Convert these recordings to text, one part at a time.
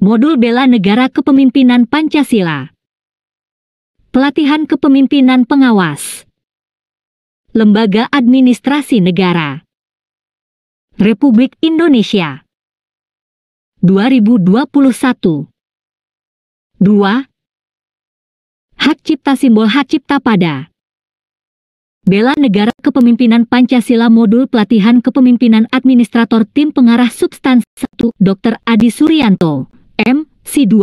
Modul Bela Negara Kepemimpinan Pancasila. Pelatihan Kepemimpinan Pengawas. Lembaga Administrasi Negara. Republik Indonesia. 2021. 2. Hak Cipta Simbol Hak Cipta pada Bela Negara Kepemimpinan Pancasila Modul Pelatihan Kepemimpinan Administrator Tim Pengarah Substansi 1 Dr. Adi Suryanto, MC2.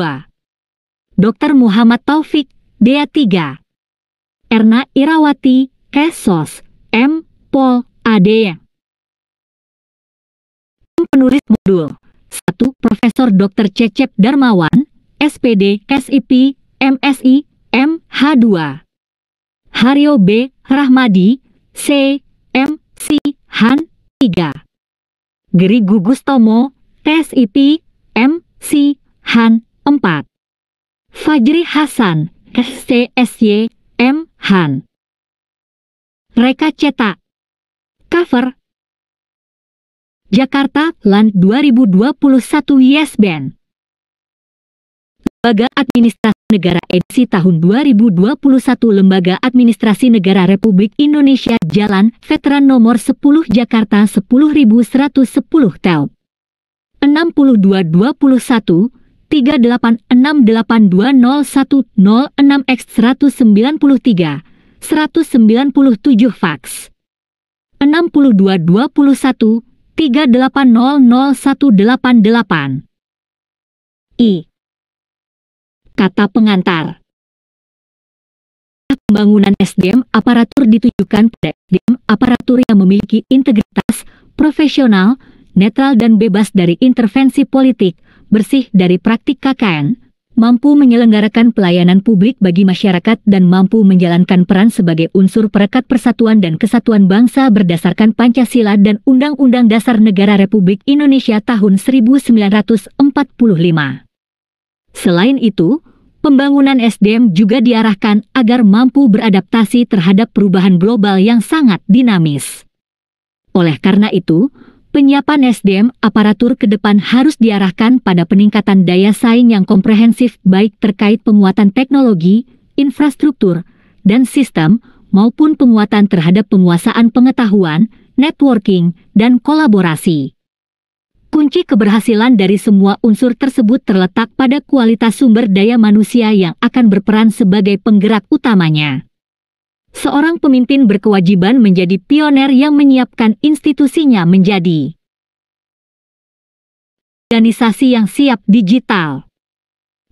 Dr. Muhammad Taufik, DA3. Erna Irawati, Kesos, M. Pol. AD. Penulis modul 1 Profesor Dr. Cecep Darmawan, SPD, SIP, MSI, MH2. Haryo B. Rahmadi, C. MC, Han, 3. Geri Gugustomo, SIP, MC, Han, 4. Fajri Hasan, SCSY, M. Han. Reka cetak. Cover Jakarta, LAN 2021 Yes Band. Lembaga Administrasi Negara edisi tahun 2021 Lembaga Administrasi Negara Republik Indonesia Jalan Veteran Nomor 10 Jakarta 10110 Tel 6221 386820106X193 197 fax 6221 3800188. I. Kata pengantar. Pembangunan SDM aparatur ditujukan pada SDM aparatur yang memiliki integritas, profesional, netral dan bebas dari intervensi politik, bersih dari praktik KKN, mampu menyelenggarakan pelayanan publik bagi masyarakat dan mampu menjalankan peran sebagai unsur perekat persatuan dan kesatuan bangsa berdasarkan Pancasila dan Undang-Undang Dasar Negara Republik Indonesia tahun 1945. Selain itu, pembangunan SDM juga diarahkan agar mampu beradaptasi terhadap perubahan global yang sangat dinamis. Oleh karena itu, penyiapan SDM aparatur ke depan harus diarahkan pada peningkatan daya saing yang komprehensif baik terkait penguatan teknologi, infrastruktur, dan sistem, maupun penguatan terhadap penguasaan pengetahuan, networking, dan kolaborasi. Kunci keberhasilan dari semua unsur tersebut terletak pada kualitas sumber daya manusia yang akan berperan sebagai penggerak utamanya. Seorang pemimpin berkewajiban menjadi pioner yang menyiapkan institusinya menjadi organisasi yang siap digital.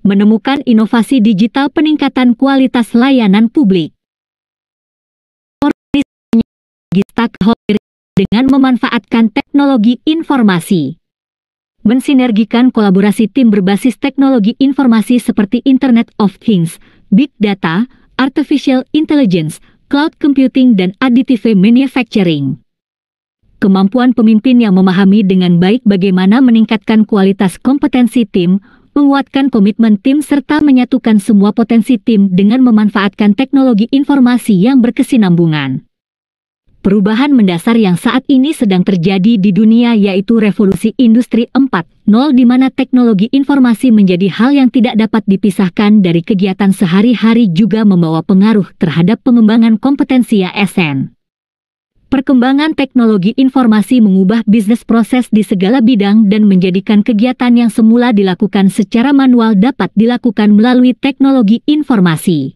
Menemukan inovasi digital peningkatan kualitas layanan publik. Organisasi stakeholder dengan memanfaatkan teknologi informasi. Mensinergikan kolaborasi tim berbasis teknologi informasi seperti Internet of Things, Big Data, Artificial Intelligence, Cloud Computing, dan Additive Manufacturing. Kemampuan pemimpin yang memahami dengan baik bagaimana meningkatkan kualitas kompetensi tim, menguatkan komitmen tim serta menyatukan semua potensi tim dengan memanfaatkan teknologi informasi yang berkesinambungan. Perubahan mendasar yang saat ini sedang terjadi di dunia yaitu revolusi industri 4.0 di mana teknologi informasi menjadi hal yang tidak dapat dipisahkan dari kegiatan sehari-hari juga membawa pengaruh terhadap pengembangan kompetensi ASN. Perkembangan teknologi informasi mengubah bisnis proses di segala bidang dan menjadikan kegiatan yang semula dilakukan secara manual dapat dilakukan melalui teknologi informasi.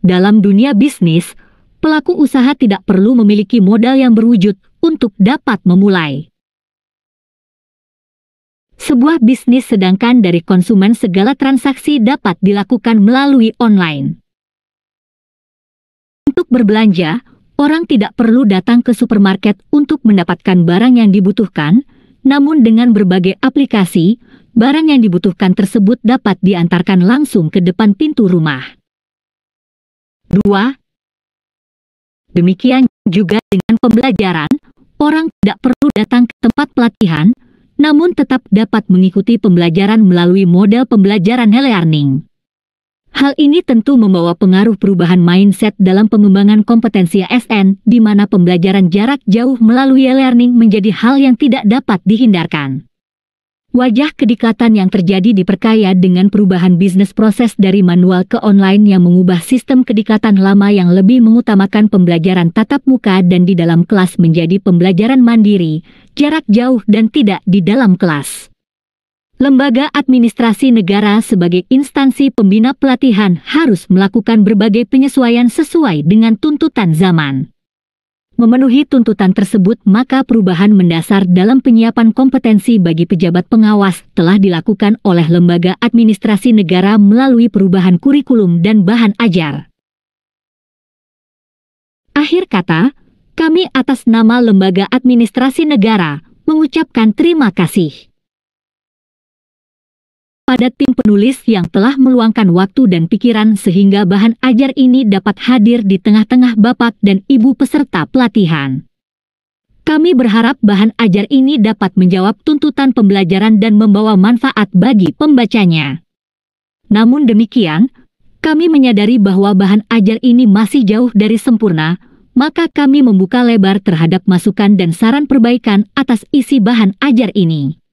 Dalam dunia bisnis, pelaku usaha tidak perlu memiliki modal yang berwujud untuk dapat memulai sebuah bisnis sedangkan dari konsumen segala transaksi dapat dilakukan melalui online. Untuk berbelanja, orang tidak perlu datang ke supermarket untuk mendapatkan barang yang dibutuhkan, namun dengan berbagai aplikasi, barang yang dibutuhkan tersebut dapat diantarkan langsung ke depan pintu rumah. 2. Demikian juga dengan pembelajaran, orang tidak perlu datang ke tempat pelatihan, namun tetap dapat mengikuti pembelajaran melalui model pembelajaran e-learning. Hal ini tentu membawa pengaruh perubahan mindset dalam pengembangan kompetensi ASN, di mana pembelajaran jarak jauh melalui e-learning menjadi hal yang tidak dapat dihindarkan. Wajah kedikatan yang terjadi diperkaya dengan perubahan bisnis proses dari manual ke online yang mengubah sistem kedikatan lama yang lebih mengutamakan pembelajaran tatap muka dan di dalam kelas menjadi pembelajaran mandiri, jarak jauh dan tidak di dalam kelas. Lembaga administrasi negara sebagai instansi pembina pelatihan harus melakukan berbagai penyesuaian sesuai dengan tuntutan zaman. Memenuhi tuntutan tersebut, maka perubahan mendasar dalam penyiapan kompetensi bagi pejabat pengawas telah dilakukan oleh lembaga administrasi negara melalui perubahan kurikulum dan bahan ajar. Akhir kata, kami atas nama Lembaga Administrasi Negara mengucapkan terima kasih pada tim penulis yang telah meluangkan waktu dan pikiran sehingga bahan ajar ini dapat hadir di tengah-tengah Bapak dan Ibu peserta pelatihan. Kami berharap bahan ajar ini dapat menjawab tuntutan pembelajaran dan membawa manfaat bagi pembacanya. Namun demikian, kami menyadari bahwa bahan ajar ini masih jauh dari sempurna, maka kami membuka lebar terhadap masukan dan saran perbaikan atas isi bahan ajar ini.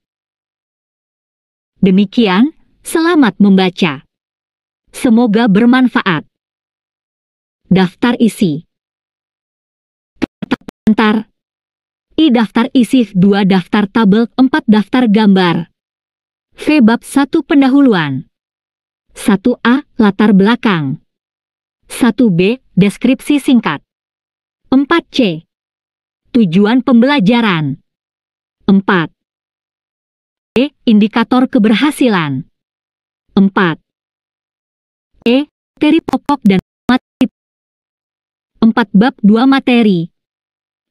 Demikian, selamat membaca. Semoga bermanfaat. Daftar isi. Antar. I. Daftar isi 2. Daftar tabel 4. Daftar gambar. V. Bab 1. Pendahuluan. 1a. Latar belakang. 1b. Deskripsi singkat. 4c. Tujuan pembelajaran. 4. Indikator keberhasilan. 4. Materi pokok dan materi. 4 bab 2 materi.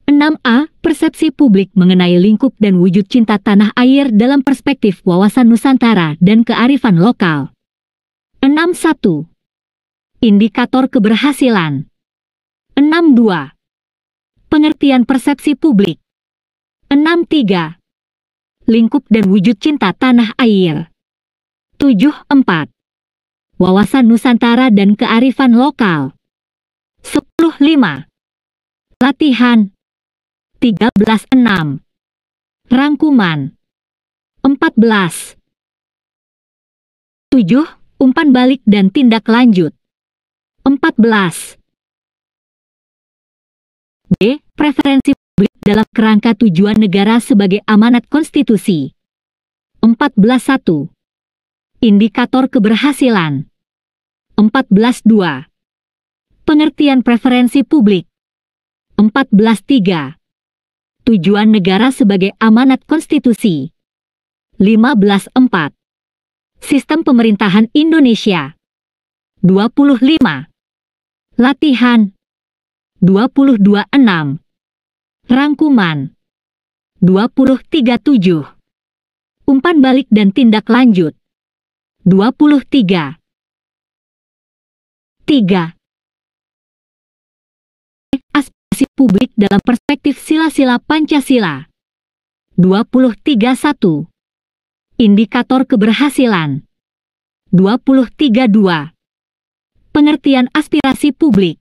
6a. Persepsi publik mengenai lingkup dan wujud cinta tanah air dalam perspektif wawasan Nusantara dan kearifan lokal. 6.1. Indikator keberhasilan. 6.2. Pengertian persepsi publik. 6.3. Lingkup dan wujud cinta tanah air. 7.4. Wawasan Nusantara dan kearifan lokal. 10.5. Latihan. 13.6. Rangkuman. 14. 7. Umpan balik dan tindak lanjut. 14. B. Preferensi publik dalam kerangka tujuan negara sebagai amanat konstitusi. 14.1. Indikator keberhasilan. 14.2. Pengertian preferensi publik. 14.3. Tujuan negara sebagai amanat konstitusi. 15.4. Sistem pemerintahan Indonesia. 25. Latihan. 22.6. Rangkuman. 23.7. Umpan balik dan tindak lanjut. 23. 3. Aspirasi publik dalam perspektif sila-sila Pancasila. 23.1. Indikator keberhasilan. 23.2. Pengertian aspirasi publik.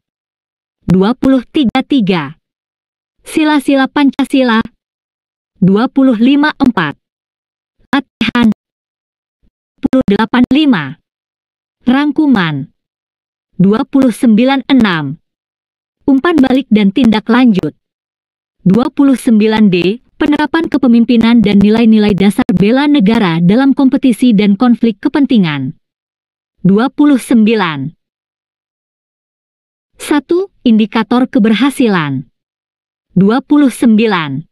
23.3. Sila-sila Pancasila. 25.4. Latihan. 28.5. Rangkuman. 29.6. Umpan balik dan tindak lanjut. 29D. Penerapan kepemimpinan dan nilai-nilai dasar bela negara dalam kompetisi dan konflik kepentingan. 29. 1. Indikator keberhasilan. 29.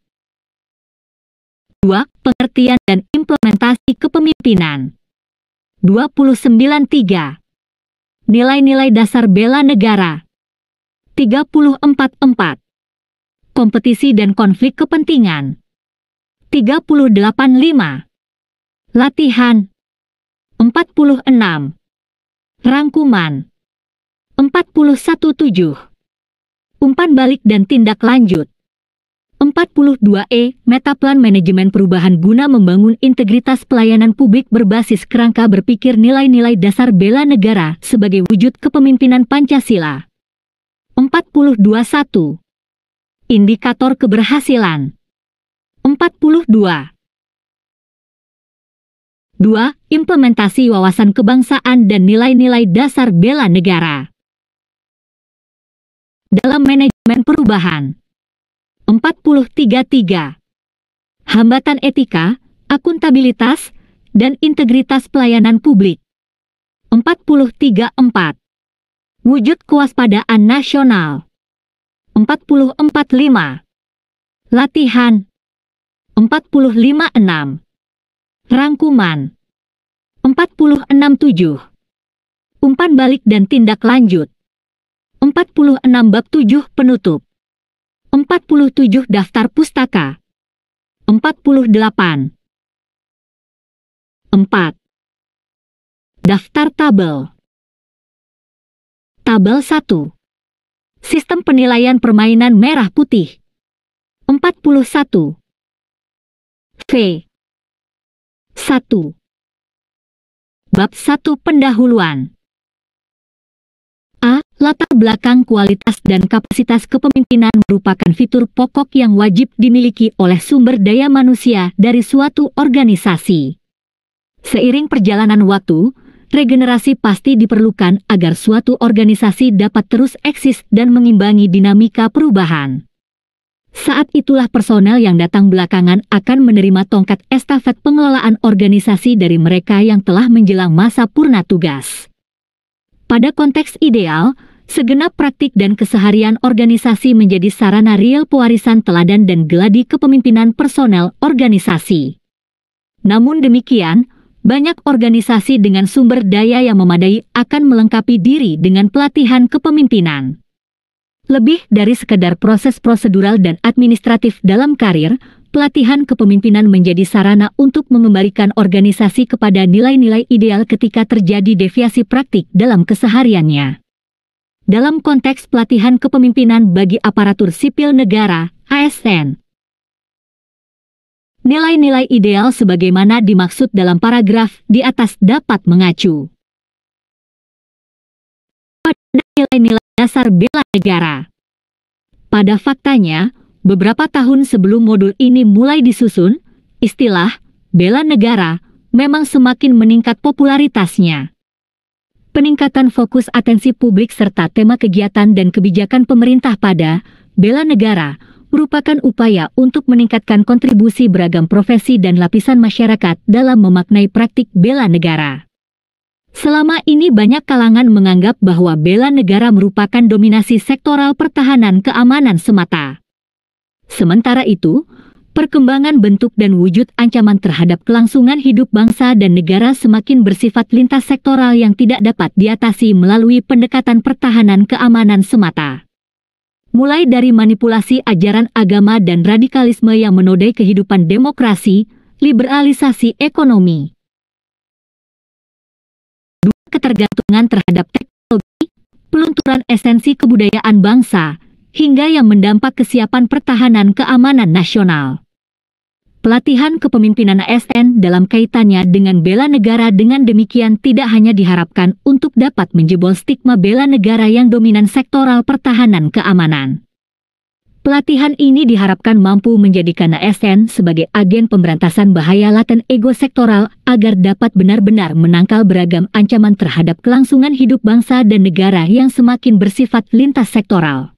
2. Pengertian dan implementasi kepemimpinan. 29.3. Nilai-nilai dasar bela negara. 34.4. Kompetisi dan konflik kepentingan. 38.5. Latihan. 46. Rangkuman. 41.7. Umpan balik dan tindak lanjut. 42E. Metaplan manajemen perubahan guna membangun integritas pelayanan publik berbasis kerangka berpikir nilai-nilai dasar bela negara sebagai wujud kepemimpinan Pancasila. 42.1. Indikator keberhasilan. 42. 2. Implementasi wawasan kebangsaan dan nilai-nilai dasar bela negara dalam manajemen perubahan. 40.3. Hambatan etika, akuntabilitas, dan integritas pelayanan publik. 40.4. Wujud kewaspadaan nasional. 40.5. Latihan. 45.6. Rangkuman. 46.7. Umpan balik dan tindak lanjut. 46 bab 7 penutup. 47 daftar pustaka. 48. 4. Daftar tabel. Tabel 1. Sistem penilaian permainan merah putih. 41. V. 1. Bab 1 pendahuluan. A. Latar belakang kualitas dan kapasitas kepemimpinan merupakan fitur pokok yang wajib dimiliki oleh sumber daya manusia dari suatu organisasi. Seiring perjalanan waktu, regenerasi pasti diperlukan agar suatu organisasi dapat terus eksis dan mengimbangi dinamika perubahan. Saat itulah personel yang datang belakangan akan menerima tongkat estafet pengelolaan organisasi dari mereka yang telah menjelang masa purna tugas. Pada konteks ideal, segenap praktik dan keseharian organisasi menjadi sarana real pewarisan teladan dan geladi kepemimpinan personel organisasi. Namun demikian, banyak organisasi dengan sumber daya yang memadai akan melengkapi diri dengan pelatihan kepemimpinan. Lebih dari sekadar proses prosedural dan administratif dalam karir, pelatihan kepemimpinan menjadi sarana untuk mengembalikan organisasi kepada nilai-nilai ideal ketika terjadi deviasi praktik dalam kesehariannya. Dalam konteks pelatihan kepemimpinan bagi aparatur sipil negara, ASN, nilai-nilai ideal sebagaimana dimaksud dalam paragraf di atas dapat mengacu pada nilai-nilai dasar bela negara. Pada faktanya, beberapa tahun sebelum modul ini mulai disusun, istilah bela negara memang semakin meningkat popularitasnya. Peningkatan fokus atensi publik serta tema kegiatan dan kebijakan pemerintah pada bela negara merupakan upaya untuk meningkatkan kontribusi beragam profesi dan lapisan masyarakat dalam memaknai praktik bela negara. Selama ini banyak kalangan menganggap bahwa bela negara merupakan dominasi sektoral pertahanan keamanan semata. Sementara itu, perkembangan bentuk dan wujud ancaman terhadap kelangsungan hidup bangsa dan negara semakin bersifat lintas sektoral yang tidak dapat diatasi melalui pendekatan pertahanan keamanan semata. Mulai dari manipulasi ajaran agama dan radikalisme yang menodai kehidupan demokrasi, liberalisasi ekonomi, ketergantungan terhadap teknologi, pelunturan esensi kebudayaan bangsa, hingga yang mendampak kesiapan pertahanan keamanan nasional. Pelatihan kepemimpinan ASN dalam kaitannya dengan bela negara dengan demikian tidak hanya diharapkan untuk dapat menjebol stigma bela negara yang dominan sektoral pertahanan keamanan. Pelatihan ini diharapkan mampu menjadikan ASN sebagai agen pemberantasan bahaya laten ego sektoral agar dapat benar-benar menangkal beragam ancaman terhadap kelangsungan hidup bangsa dan negara yang semakin bersifat lintas sektoral.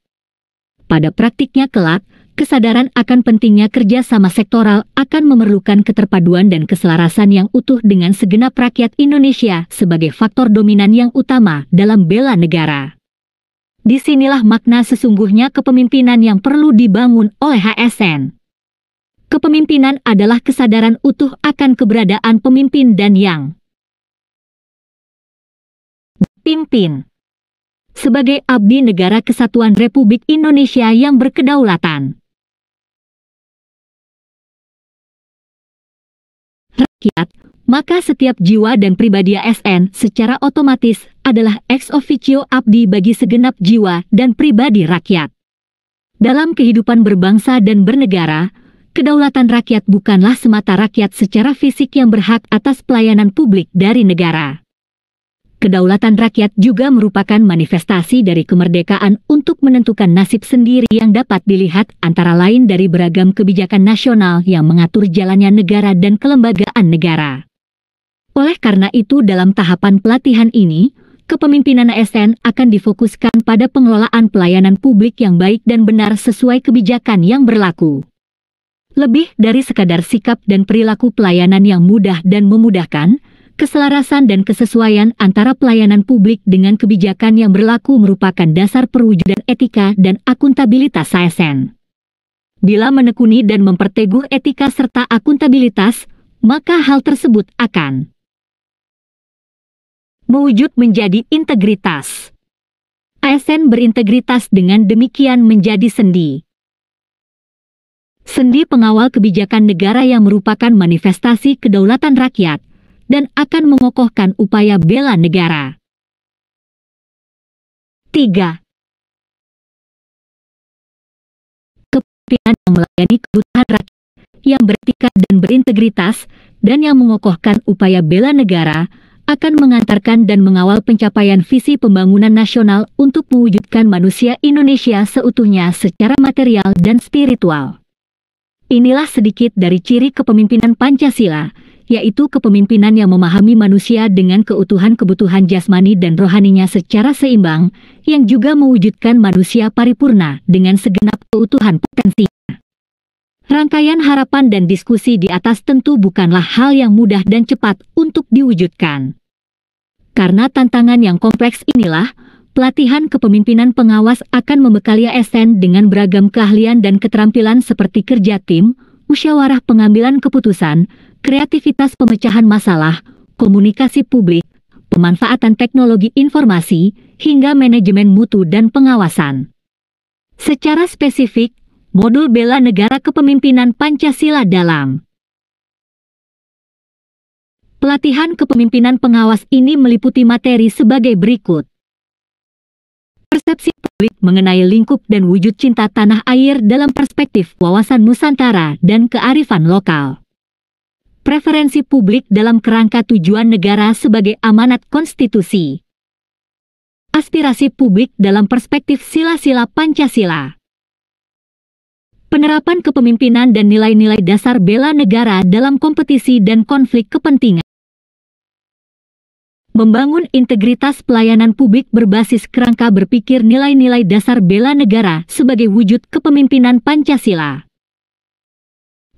Pada praktiknya kelak, kesadaran akan pentingnya kerjasama sektoral akan memerlukan keterpaduan dan keselarasan yang utuh dengan segenap rakyat Indonesia sebagai faktor dominan yang utama dalam bela negara. Disinilah makna sesungguhnya kepemimpinan yang perlu dibangun oleh ASN. Kepemimpinan adalah kesadaran utuh akan keberadaan pemimpin dan yang dipimpin sebagai abdi negara kesatuan Republik Indonesia yang berkedaulatan. Rakyat, maka setiap jiwa dan pribadi ASN secara otomatis adalah ex officio abdi bagi segenap jiwa dan pribadi rakyat. Dalam kehidupan berbangsa dan bernegara, kedaulatan rakyat bukanlah semata rakyat secara fisik yang berhak atas pelayanan publik dari negara. Kedaulatan rakyat juga merupakan manifestasi dari kemerdekaan untuk menentukan nasib sendiri yang dapat dilihat antara lain dari beragam kebijakan nasional yang mengatur jalannya negara dan kelembagaan negara. Oleh karena itu dalam tahapan pelatihan ini, kepemimpinan ASN akan difokuskan pada pengelolaan pelayanan publik yang baik dan benar sesuai kebijakan yang berlaku. Lebih dari sekadar sikap dan perilaku pelayanan yang mudah dan memudahkan, keselarasan dan kesesuaian antara pelayanan publik dengan kebijakan yang berlaku merupakan dasar perwujudan etika dan akuntabilitas ASN. Bila menekuni dan memperteguh etika serta akuntabilitas, maka hal tersebut akan mewujud menjadi integritas. ASN berintegritas dengan demikian menjadi sendi. Sendi pengawal kebijakan negara yang merupakan manifestasi kedaulatan rakyat dan akan mengokohkan upaya bela negara. 3. Kepemimpinan yang melayani kebutuhan rakyat, yang beretika dan berintegritas, dan yang mengokohkan upaya bela negara, akan mengantarkan dan mengawal pencapaian visi pembangunan nasional untuk mewujudkan manusia Indonesia seutuhnya secara material dan spiritual. Inilah sedikit dari ciri kepemimpinan Pancasila, yaitu kepemimpinan yang memahami manusia dengan keutuhan kebutuhan jasmani dan rohaninya secara seimbang, yang juga mewujudkan manusia paripurna dengan segenap keutuhan potensinya. Rangkaian harapan dan diskusi di atas tentu bukanlah hal yang mudah dan cepat untuk diwujudkan. Karena tantangan yang kompleks inilah, pelatihan kepemimpinan pengawas akan membekali ASN dengan beragam keahlian dan keterampilan seperti kerja tim, musyawarah pengambilan keputusan, kreativitas pemecahan masalah, komunikasi publik, pemanfaatan teknologi informasi, hingga manajemen mutu dan pengawasan. Secara spesifik, Modul Bela Negara Kepemimpinan Pancasila dalam pelatihan kepemimpinan pengawas ini meliputi materi sebagai berikut. Persepsi publik mengenai lingkup dan wujud cinta tanah air dalam perspektif wawasan Nusantara dan kearifan lokal. Preferensi publik dalam kerangka tujuan negara sebagai amanat konstitusi. Aspirasi publik dalam perspektif sila-sila Pancasila. Penerapan kepemimpinan dan nilai-nilai dasar bela negara dalam kompetisi dan konflik kepentingan. Membangun integritas pelayanan publik berbasis kerangka berpikir nilai-nilai dasar bela negara sebagai wujud kepemimpinan Pancasila.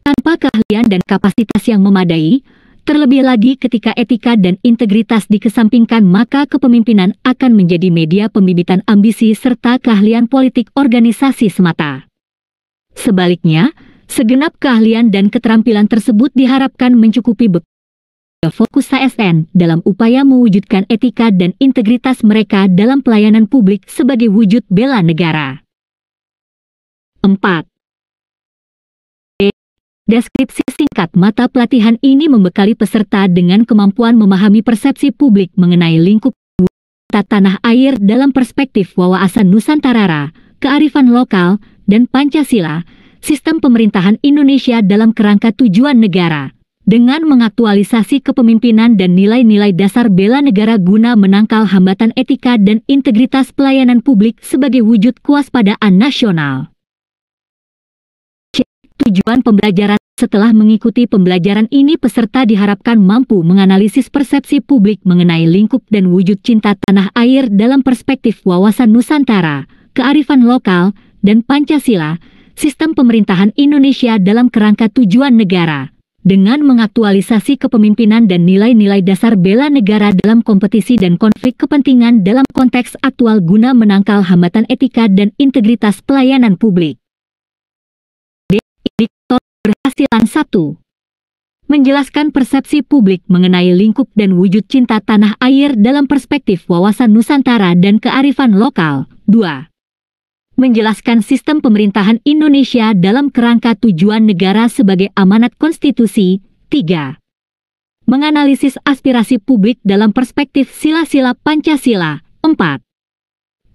Tanpa keahlian dan kapasitas yang memadai, terlebih lagi ketika etika dan integritas dikesampingkan, maka kepemimpinan akan menjadi media pembibitan ambisi serta keahlian politik organisasi semata. Sebaliknya, segenap keahlian dan keterampilan tersebut diharapkan mencukupi fokus ASN dalam upaya mewujudkan etika dan integritas mereka dalam pelayanan publik sebagai wujud bela negara. 4. Deskripsi singkat mata pelatihan ini membekali peserta dengan kemampuan memahami persepsi publik mengenai lingkup tanah air dalam perspektif wawasan Nusantara, kearifan lokal, dan Pancasila, sistem pemerintahan Indonesia dalam kerangka tujuan negara, dengan mengaktualisasi kepemimpinan dan nilai-nilai dasar bela negara guna menangkal hambatan etika dan integritas pelayanan publik sebagai wujud kewaspadaan nasional. Tujuan pembelajaran. Setelah mengikuti pembelajaran ini, peserta diharapkan mampu menganalisis persepsi publik mengenai lingkup dan wujud cinta tanah air dalam perspektif wawasan Nusantara, kearifan lokal, dan Pancasila, sistem pemerintahan Indonesia dalam kerangka tujuan negara, dengan mengaktualisasi kepemimpinan dan nilai-nilai dasar bela negara dalam kompetisi dan konflik kepentingan dalam konteks aktual guna menangkal hambatan etika dan integritas pelayanan publik. Diktor berhasilan 1. Menjelaskan persepsi publik mengenai lingkup dan wujud cinta tanah air dalam perspektif wawasan Nusantara dan kearifan lokal. 2. Menjelaskan sistem pemerintahan Indonesia dalam kerangka tujuan negara sebagai amanat konstitusi. 3. Menganalisis aspirasi publik dalam perspektif sila-sila Pancasila. 4.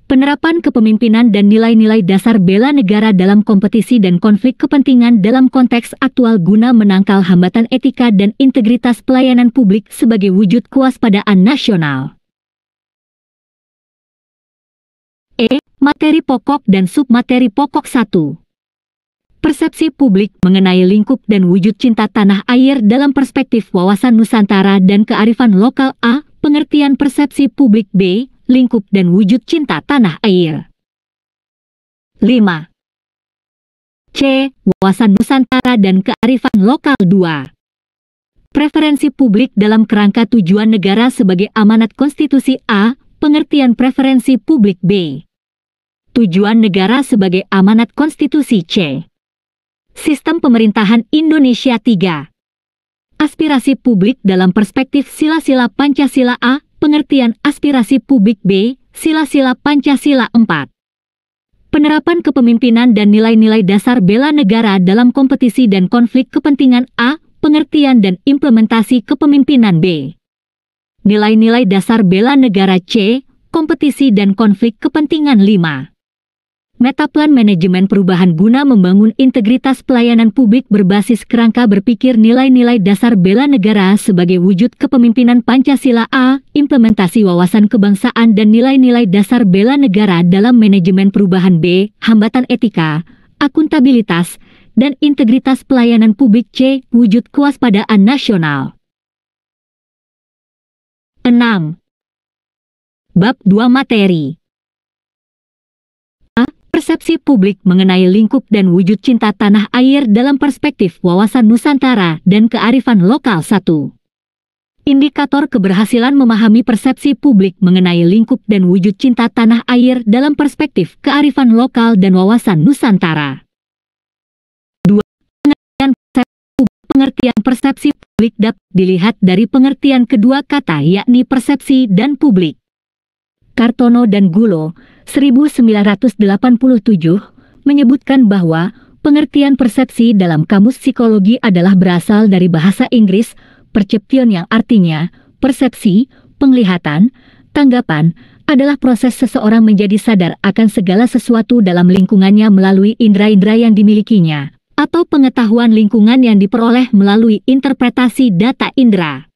Penerapan kepemimpinan dan nilai-nilai dasar bela negara dalam kompetisi dan konflik kepentingan dalam konteks aktual guna menangkal hambatan etika dan integritas pelayanan publik sebagai wujud kewaspadaan nasional. Materi pokok dan submateri pokok 1. Persepsi publik mengenai lingkup dan wujud cinta tanah air dalam perspektif wawasan Nusantara dan kearifan lokal. A. Pengertian persepsi publik. B. Lingkup dan wujud cinta tanah air. 5. C. Wawasan Nusantara dan kearifan lokal. 2. Preferensi publik dalam kerangka tujuan negara sebagai amanat konstitusi. A. Pengertian preferensi publik. B. Tujuan negara sebagai amanat konstitusi. C. Sistem pemerintahan Indonesia. 3. Aspirasi publik dalam perspektif sila-sila Pancasila. A. Pengertian aspirasi publik. B. Sila-sila Pancasila. 4. Penerapan kepemimpinan dan nilai-nilai dasar bela negara dalam kompetisi dan konflik kepentingan. A. Pengertian dan implementasi kepemimpinan. B. Nilai-nilai dasar bela negara. C. Kompetisi dan konflik kepentingan. 5. Metaplan manajemen perubahan guna membangun integritas pelayanan publik berbasis kerangka berpikir nilai-nilai dasar bela negara sebagai wujud kepemimpinan Pancasila. A. Implementasi wawasan kebangsaan dan nilai-nilai dasar bela negara dalam manajemen perubahan. B. Hambatan etika, akuntabilitas, dan integritas pelayanan publik. C. Wujud kewaspadaan nasional. 6. Bab 2 Materi. A. Persepsi publik mengenai lingkup dan wujud cinta tanah air dalam perspektif wawasan Nusantara dan kearifan lokal. 1. Indikator keberhasilan memahami persepsi publik mengenai lingkup dan wujud cinta tanah air dalam perspektif kearifan lokal dan wawasan Nusantara. 2. Pengertian persepsi publik dapat dilihat dari pengertian kedua kata, yakni persepsi dan publik. Kartono dan Gulo, 1987, menyebutkan bahwa pengertian persepsi dalam Kamus Psikologi adalah berasal dari bahasa Inggris perception yang artinya persepsi, penglihatan, tanggapan, adalah proses seseorang menjadi sadar akan segala sesuatu dalam lingkungannya melalui indera-indera yang dimilikinya, atau pengetahuan lingkungan yang diperoleh melalui interpretasi data indera.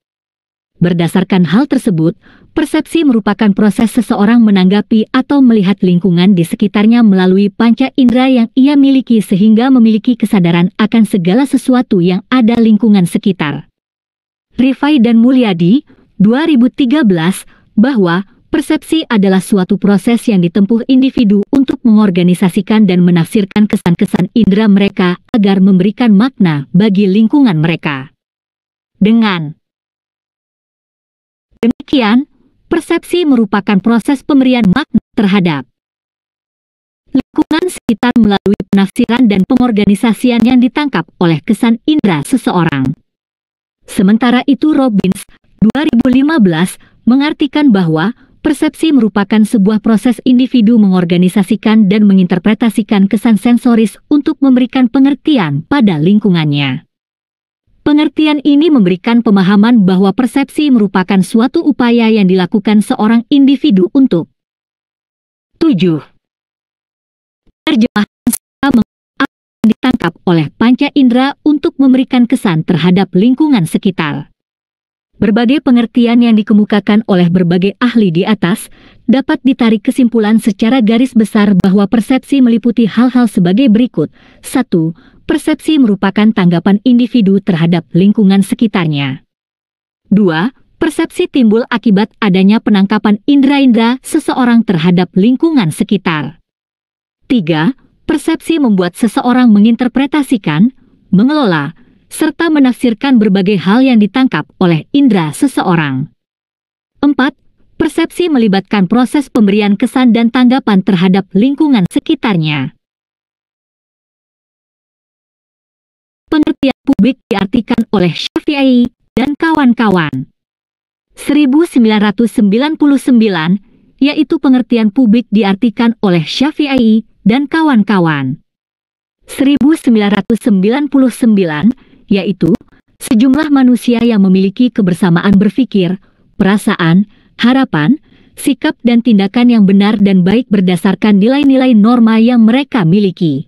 Berdasarkan hal tersebut, persepsi merupakan proses seseorang menanggapi atau melihat lingkungan di sekitarnya melalui panca indera yang ia miliki sehingga memiliki kesadaran akan segala sesuatu yang ada lingkungan sekitar. Rifai dan Mulyadi, 2013, bahwa persepsi adalah suatu proses yang ditempuh individu untuk mengorganisasikan dan menafsirkan kesan-kesan indera mereka agar memberikan makna bagi lingkungan mereka. Dengan demikian, persepsi merupakan proses pemberian makna terhadap lingkungan sekitar melalui penafsiran dan pengorganisasian yang ditangkap oleh kesan indera seseorang. Sementara itu Robbins, 2015, mengartikan bahwa persepsi merupakan sebuah proses individu mengorganisasikan dan menginterpretasikan kesan sensoris untuk memberikan pengertian pada lingkungannya. Pengertian ini memberikan pemahaman bahwa persepsi merupakan suatu upaya yang dilakukan seorang individu untuk 7. Terjemahan serta yang ditangkap oleh panca indera untuk memberikan kesan terhadap lingkungan sekitar. Berbagai pengertian yang dikemukakan oleh berbagai ahli di atas dapat ditarik kesimpulan secara garis besar bahwa persepsi meliputi hal-hal sebagai berikut. 1. Persepsi merupakan tanggapan individu terhadap lingkungan sekitarnya. 2. Persepsi timbul akibat adanya penangkapan indera-indera seseorang terhadap lingkungan sekitar. 3. Persepsi membuat seseorang menginterpretasikan, mengelola, serta menafsirkan berbagai hal yang ditangkap oleh indera seseorang. 4. Persepsi melibatkan proses pemberian kesan dan tanggapan terhadap lingkungan sekitarnya. Pengertian publik diartikan oleh Syafi'i dan kawan-kawan. 1999, yaitu pengertian publik diartikan oleh Syafi'i dan kawan-kawan. 1999, yaitu sejumlah manusia yang memiliki kebersamaan berpikir, perasaan, harapan, sikap dan tindakan yang benar dan baik berdasarkan nilai-nilai norma yang mereka miliki.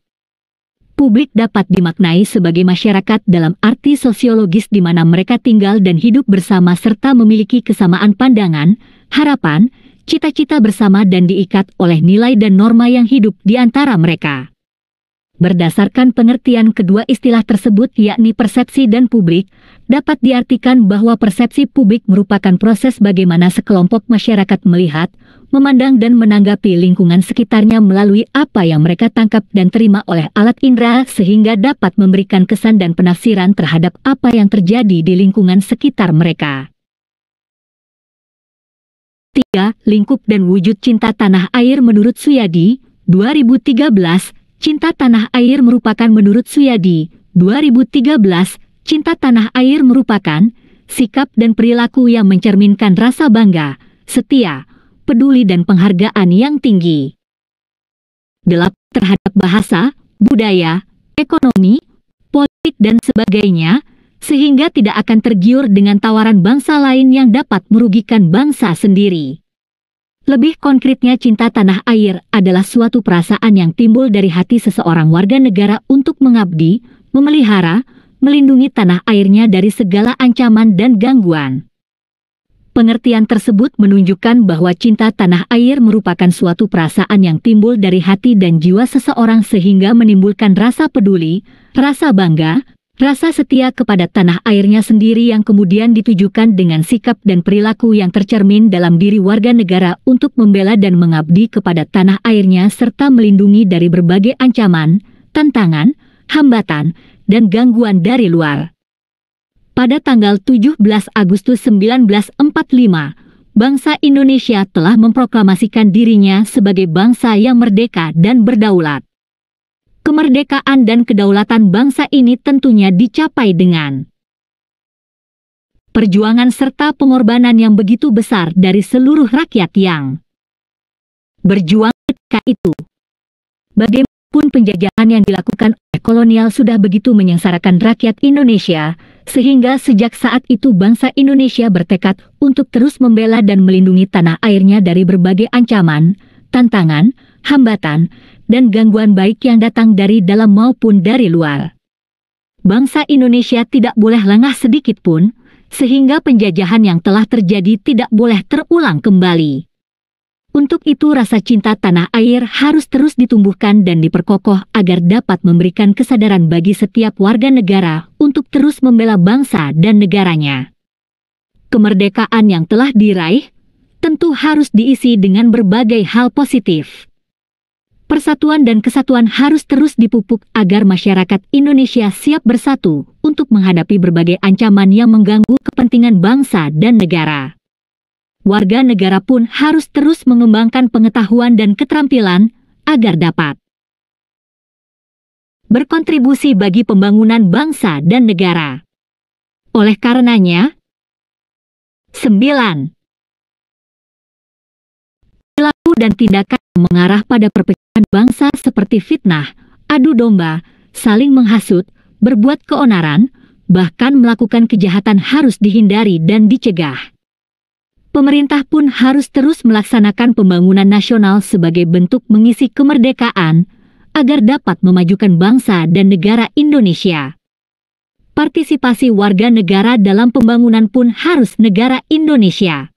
Publik dapat dimaknai sebagai masyarakat dalam arti sosiologis di mana mereka tinggal dan hidup bersama serta memiliki kesamaan pandangan, harapan, cita-cita bersama dan diikat oleh nilai dan norma yang hidup di antara mereka. Berdasarkan pengertian kedua istilah tersebut yakni persepsi dan publik, dapat diartikan bahwa persepsi publik merupakan proses bagaimana sekelompok masyarakat melihat, memandang dan menanggapi lingkungan sekitarnya melalui apa yang mereka tangkap dan terima oleh alat indera sehingga dapat memberikan kesan dan penafsiran terhadap apa yang terjadi di lingkungan sekitar mereka. 3. Lingkup dan wujud cinta tanah air menurut Suyadi, 2013. Cinta tanah air merupakan menurut Suyadi, 2013, cinta tanah air merupakan sikap dan perilaku yang mencerminkan rasa bangga, setia, peduli dan penghargaan yang tinggi. 8. Terhadap bahasa, budaya, ekonomi, politik dan sebagainya, sehingga tidak akan tergiur dengan tawaran bangsa lain yang dapat merugikan bangsa sendiri. Lebih konkretnya, cinta tanah air adalah suatu perasaan yang timbul dari hati seseorang warga negara untuk mengabdi, memelihara, melindungi tanah airnya dari segala ancaman dan gangguan. Pengertian tersebut menunjukkan bahwa cinta tanah air merupakan suatu perasaan yang timbul dari hati dan jiwa seseorang sehingga menimbulkan rasa peduli, rasa bangga, rasa setia kepada tanah airnya sendiri yang kemudian ditujukan dengan sikap dan perilaku yang tercermin dalam diri warga negara untuk membela dan mengabdi kepada tanah airnya serta melindungi dari berbagai ancaman, tantangan, hambatan, dan gangguan dari luar. Pada tanggal 17 Agustus 1945, bangsa Indonesia telah memproklamasikan dirinya sebagai bangsa yang merdeka dan berdaulat. Kemerdekaan dan kedaulatan bangsa ini tentunya dicapai dengan perjuangan serta pengorbanan yang begitu besar dari seluruh rakyat yang berjuang ketika itu. Bagaimanapun penjajahan yang dilakukan oleh kolonial sudah begitu menyengsarakan rakyat Indonesia, sehingga sejak saat itu bangsa Indonesia bertekad untuk terus membela dan melindungi tanah airnya dari berbagai ancaman, tantangan, hambatan, dan gangguan baik yang datang dari dalam maupun dari luar. Bangsa Indonesia tidak boleh lengah sedikit pun, sehingga penjajahan yang telah terjadi tidak boleh terulang kembali. Untuk itu rasa cinta tanah air harus terus ditumbuhkan dan diperkokoh agar dapat memberikan kesadaran bagi setiap warga negara untuk terus membela bangsa dan negaranya. Kemerdekaan yang telah diraih tentu harus diisi dengan berbagai hal positif. Persatuan dan kesatuan harus terus dipupuk agar masyarakat Indonesia siap bersatu untuk menghadapi berbagai ancaman yang mengganggu kepentingan bangsa dan negara. Warga negara pun harus terus mengembangkan pengetahuan dan keterampilan agar dapat berkontribusi bagi pembangunan bangsa dan negara. Oleh karenanya, 9. Perilaku dan tindakan yang mengarah pada perpecahan bangsa seperti fitnah, adu domba, saling menghasut, berbuat keonaran, bahkan melakukan kejahatan harus dihindari dan dicegah. Pemerintah pun harus terus melaksanakan pembangunan nasional sebagai bentuk mengisi kemerdekaan agar dapat memajukan bangsa dan negara Indonesia. Partisipasi warga negara dalam pembangunan pun harus negara Indonesia.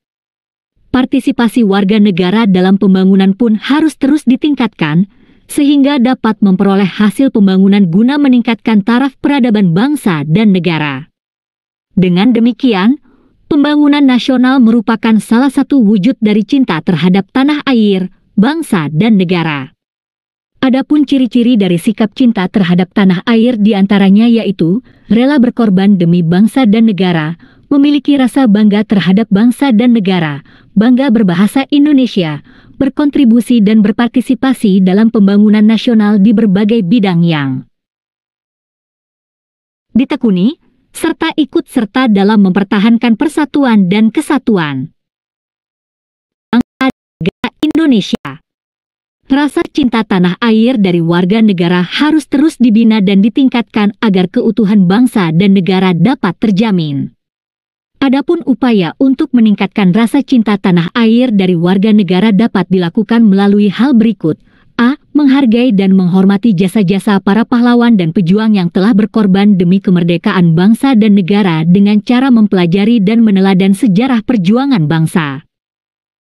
Partisipasi warga negara dalam pembangunan pun harus terus ditingkatkan, sehingga dapat memperoleh hasil pembangunan guna meningkatkan taraf peradaban bangsa dan negara. Dengan demikian, pembangunan nasional merupakan salah satu wujud dari cinta terhadap tanah air, bangsa dan negara. Adapun ciri-ciri dari sikap cinta terhadap tanah air diantaranya yaitu rela berkorban demi bangsa dan negara, memiliki rasa bangga terhadap bangsa dan negara, bangga berbahasa Indonesia, berkontribusi dan berpartisipasi dalam pembangunan nasional di berbagai bidang yang ditekuni, serta ikut serta dalam mempertahankan persatuan dan kesatuan bangsa dan negara Indonesia. Rasa cinta tanah air dari warga negara harus terus dibina dan ditingkatkan agar keutuhan bangsa dan negara dapat terjamin. Adapun upaya untuk meningkatkan rasa cinta tanah air dari warga negara dapat dilakukan melalui hal berikut. A. Menghargai dan menghormati jasa-jasa para pahlawan dan pejuang yang telah berkorban demi kemerdekaan bangsa dan negara dengan cara mempelajari dan meneladan sejarah perjuangan bangsa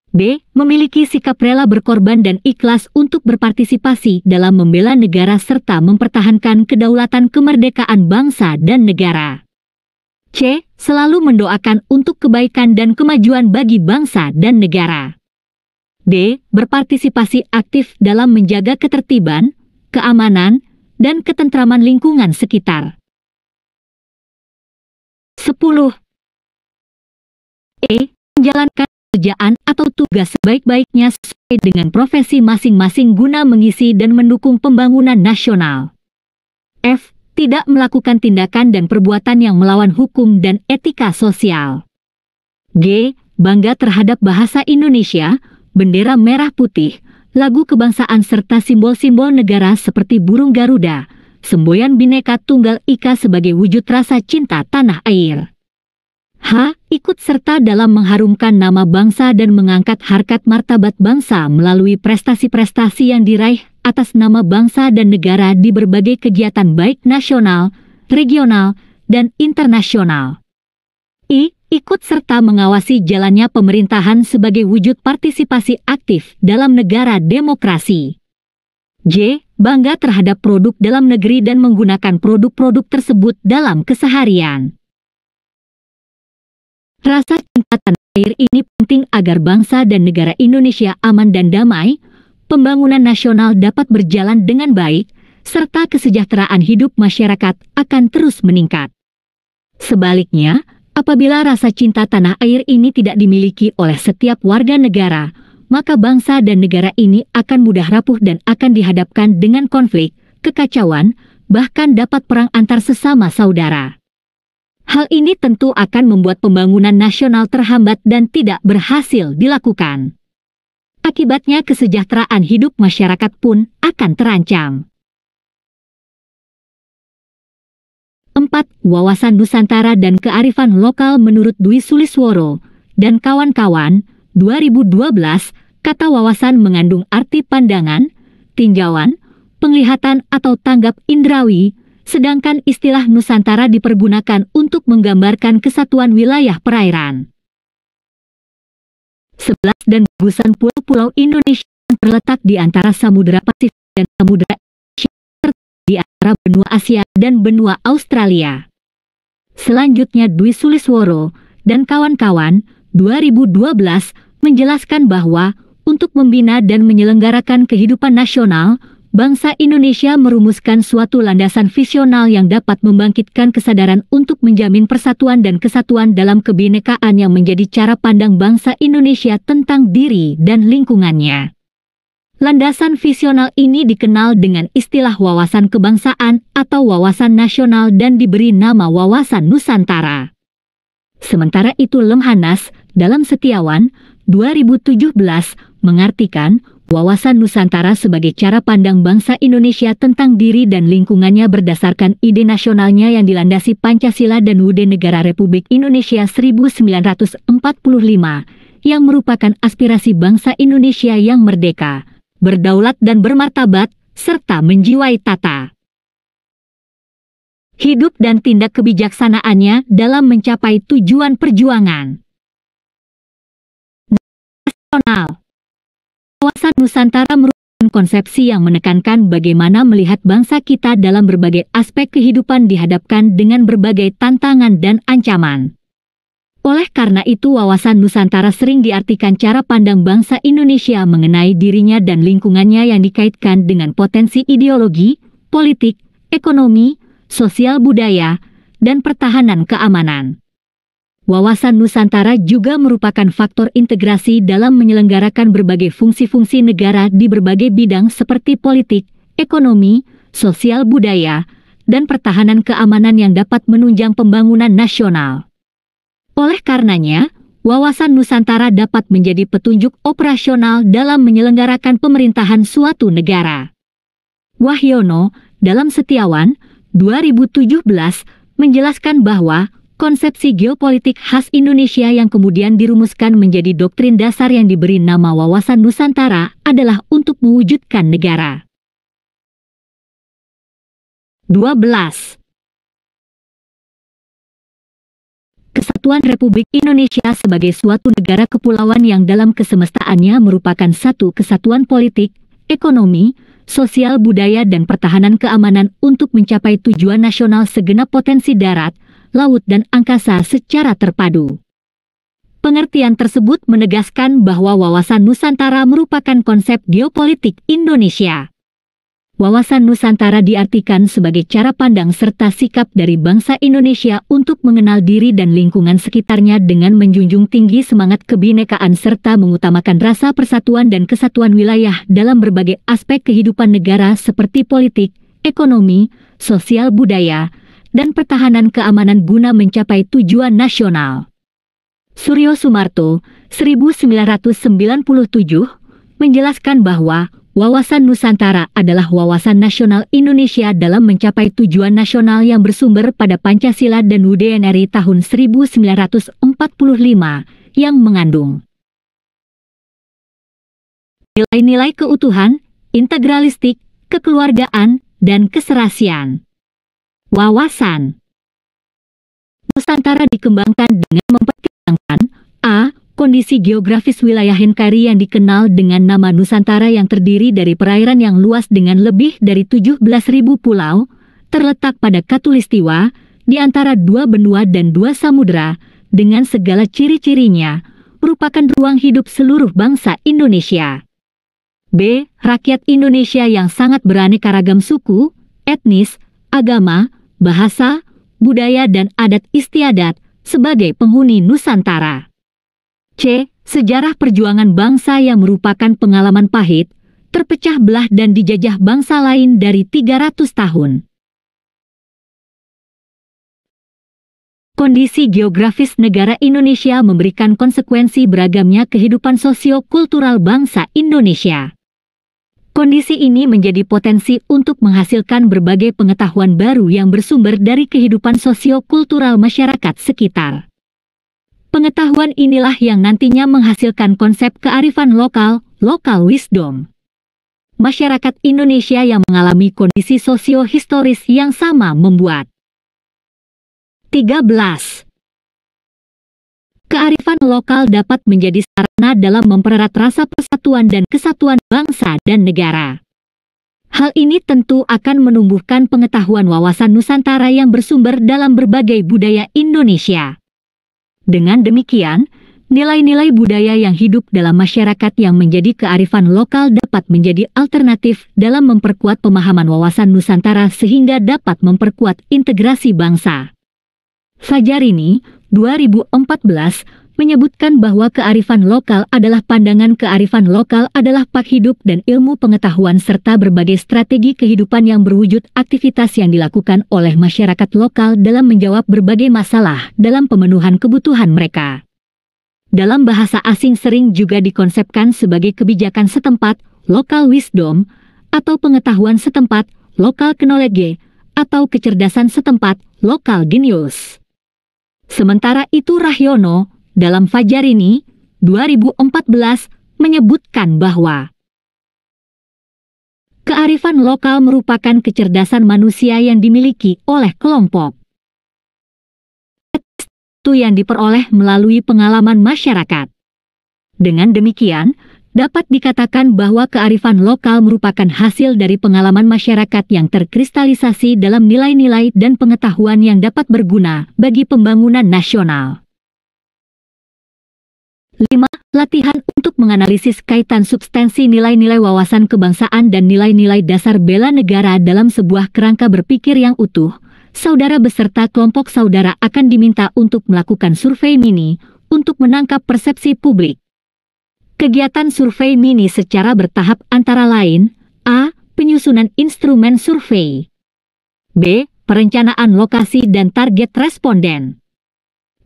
B. Memiliki sikap rela berkorban dan ikhlas untuk berpartisipasi dalam membela negara serta mempertahankan kedaulatan kemerdekaan bangsa dan negara. C. Selalu mendoakan untuk kebaikan dan kemajuan bagi bangsa dan negara. D. Berpartisipasi aktif dalam menjaga ketertiban, keamanan, dan ketentraman lingkungan sekitar. 10. E. Menjalankan pekerjaan atau tugas sebaik-baiknya sesuai dengan profesi masing-masing guna mengisi dan mendukung pembangunan nasional. F. Tidak melakukan tindakan dan perbuatan yang melawan hukum dan etika sosial. G. Bangga terhadap bahasa Indonesia, bendera merah putih, lagu kebangsaan serta simbol-simbol negara seperti burung Garuda, semboyan Bhinneka Tunggal Ika sebagai wujud rasa cinta tanah air. H. Ikut serta dalam mengharumkan nama bangsa dan mengangkat harkat martabat bangsa melalui prestasi-prestasi yang diraih atas nama bangsa dan negara di berbagai kegiatan baik nasional, regional, dan internasional. I. Ikut serta mengawasi jalannya pemerintahan sebagai wujud partisipasi aktif dalam negara demokrasi. J. Bangga terhadap produk dalam negeri dan menggunakan produk-produk tersebut dalam keseharian. Rasa cinta tanah air ini penting agar bangsa dan negara Indonesia aman dan damai, pembangunan nasional dapat berjalan dengan baik, serta kesejahteraan hidup masyarakat akan terus meningkat. Sebaliknya, apabila rasa cinta tanah air ini tidak dimiliki oleh setiap warga negara, maka bangsa dan negara ini akan mudah rapuh dan akan dihadapkan dengan konflik, kekacauan, bahkan dapat perang antar sesama saudara. Hal ini tentu akan membuat pembangunan nasional terhambat dan tidak berhasil dilakukan. Akibatnya kesejahteraan hidup masyarakat pun akan terancam. 4. Wawasan Nusantara dan kearifan lokal menurut Dwi Sulisworo dan kawan-kawan, 2012, kata wawasan mengandung arti pandangan, tinjauan, penglihatan atau tanggap indrawi, sedangkan istilah Nusantara dipergunakan untuk menggambarkan kesatuan wilayah perairan. 11 dan gugusan pulau-pulau Indonesia yang terletak di antara Samudra Pasifik dan Samudra Asia, serta di antara benua Asia dan benua Australia. Selanjutnya Dwi Sulisworo dan kawan-kawan, 2012, menjelaskan bahwa untuk membina dan menyelenggarakan kehidupan nasional, bangsa Indonesia merumuskan suatu landasan visional yang dapat membangkitkan kesadaran untuk menjamin persatuan dan kesatuan dalam kebinekaan yang menjadi cara pandang bangsa Indonesia tentang diri dan lingkungannya. Landasan visional ini dikenal dengan istilah wawasan kebangsaan atau wawasan nasional dan diberi nama wawasan Nusantara. Sementara itu Lemhanas dalam Setiawan, 2017, mengartikan wawasan Nusantara sebagai cara pandang bangsa Indonesia tentang diri dan lingkungannya berdasarkan ide nasionalnya yang dilandasi Pancasila dan UUD Negara Republik Indonesia 1945, yang merupakan aspirasi bangsa Indonesia yang merdeka, berdaulat dan bermartabat, serta menjiwai tata hidup dan tindak kebijaksanaannya dalam mencapai tujuan perjuangan nasional. Wawasan Nusantara merupakan konsepsi yang menekankan bagaimana melihat bangsa kita dalam berbagai aspek kehidupan dihadapkan dengan berbagai tantangan dan ancaman. Oleh karena itu wawasan Nusantara sering diartikan cara pandang bangsa Indonesia mengenai dirinya dan lingkungannya yang dikaitkan dengan potensi ideologi, politik, ekonomi, sosial budaya, dan pertahanan keamanan. Wawasan Nusantara juga merupakan faktor integrasi dalam menyelenggarakan berbagai fungsi-fungsi negara di berbagai bidang seperti politik, ekonomi, sosial budaya, dan pertahanan keamanan yang dapat menunjang pembangunan nasional. Oleh karenanya, wawasan Nusantara dapat menjadi petunjuk operasional dalam menyelenggarakan pemerintahan suatu negara. Wahyono, dalam Setiawan, 2017, menjelaskan bahwa konsepsi geopolitik khas Indonesia yang kemudian dirumuskan menjadi doktrin dasar yang diberi nama wawasan Nusantara adalah untuk mewujudkan negara. 12. Kesatuan Republik Indonesia sebagai suatu negara kepulauan yang dalam kesemestaannya merupakan satu kesatuan politik, ekonomi, sosial, budaya, dan pertahanan keamanan untuk mencapai tujuan nasional segenap potensi darat, laut, dan angkasa secara terpadu. Pengertian tersebut menegaskan bahwa wawasan Nusantara merupakan konsep geopolitik Indonesia. Wawasan Nusantara diartikan sebagai cara pandang serta sikap dari bangsa Indonesia untuk mengenal diri dan lingkungan sekitarnya dengan menjunjung tinggi semangat kebinekaan serta mengutamakan rasa persatuan dan kesatuan wilayah dalam berbagai aspek kehidupan negara seperti politik, ekonomi, sosial, budaya, dan pertahanan keamanan guna mencapai tujuan nasional. Suryo Sumarto, 1997, menjelaskan bahwa wawasan Nusantara adalah wawasan nasional Indonesia dalam mencapai tujuan nasional yang bersumber pada Pancasila dan UUD NRI tahun 1945 yang mengandung nilai-nilai keutuhan, integralistik, kekeluargaan, dan keserasian. Wawasan Nusantara dikembangkan dengan mempertimbangkan a. Kondisi geografis wilayah NKRI yang dikenal dengan nama Nusantara yang terdiri dari perairan yang luas dengan lebih dari 17.000 pulau, terletak pada khatulistiwa, di antara dua benua dan dua samudera, dengan segala ciri-cirinya, merupakan ruang hidup seluruh bangsa Indonesia. B. Rakyat Indonesia yang sangat beraneka ragam suku, etnis, agama, bahasa, budaya, dan adat istiadat sebagai penghuni Nusantara. C. Sejarah perjuangan bangsa yang merupakan pengalaman pahit, terpecah belah dan dijajah bangsa lain dari 300 tahun. Kondisi geografis negara Indonesia memberikan konsekuensi beragamnya kehidupan sosio-kultural bangsa Indonesia. Kondisi ini menjadi potensi untuk menghasilkan berbagai pengetahuan baru yang bersumber dari kehidupan sosio-kultural masyarakat sekitar. Pengetahuan inilah yang nantinya menghasilkan konsep kearifan lokal, local wisdom. Masyarakat Indonesia yang mengalami kondisi sosio-historis yang sama membuat 13. Kearifan lokal dapat menjadi sarana dalam mempererat rasa persatuan dan kesatuan bangsa dan negara. Hal ini tentu akan menumbuhkan pengetahuan wawasan Nusantara yang bersumber dalam berbagai budaya Indonesia. Dengan demikian, nilai-nilai budaya yang hidup dalam masyarakat yang menjadi kearifan lokal dapat menjadi alternatif dalam memperkuat pemahaman wawasan Nusantara sehingga dapat memperkuat integrasi bangsa. Fajarini, 2014, menyebutkan bahwa kearifan lokal adalah pandangan kearifan lokal adalah hak hidup dan ilmu pengetahuan serta berbagai strategi kehidupan yang berwujud aktivitas yang dilakukan oleh masyarakat lokal dalam menjawab berbagai masalah dalam pemenuhan kebutuhan mereka. Dalam bahasa asing sering juga dikonsepkan sebagai kebijakan setempat, local wisdom, atau pengetahuan setempat, local knowledge, atau kecerdasan setempat, local genius. Sementara itu Rahyono, dalam Fajarini, 2014, menyebutkan bahwa kearifan lokal merupakan kecerdasan manusia yang dimiliki oleh kelompok. Itu yang diperoleh melalui pengalaman masyarakat. Dengan demikian, dapat dikatakan bahwa kearifan lokal merupakan hasil dari pengalaman masyarakat yang terkristalisasi dalam nilai-nilai dan pengetahuan yang dapat berguna bagi pembangunan nasional. 5. Latihan untuk menganalisis kaitan substansi nilai-nilai wawasan kebangsaan dan nilai-nilai dasar bela negara dalam sebuah kerangka berpikir yang utuh. Saudara beserta kelompok saudara akan diminta untuk melakukan survei mini untuk menangkap persepsi publik. Kegiatan survei mini secara bertahap antara lain: A. Penyusunan instrumen survei, B. Perencanaan lokasi dan target responden,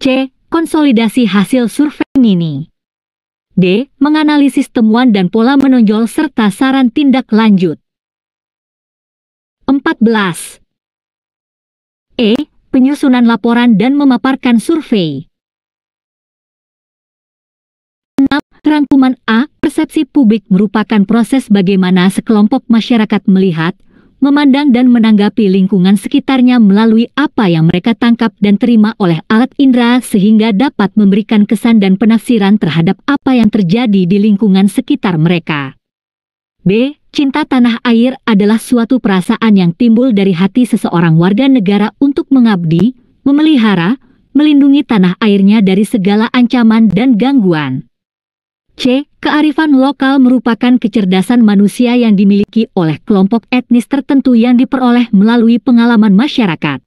C. Konsolidasi hasil survei mini, D. Menganalisis temuan dan pola menonjol serta saran tindak lanjut. 14. E. Penyusunan laporan dan memaparkan survei. 6. Rangkuman A. Persepsi publik merupakan proses bagaimana sekelompok masyarakat melihat, memandang dan menanggapi lingkungan sekitarnya melalui apa yang mereka tangkap dan terima oleh alat indera sehingga dapat memberikan kesan dan penafsiran terhadap apa yang terjadi di lingkungan sekitar mereka. B. Cinta tanah air adalah suatu perasaan yang timbul dari hati seseorang warga negara untuk mengabdi, memelihara, melindungi tanah airnya dari segala ancaman dan gangguan. C. Kearifan lokal merupakan kecerdasan manusia yang dimiliki oleh kelompok etnis tertentu yang diperoleh melalui pengalaman masyarakat.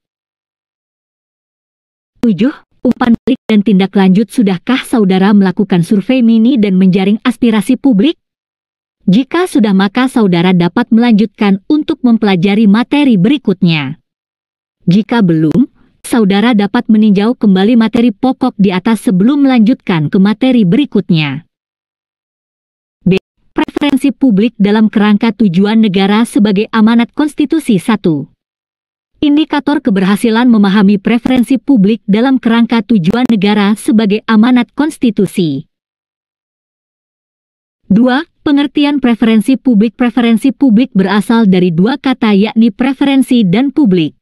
7. Umpan balik dan tindak lanjut. Sudahkah saudara melakukan survei mini dan menjaring aspirasi publik? Jika sudah, maka saudara dapat melanjutkan untuk mempelajari materi berikutnya. Jika belum, saudara dapat meninjau kembali materi pokok di atas sebelum melanjutkan ke materi berikutnya. Preferensi publik dalam kerangka tujuan negara sebagai amanat konstitusi. 1. Indikator keberhasilan memahami preferensi publik dalam kerangka tujuan negara sebagai amanat konstitusi. 2. Pengertian preferensi publik. Preferensi publik berasal dari dua kata, yakni preferensi dan publik.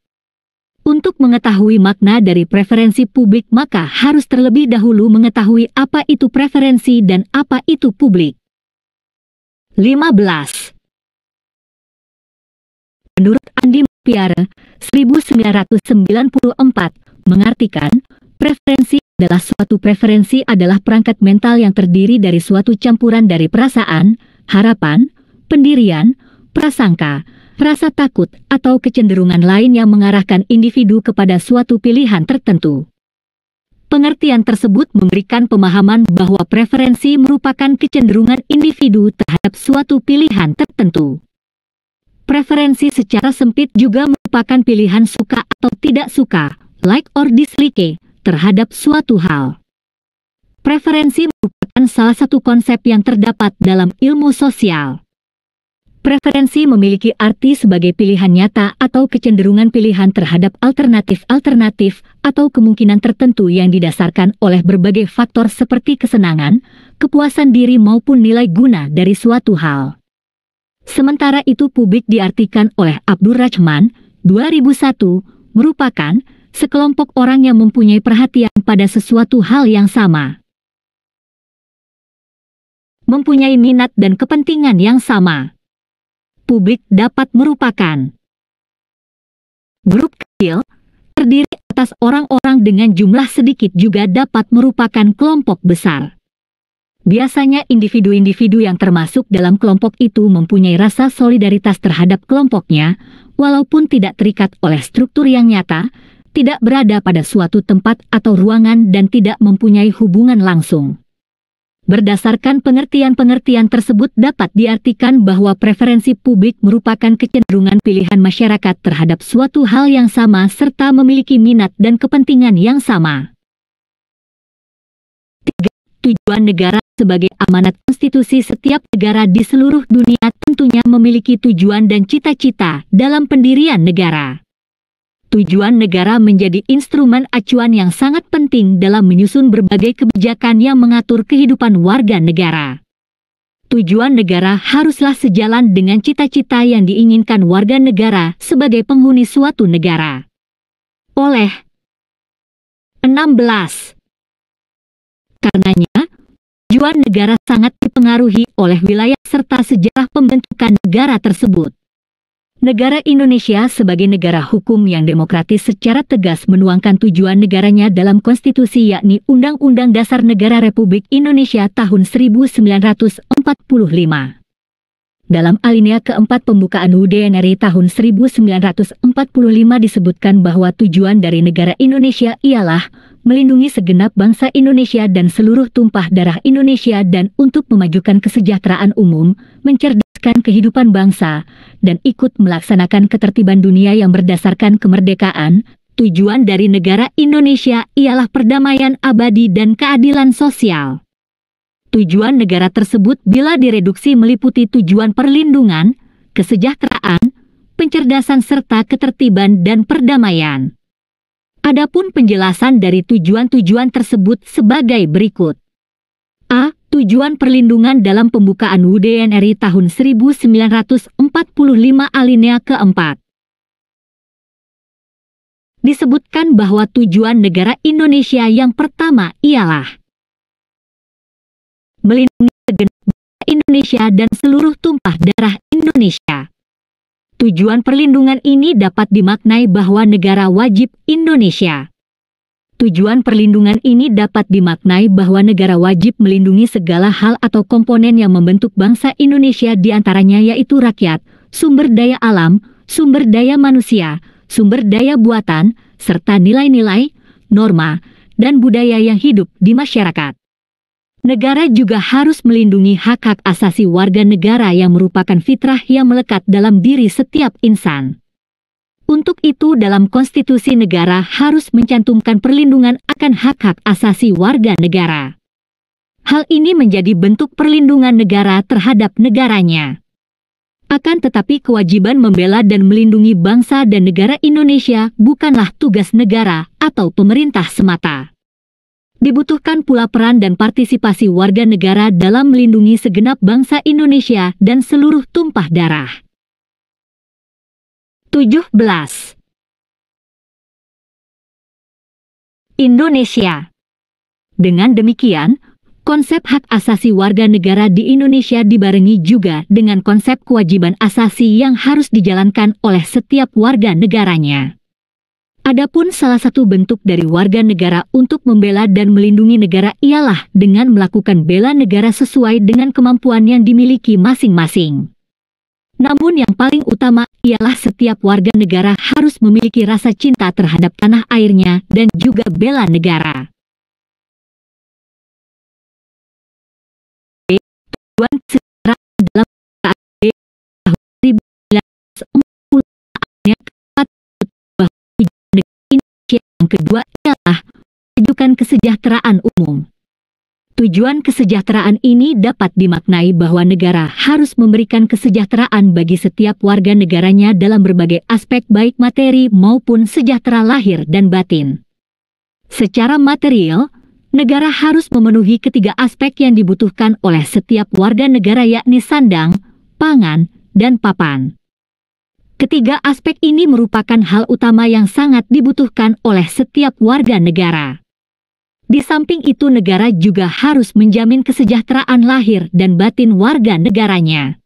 Untuk mengetahui makna dari preferensi publik, maka harus terlebih dahulu mengetahui apa itu preferensi dan apa itu publik. 15. Menurut Andy Pierre, 1994, mengartikan, preferensi adalah perangkat mental yang terdiri dari suatu campuran dari perasaan, harapan, pendirian, prasangka, rasa takut, atau kecenderungan lain yang mengarahkan individu kepada suatu pilihan tertentu. Pengertian tersebut memberikan pemahaman bahwa preferensi merupakan kecenderungan individu terhadap suatu pilihan tertentu. Preferensi secara sempit juga merupakan pilihan suka atau tidak suka, like or dislike, terhadap suatu hal. Preferensi merupakan salah satu konsep yang terdapat dalam ilmu sosial. Preferensi memiliki arti sebagai pilihan nyata atau kecenderungan pilihan terhadap alternatif-alternatif atau kemungkinan tertentu yang didasarkan oleh berbagai faktor seperti kesenangan, kepuasan diri maupun nilai guna dari suatu hal. Sementara itu, publik diartikan oleh Abdurrahman, 2001, merupakan sekelompok orang yang mempunyai perhatian pada sesuatu hal yang sama, mempunyai minat dan kepentingan yang sama. Publik dapat merupakan grup kecil, terdiri atas orang-orang dengan jumlah sedikit, juga dapat merupakan kelompok besar. Biasanya individu-individu yang termasuk dalam kelompok itu mempunyai rasa solidaritas terhadap kelompoknya, walaupun tidak terikat oleh struktur yang nyata, tidak berada pada suatu tempat atau ruangan, dan tidak mempunyai hubungan langsung. Berdasarkan pengertian-pengertian tersebut dapat diartikan bahwa preferensi publik merupakan kecenderungan pilihan masyarakat terhadap suatu hal yang sama serta memiliki minat dan kepentingan yang sama. 3. Tujuan negara. Sebagai amanat konstitusi, setiap negara di seluruh dunia tentunya memiliki tujuan dan cita-cita dalam pendirian negara. Tujuan negara menjadi instrumen acuan yang sangat penting dalam menyusun berbagai kebijakan yang mengatur kehidupan warga negara. Tujuan negara haruslah sejalan dengan cita-cita yang diinginkan warga negara sebagai penghuni suatu negara. Oleh 16. Karenanya, tujuan negara sangat dipengaruhi oleh wilayah serta sejarah pembentukan negara tersebut. Negara Indonesia sebagai negara hukum yang demokratis secara tegas menuangkan tujuan negaranya dalam konstitusi, yakni Undang-Undang Dasar Negara Republik Indonesia tahun 1945. Dalam alinea keempat pembukaan UUD NRI tahun 1945 disebutkan bahwa tujuan dari negara Indonesia ialah melindungi segenap bangsa Indonesia dan seluruh tumpah darah Indonesia, dan untuk memajukan kesejahteraan umum, mencerdaskan kehidupan bangsa, dan ikut melaksanakan ketertiban dunia yang berdasarkan kemerdekaan. Tujuan dari negara Indonesia ialah perdamaian abadi dan keadilan sosial. Tujuan negara tersebut bila direduksi meliputi tujuan perlindungan, kesejahteraan, pencerdasan serta ketertiban dan perdamaian. Adapun penjelasan dari tujuan-tujuan tersebut sebagai berikut. A. Tujuan perlindungan dalam pembukaan UUD NRI tahun 1945 alinea keempat. Disebutkan bahwa tujuan negara Indonesia yang pertama ialah melindungi segenap bangsa Indonesia dan seluruh tumpah darah Indonesia. Tujuan perlindungan ini dapat dimaknai bahwa negara wajib Indonesia. Tujuan perlindungan ini dapat dimaknai bahwa negara wajib melindungi segala hal atau komponen yang membentuk bangsa Indonesia, diantaranya yaitu rakyat, sumber daya alam, sumber daya manusia, sumber daya buatan, serta nilai-nilai, norma, dan budaya yang hidup di masyarakat. Negara juga harus melindungi hak-hak asasi warga negara yang merupakan fitrah yang melekat dalam diri setiap insan. Untuk itu dalam konstitusi negara harus mencantumkan perlindungan akan hak-hak asasi warga negara. Hal ini menjadi bentuk perlindungan negara terhadap negaranya. Akan tetapi kewajiban membela dan melindungi bangsa dan negara Indonesia bukanlah tugas negara atau pemerintah semata. Dibutuhkan pula peran dan partisipasi warga negara dalam melindungi segenap bangsa Indonesia dan seluruh tumpah darah. 17. Indonesia. Dengan demikian, konsep hak asasi warga negara di Indonesia dibarengi juga dengan konsep kewajiban asasi yang harus dijalankan oleh setiap warga negaranya. Adapun salah satu bentuk dari warga negara untuk membela dan melindungi negara ialah dengan melakukan bela negara sesuai dengan kemampuan yang dimiliki masing-masing. Namun yang paling utama ialah setiap warga negara harus memiliki rasa cinta terhadap tanah airnya dan juga bela negara. Tujuan kesejahteraan dalam tahun 1940 yang kedua ialah tujuan kesejahteraan umum. Tujuan kesejahteraan ini dapat dimaknai bahwa negara harus memberikan kesejahteraan bagi setiap warga negaranya dalam berbagai aspek baik materi maupun sejahtera lahir dan batin. Secara material, negara harus memenuhi ketiga aspek yang dibutuhkan oleh setiap warga negara, yakni sandang, pangan, dan papan. Ketiga aspek ini merupakan hal utama yang sangat dibutuhkan oleh setiap warga negara. Di samping itu negara juga harus menjamin kesejahteraan lahir dan batin warga negaranya.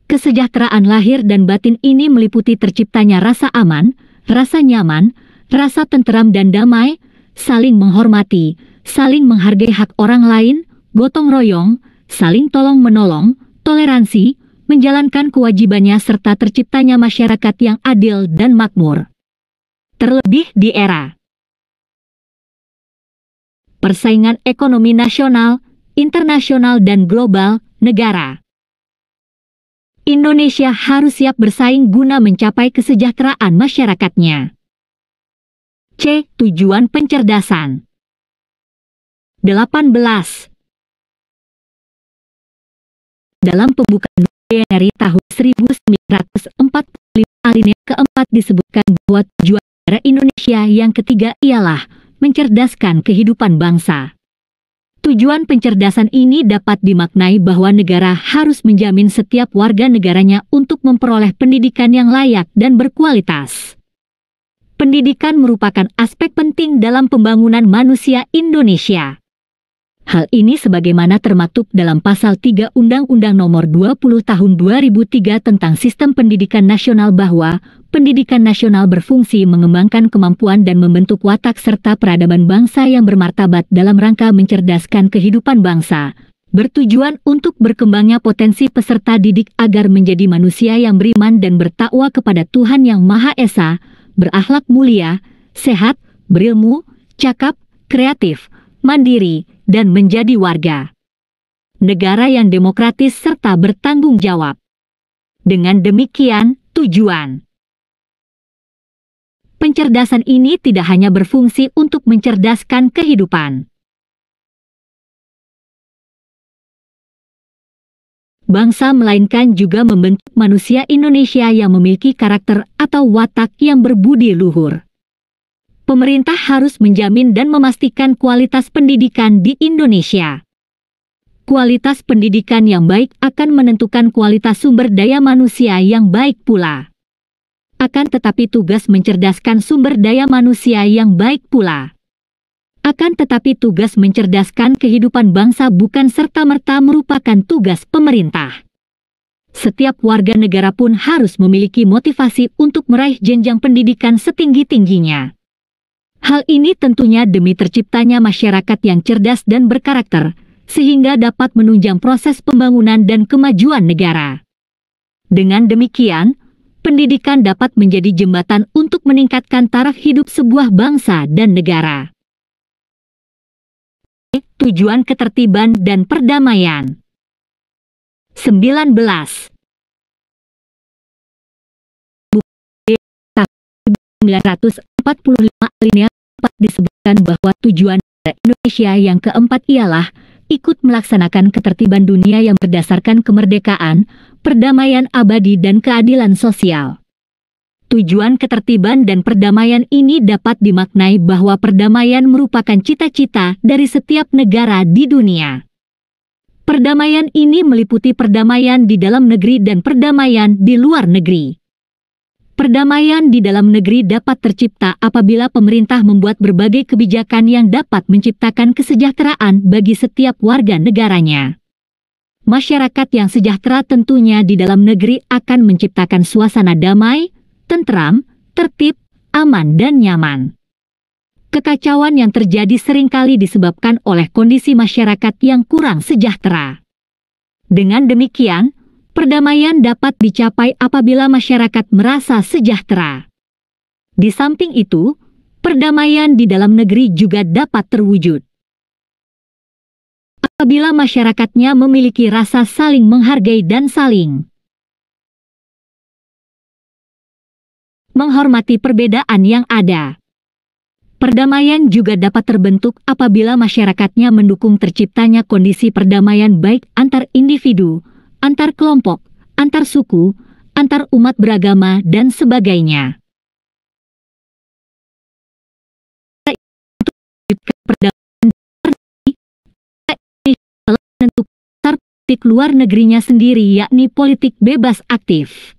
Kesejahteraan lahir dan batin ini meliputi terciptanya rasa aman, rasa nyaman, rasa tenteram dan damai, saling menghormati, saling menghargai hak orang lain, gotong royong, saling tolong-menolong, toleransi, menjalankan kewajibannya serta terciptanya masyarakat yang adil dan makmur. Terlebih di era persaingan ekonomi nasional, internasional dan global, negara Indonesia harus siap bersaing guna mencapai kesejahteraan masyarakatnya. C. Tujuan pencerdasan. 18. Dalam pembukaan dari tahun 1945 alinea keempat disebutkan bahwa tujuan negara Indonesia yang ketiga ialah mencerdaskan kehidupan bangsa. Tujuan pencerdasan ini dapat dimaknai bahwa negara harus menjamin setiap warga negaranya untuk memperoleh pendidikan yang layak dan berkualitas. Pendidikan merupakan aspek penting dalam pembangunan manusia Indonesia. Hal ini sebagaimana termaktub dalam Pasal 3 Undang-Undang Nomor 20 Tahun 2003 tentang Sistem Pendidikan Nasional bahwa pendidikan nasional berfungsi mengembangkan kemampuan dan membentuk watak serta peradaban bangsa yang bermartabat dalam rangka mencerdaskan kehidupan bangsa, bertujuan untuk berkembangnya potensi peserta didik agar menjadi manusia yang beriman dan bertakwa kepada Tuhan Yang Maha Esa, berakhlak mulia, sehat, berilmu, cakap, kreatif, mandiri, dan menjadi warga negara yang demokratis serta bertanggung jawab. Dengan demikian, tujuan pencerdasan ini tidak hanya berfungsi untuk mencerdaskan kehidupan bangsa, melainkan juga membentuk manusia Indonesia yang memiliki karakter atau watak yang berbudi luhur. Pemerintah harus menjamin dan memastikan kualitas pendidikan di Indonesia. Kualitas pendidikan yang baik akan menentukan kualitas sumber daya manusia yang baik pula. Akan tetapi tugas mencerdaskan sumber daya manusia yang baik pula. Akan tetapi tugas mencerdaskan kehidupan bangsa bukan serta-merta merupakan tugas pemerintah. Setiap warga negara pun harus memiliki motivasi untuk meraih jenjang pendidikan setinggi-tingginya. Hal ini tentunya demi terciptanya masyarakat yang cerdas dan berkarakter, sehingga dapat menunjang proses pembangunan dan kemajuan negara. Dengan demikian, pendidikan dapat menjadi jembatan untuk meningkatkan taraf hidup sebuah bangsa dan negara. Tujuan ketertiban dan perdamaian. 19. 945 alinea 4 disebutkan bahwa tujuan Indonesia yang keempat ialah ikut melaksanakan ketertiban dunia yang berdasarkan kemerdekaan, perdamaian abadi dan keadilan sosial. Tujuan ketertiban dan perdamaian ini dapat dimaknai bahwa perdamaian merupakan cita-cita dari setiap negara di dunia. Perdamaian ini meliputi perdamaian di dalam negeri dan perdamaian di luar negeri. Perdamaian di dalam negeri dapat tercipta apabila pemerintah membuat berbagai kebijakan yang dapat menciptakan kesejahteraan bagi setiap warga negaranya. Masyarakat yang sejahtera tentunya di dalam negeri akan menciptakan suasana damai, tentram, tertib, aman dan nyaman. Kekacauan yang terjadi seringkali disebabkan oleh kondisi masyarakat yang kurang sejahtera. Dengan demikian, perdamaian dapat dicapai apabila masyarakat merasa sejahtera. Di samping itu, perdamaian di dalam negeri juga dapat terwujud apabila masyarakatnya memiliki rasa saling menghargai dan saling menghormati perbedaan yang ada. Perdamaian juga dapat terbentuk apabila masyarakatnya mendukung terciptanya kondisi perdamaian baik antar individu, antar kelompok, antar suku, antar umat beragama, dan sebagainya. Politik luar negerinya sendiri yakni politik bebas aktif.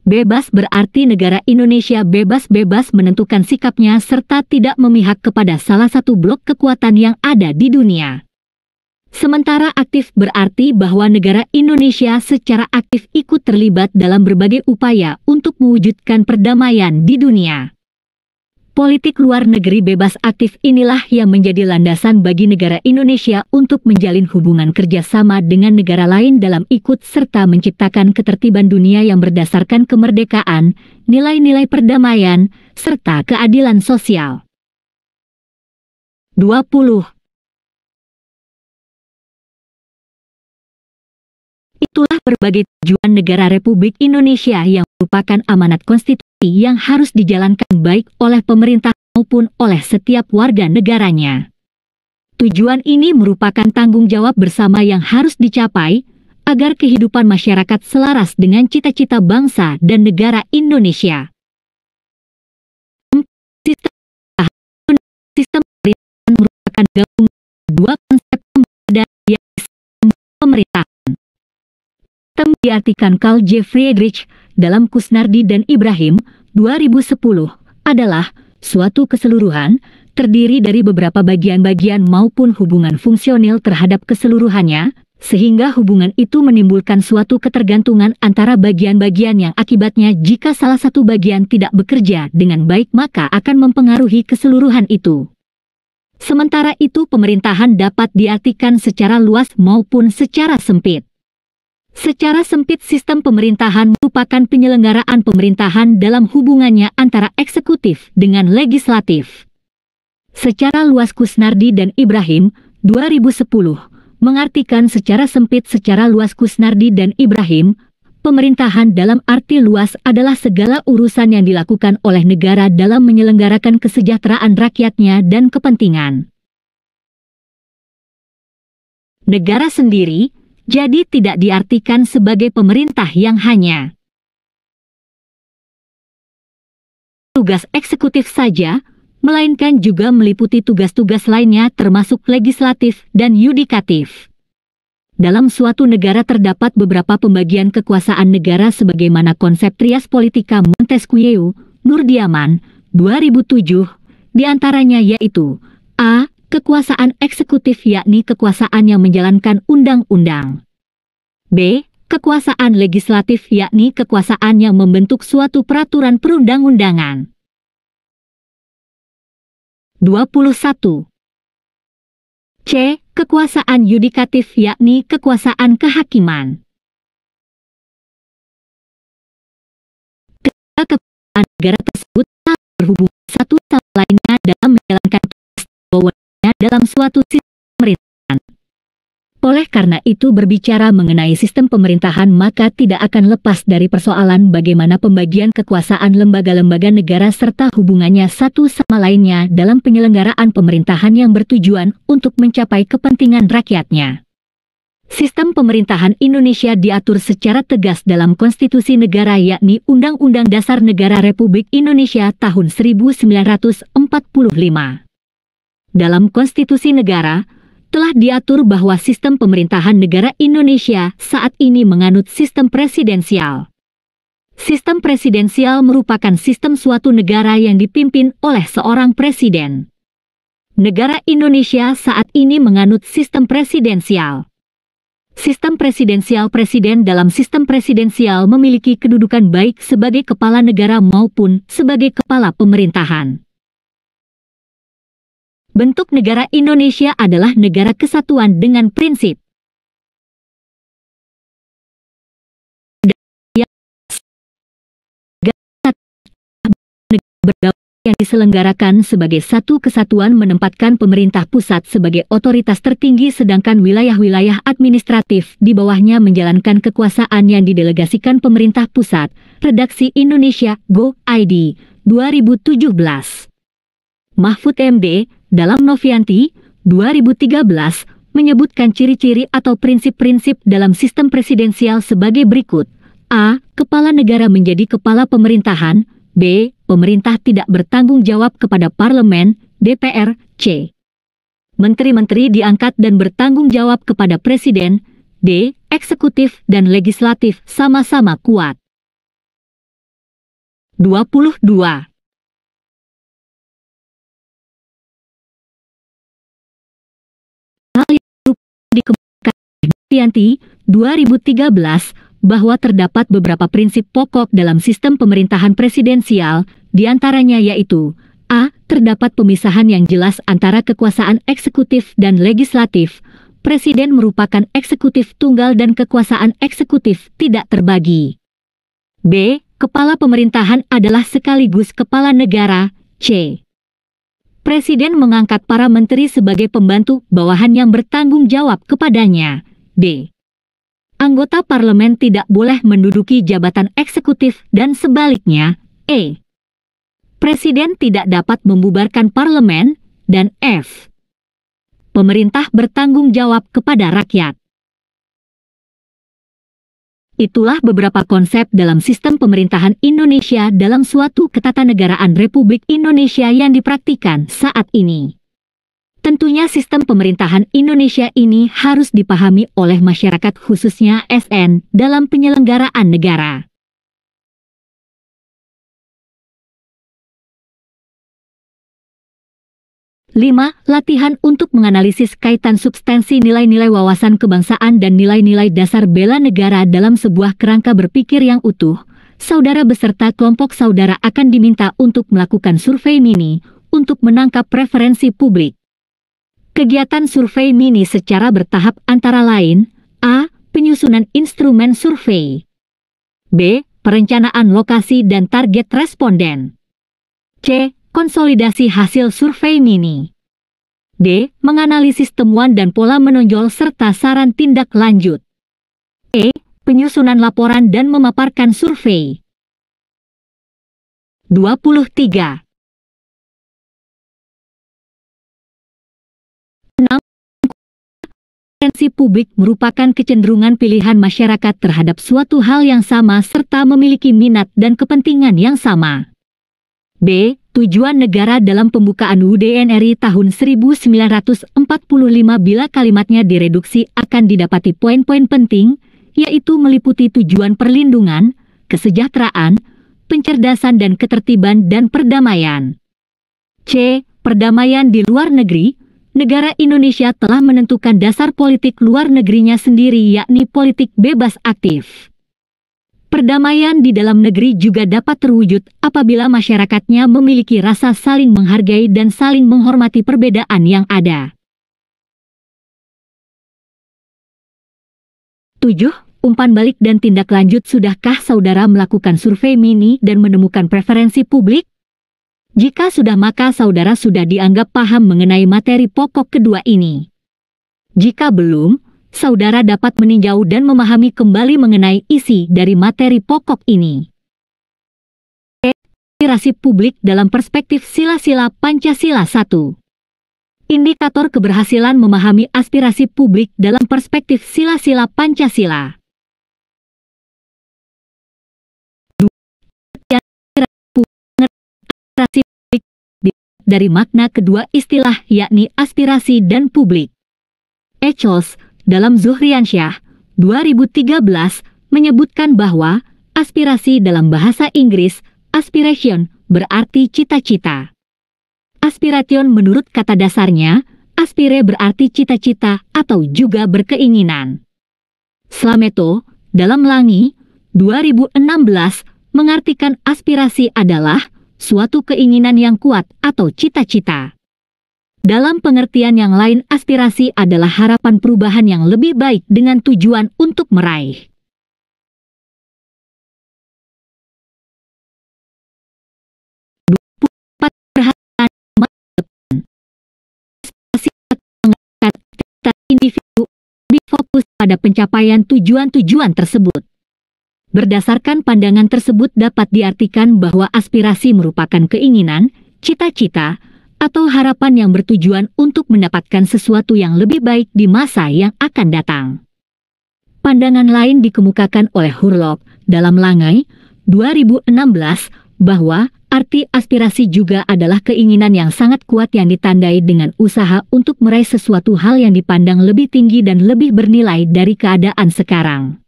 Bebas berarti negara Indonesia bebas-bebas menentukan sikapnya serta tidak memihak kepada salah satu blok kekuatan yang ada di dunia. Sementara aktif berarti bahwa negara Indonesia secara aktif ikut terlibat dalam berbagai upaya untuk mewujudkan perdamaian di dunia. Politik luar negeri bebas aktif inilah yang menjadi landasan bagi negara Indonesia untuk menjalin hubungan kerjasama dengan negara lain dalam ikut serta menciptakan ketertiban dunia yang berdasarkan kemerdekaan, nilai-nilai perdamaian, serta keadilan sosial. 20. Itulah berbagai tujuan negara Republik Indonesia yang merupakan amanat konstitusi yang harus dijalankan baik oleh pemerintah maupun oleh setiap warga negaranya. Tujuan ini merupakan tanggung jawab bersama yang harus dicapai agar kehidupan masyarakat selaras dengan cita-cita bangsa dan negara Indonesia. Sistem pemerintahan merupakan gabungan dua konsep berbeda yaitu pemerintahan. Sistem diartikan Carl J. Friedrich dalam Kusnardi dan Ibrahim 2010 adalah suatu keseluruhan terdiri dari beberapa bagian-bagian maupun hubungan fungsional terhadap keseluruhannya, sehingga hubungan itu menimbulkan suatu ketergantungan antara bagian-bagian yang akibatnya jika salah satu bagian tidak bekerja dengan baik maka akan mempengaruhi keseluruhan itu. Sementara itu pemerintahan dapat diartikan secara luas maupun secara sempit. Secara sempit sistem pemerintahan merupakan penyelenggaraan pemerintahan dalam hubungannya antara eksekutif dengan legislatif. Secara luas Kusnardi dan Ibrahim 2010 mengartikan secara sempit. Secara luas Kusnardi dan Ibrahim, pemerintahan dalam arti luas adalah segala urusan yang dilakukan oleh negara dalam menyelenggarakan kesejahteraan rakyatnya dan kepentingan negara sendiri. Jadi tidak diartikan sebagai pemerintah yang hanya tugas eksekutif saja, melainkan juga meliputi tugas-tugas lainnya termasuk legislatif dan yudikatif. Dalam suatu negara terdapat beberapa pembagian kekuasaan negara sebagaimana konsep Trias Politica Montesquieu, Nurdiaman, 2007, diantaranya yaitu A. Kekuasaan eksekutif yakni kekuasaan yang menjalankan undang-undang. B. Kekuasaan legislatif yakni kekuasaan yang membentuk suatu peraturan perundang-undangan. 21. C. Kekuasaan yudikatif yakni kekuasaan kehakiman. Kekuasaan negara tersebut tak berhubungan satu sama lainnya dalam menjalankan tugas wewenangnya dalam suatu sistem pemerintahan. Oleh karena itu berbicara mengenai sistem pemerintahan maka tidak akan lepas dari persoalan bagaimana pembagian kekuasaan lembaga-lembaga negara serta hubungannya satu sama lainnya dalam penyelenggaraan pemerintahan yang bertujuan untuk mencapai kepentingan rakyatnya. Sistem pemerintahan Indonesia diatur secara tegas dalam konstitusi negara yakni Undang-Undang Dasar Negara Republik Indonesia tahun 1945. Dalam konstitusi negara, telah diatur bahwa sistem pemerintahan negara Indonesia saat ini menganut sistem presidensial. Sistem presidensial merupakan sistem suatu negara yang dipimpin oleh seorang presiden. Negara Indonesia saat ini menganut sistem presidensial. Sistem presidensial presiden dalam sistem presidensial memiliki kedudukan baik sebagai kepala negara maupun sebagai kepala pemerintahan. Bentuk negara Indonesia adalah negara kesatuan dengan prinsip yang diselenggarakan sebagai satu kesatuan menempatkan pemerintah pusat sebagai otoritas tertinggi sedangkan wilayah-wilayah administratif di bawahnya menjalankan kekuasaan yang didelegasikan pemerintah pusat. Redaksi Indonesia Go ID 2017. Mahfud MD dalam Novianti 2013 menyebutkan ciri-ciri atau prinsip-prinsip dalam sistem presidensial sebagai berikut. A. Kepala negara menjadi kepala pemerintahan. B. Pemerintah tidak bertanggung jawab kepada parlemen, DPR. C. Menteri-menteri diangkat dan bertanggung jawab kepada presiden. D. Eksekutif dan legislatif sama-sama kuat. 22. Hal yang dikemukakan Novianti 2013 bahwa terdapat beberapa prinsip pokok dalam sistem pemerintahan presidensial, diantaranya yaitu A. Terdapat pemisahan yang jelas antara kekuasaan eksekutif dan legislatif. Presiden merupakan eksekutif tunggal dan kekuasaan eksekutif tidak terbagi. B. Kepala pemerintahan adalah sekaligus kepala negara. C. Presiden mengangkat para menteri sebagai pembantu bawahan yang bertanggung jawab kepadanya. D. Anggota parlemen tidak boleh menduduki jabatan eksekutif dan sebaliknya. E. Presiden tidak dapat membubarkan parlemen. Dan F. Pemerintah bertanggung jawab kepada rakyat. Itulah beberapa konsep dalam sistem pemerintahan Indonesia dalam suatu ketatanegaraan Republik Indonesia yang dipraktikkan saat ini. Tentunya sistem pemerintahan Indonesia ini harus dipahami oleh masyarakat khususnya ASN dalam penyelenggaraan negara. Lima, latihan untuk menganalisis kaitan substansi nilai-nilai wawasan kebangsaan dan nilai-nilai dasar bela negara dalam sebuah kerangka berpikir yang utuh. Saudara beserta kelompok saudara akan diminta untuk melakukan survei mini untuk menangkap preferensi publik. Kegiatan survei mini secara bertahap antara lain: A. Penyusunan instrumen survei. B. Perencanaan lokasi dan target responden. C. Konsolidasi hasil survei mini. D. Menganalisis temuan dan pola menonjol serta saran tindak lanjut. E. Penyusunan laporan dan memaparkan survei. 23. 6. Preferensi publik merupakan kecenderungan pilihan masyarakat terhadap suatu hal yang sama serta memiliki minat dan kepentingan yang sama. B. Tujuan negara dalam pembukaan UUD NRI tahun 1945. Bila kalimatnya direduksi akan didapati poin-poin penting, yaitu meliputi tujuan perlindungan, kesejahteraan, pencerdasan dan ketertiban dan perdamaian. C. Perdamaian di luar negeri. Negara Indonesia telah menentukan dasar politik luar negerinya sendiri, yakni politik bebas aktif. Perdamaian di dalam negeri juga dapat terwujud apabila masyarakatnya memiliki rasa saling menghargai dan saling menghormati perbedaan yang ada. 7. Umpan balik dan tindak lanjut. Sudahkah saudara melakukan survei mini dan menemukan preferensi publik? Jika sudah, maka saudara sudah dianggap paham mengenai materi pokok kedua ini. Jika belum, saudara dapat meninjau dan memahami kembali mengenai isi dari materi pokok ini. Aspirasi publik dalam perspektif sila-sila Pancasila 1. Indikator keberhasilan memahami aspirasi publik dalam perspektif sila-sila Pancasila. Aspirasi publik dari makna kedua istilah, yakni aspirasi dan publik. Echols dalam Zuhriansyah 2013 menyebutkan bahwa aspirasi dalam bahasa Inggris, aspiration, berarti cita-cita. Aspiration menurut kata dasarnya, aspire berarti cita-cita atau juga berkeinginan. Slameto dalam Langi 2016 mengartikan aspirasi adalah suatu keinginan yang kuat atau cita-cita. Dalam pengertian yang lain, aspirasi adalah harapan perubahan yang lebih baik dengan tujuan untuk meraih. Individu lebih fokus pada pencapaian tujuan-tujuan tersebut. Berdasarkan pandangan tersebut dapat diartikan bahwa aspirasi merupakan keinginan, cita-cita, atau harapan yang bertujuan untuk mendapatkan sesuatu yang lebih baik di masa yang akan datang. Pandangan lain dikemukakan oleh Hurlok dalam Langai 2016 bahwa arti aspirasi juga adalah keinginan yang sangat kuat yang ditandai dengan usaha untuk meraih sesuatu hal yang dipandang lebih tinggi dan lebih bernilai dari keadaan sekarang.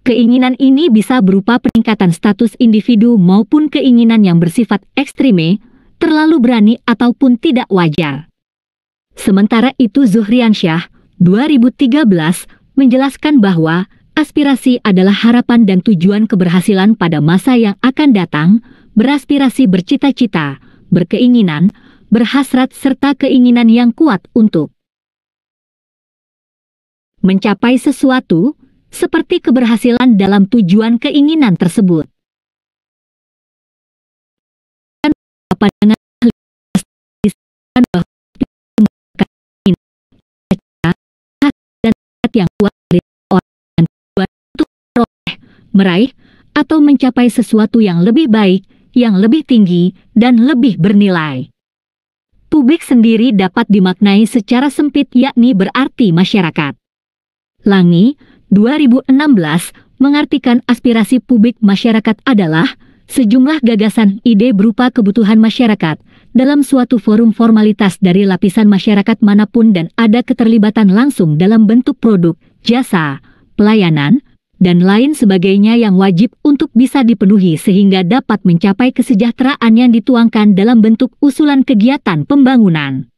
Keinginan ini bisa berupa peningkatan status individu maupun keinginan yang bersifat ekstreme, terlalu berani ataupun tidak wajar. Sementara itu Zuhriansyah 2013 menjelaskan bahwa aspirasi adalah harapan dan tujuan keberhasilan pada masa yang akan datang, beraspirasi bercita-cita, berkeinginan, berhasrat serta keinginan yang kuat untuk mencapai sesuatu, seperti keberhasilan dalam tujuan keinginan tersebut. Pandangan yang kuat dari orang untuk meraih atau mencapai sesuatu yang lebih baik, yang lebih tinggi, dan lebih bernilai. Publik sendiri dapat dimaknai secara sempit, yakni berarti masyarakat. Langi 2016 mengartikan aspirasi publik masyarakat adalah sejumlah gagasan ide berupa kebutuhan masyarakat dalam suatu forum formalitas dari lapisan masyarakat manapun dan ada keterlibatan langsung dalam bentuk produk, jasa, pelayanan, dan lain sebagainya yang wajib untuk bisa dipenuhi sehingga dapat mencapai kesejahteraan yang dituangkan dalam bentuk usulan kegiatan pembangunan.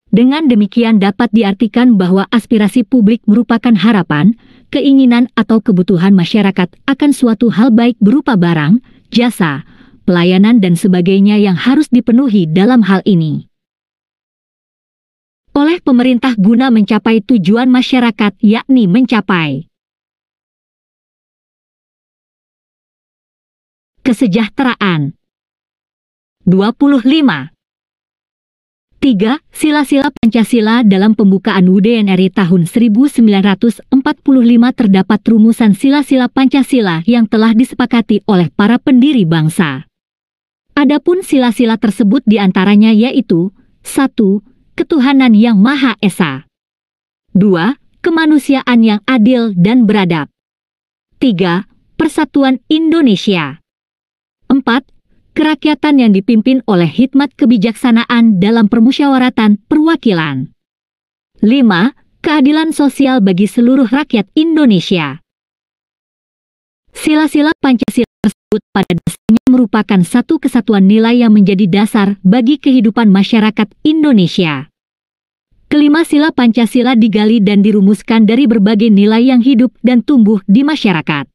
Dengan demikian dapat diartikan bahwa aspirasi publik merupakan harapan, keinginan atau kebutuhan masyarakat akan suatu hal baik berupa barang, jasa, pelayanan dan sebagainya yang harus dipenuhi dalam hal ini oleh pemerintah guna mencapai tujuan masyarakat, yakni mencapai kesejahteraan. 25. 3. Sila-sila Pancasila dalam pembukaan UUD NRI tahun 1945 terdapat rumusan sila-sila Pancasila yang telah disepakati oleh para pendiri bangsa. Adapun sila-sila tersebut diantaranya yaitu 1. Ketuhanan yang Maha Esa. 2. Kemanusiaan yang adil dan beradab. 3. Persatuan Indonesia. 4. kerakyatan yang dipimpin oleh hikmat kebijaksanaan dalam permusyawaratan perwakilan. 5. Keadilan sosial bagi seluruh rakyat Indonesia. Sila-sila Pancasila tersebut pada dasarnya merupakan satu kesatuan nilai yang menjadi dasar bagi kehidupan masyarakat Indonesia. Kelima sila Pancasila digali dan dirumuskan dari berbagai nilai yang hidup dan tumbuh di masyarakat.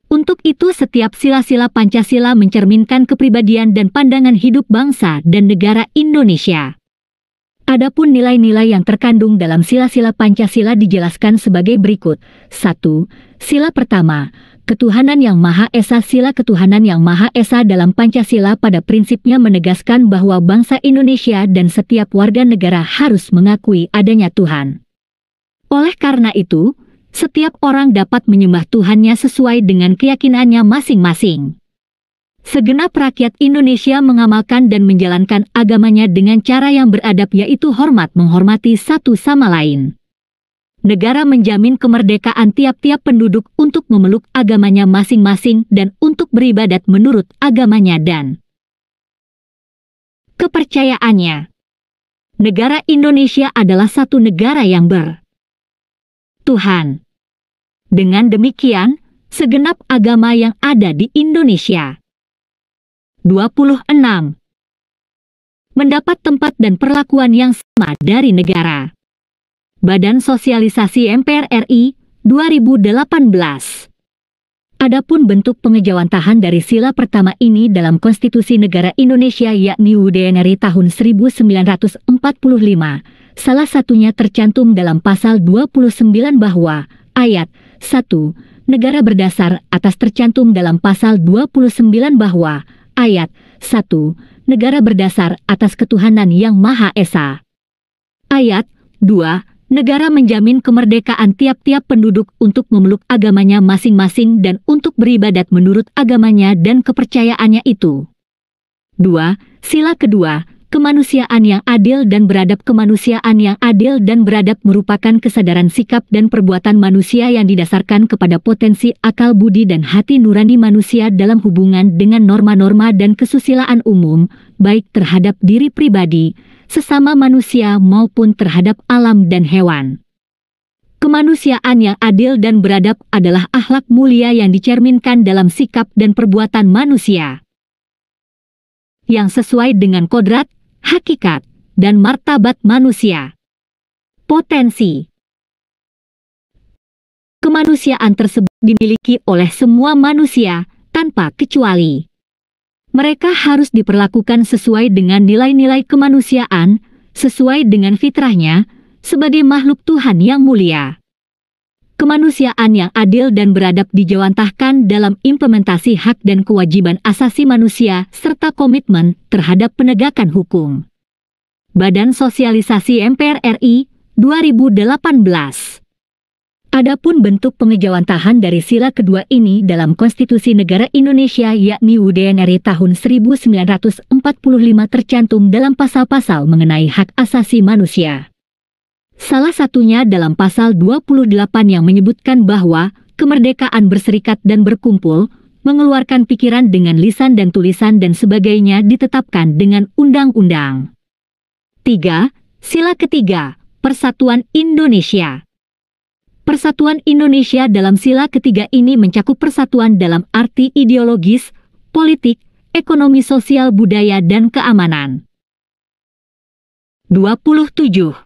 Untuk itu setiap sila-sila Pancasila mencerminkan kepribadian dan pandangan hidup bangsa dan negara Indonesia. Adapun nilai-nilai yang terkandung dalam sila-sila Pancasila dijelaskan sebagai berikut. 1. Sila pertama, Ketuhanan yang Maha Esa. Sila Ketuhanan yang Maha Esa dalam Pancasila pada prinsipnya menegaskan bahwa bangsa Indonesia dan setiap warga negara harus mengakui adanya Tuhan. Oleh karena itu, setiap orang dapat menyembah Tuhannya sesuai dengan keyakinannya masing-masing. Segenap rakyat Indonesia mengamalkan dan menjalankan agamanya dengan cara yang beradab, yaitu hormat menghormati satu sama lain. Negara menjamin kemerdekaan tiap-tiap penduduk untuk memeluk agamanya masing-masing dan untuk beribadat menurut agamanya dan kepercayaannya. Negara Indonesia adalah satu negara yang berTuhan. Dengan demikian, segenap agama yang ada di Indonesia 26. Mendapat tempat dan perlakuan yang sama dari negara. Badan Sosialisasi MPR RI, 2018. Adapun bentuk pengejawantahan dari sila pertama ini dalam Konstitusi Negara Indonesia yakni UUD RI tahun 1945, salah satunya tercantum dalam pasal 29 bahwa ayat 1. Negara berdasar atas tercantum dalam pasal 29 bahwa ayat 1. Negara berdasar atas ketuhanan yang Maha Esa. Ayat 2. Negara menjamin kemerdekaan tiap-tiap penduduk untuk memeluk agamanya masing-masing dan untuk beribadat menurut agamanya dan kepercayaannya itu. 2. Sila kedua, kemanusiaan yang adil dan beradab. Kemanusiaan yang adil dan beradab merupakan kesadaran sikap dan perbuatan manusia yang didasarkan kepada potensi akal budi dan hati nurani manusia dalam hubungan dengan norma-norma dan kesusilaan umum, baik terhadap diri pribadi, sesama manusia maupun terhadap alam dan hewan. Kemanusiaan yang adil dan beradab adalah akhlak mulia yang dicerminkan dalam sikap dan perbuatan manusia, yang sesuai dengan kodrat, hakikat, dan martabat manusia. Potensi kemanusiaan tersebut dimiliki oleh semua manusia tanpa kecuali. Mereka harus diperlakukan sesuai dengan nilai-nilai kemanusiaan, sesuai dengan fitrahnya, sebagai makhluk Tuhan yang mulia. Kemanusiaan yang adil dan beradab dijawantahkan dalam implementasi hak dan kewajiban asasi manusia serta komitmen terhadap penegakan hukum. Badan Sosialisasi MPR RI, 2018. Adapun bentuk pengejawantahan dari sila kedua ini dalam Konstitusi Negara Indonesia yakni UUD RI tahun 1945 tercantum dalam pasal-pasal mengenai hak asasi manusia. Salah satunya dalam pasal 28 yang menyebutkan bahwa kemerdekaan berserikat dan berkumpul, mengeluarkan pikiran dengan lisan dan tulisan dan sebagainya ditetapkan dengan undang-undang. 3. Sila ketiga, Persatuan Indonesia. Persatuan Indonesia dalam sila ketiga ini mencakup persatuan dalam arti ideologis, politik, ekonomi sosial budaya dan keamanan. 27.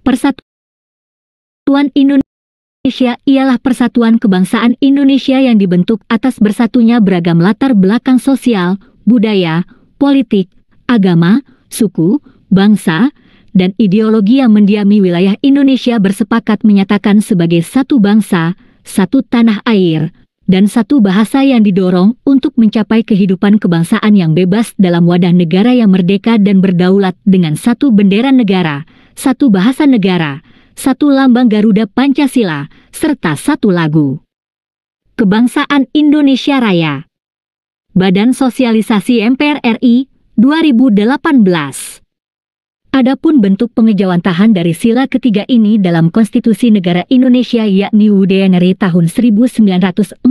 Persatuan Indonesia ialah persatuan kebangsaan Indonesia yang dibentuk atas bersatunya beragam latar belakang sosial, budaya, politik, agama, suku, bangsa, dan ideologi yang mendiami wilayah Indonesia bersepakat menyatakan sebagai satu bangsa, satu tanah air, dan satu bahasa yang didorong untuk mencapai kehidupan kebangsaan yang bebas dalam wadah negara yang merdeka dan berdaulat dengan satu bendera negara, satu bahasa negara, satu lambang Garuda Pancasila, serta satu lagu Kebangsaan Indonesia Raya. Badan Sosialisasi MPR RI, 2018. Adapun bentuk pengejawantahan dari sila ketiga ini dalam Konstitusi Negara Indonesia yakni UUD RI tahun 1945,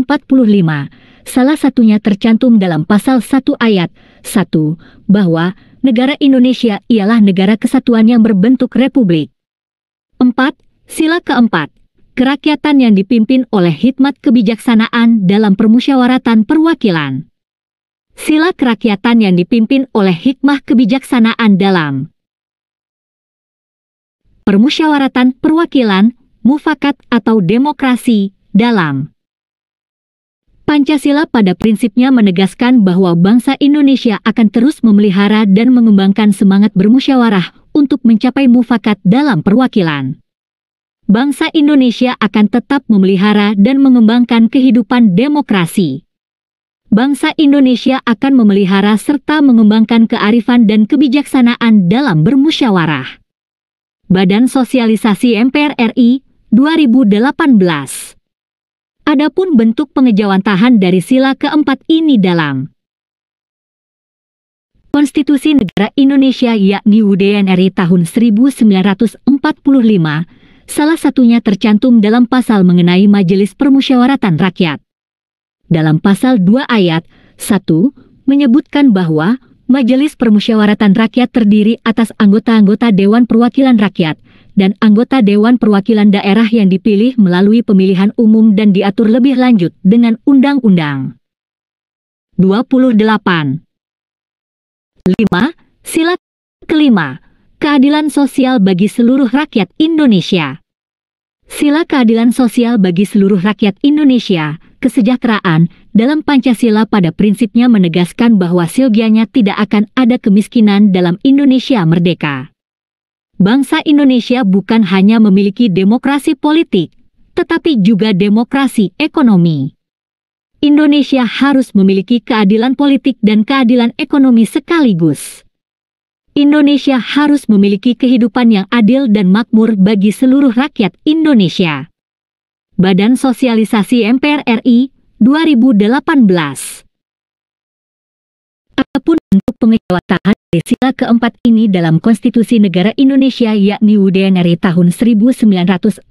salah satunya tercantum dalam pasal 1 ayat 1, bahwa negara Indonesia ialah negara kesatuan yang berbentuk republik. 4. Sila keempat, kerakyatan yang dipimpin oleh hikmat kebijaksanaan dalam permusyawaratan perwakilan. Sila kerakyatan yang dipimpin oleh hikmah kebijaksanaan dalam permusyawaratan perwakilan, mufakat atau demokrasi, dalam Pancasila pada prinsipnya menegaskan bahwa bangsa Indonesia akan terus memelihara dan mengembangkan semangat bermusyawarah untuk mencapai mufakat dalam perwakilan. Bangsa Indonesia akan tetap memelihara dan mengembangkan kehidupan demokrasi. Bangsa Indonesia akan memelihara serta mengembangkan kearifan dan kebijaksanaan dalam bermusyawarah. Badan Sosialisasi MPR RI, 2018. Adapun bentuk pengejawantahan dari sila keempat ini dalam Konstitusi Negara Indonesia yakni UUD RI tahun 1945, salah satunya tercantum dalam pasal mengenai Majelis Permusyawaratan Rakyat. Dalam pasal 2 ayat 1, menyebutkan bahwa Majelis Permusyawaratan Rakyat terdiri atas anggota-anggota Dewan Perwakilan Rakyat dan anggota Dewan Perwakilan Daerah yang dipilih melalui pemilihan umum dan diatur lebih lanjut dengan Undang-Undang 28. 5. Sila kelima, keadilan sosial bagi seluruh rakyat Indonesia. Sila keadilan sosial bagi seluruh rakyat Indonesia, kesejahteraan, dalam Pancasila pada prinsipnya menegaskan bahwa siogianya tidak akan ada kemiskinan dalam Indonesia merdeka. Bangsa Indonesia bukan hanya memiliki demokrasi politik, tetapi juga demokrasi ekonomi. Indonesia harus memiliki keadilan politik dan keadilan ekonomi sekaligus. Indonesia harus memiliki kehidupan yang adil dan makmur bagi seluruh rakyat Indonesia. Badan Sosialisasi MPR RI, 2018. Adapun bentuk pengejawantahan dari sila keempat ini dalam Konstitusi Negara Indonesia yakni UUD RI tahun 1945,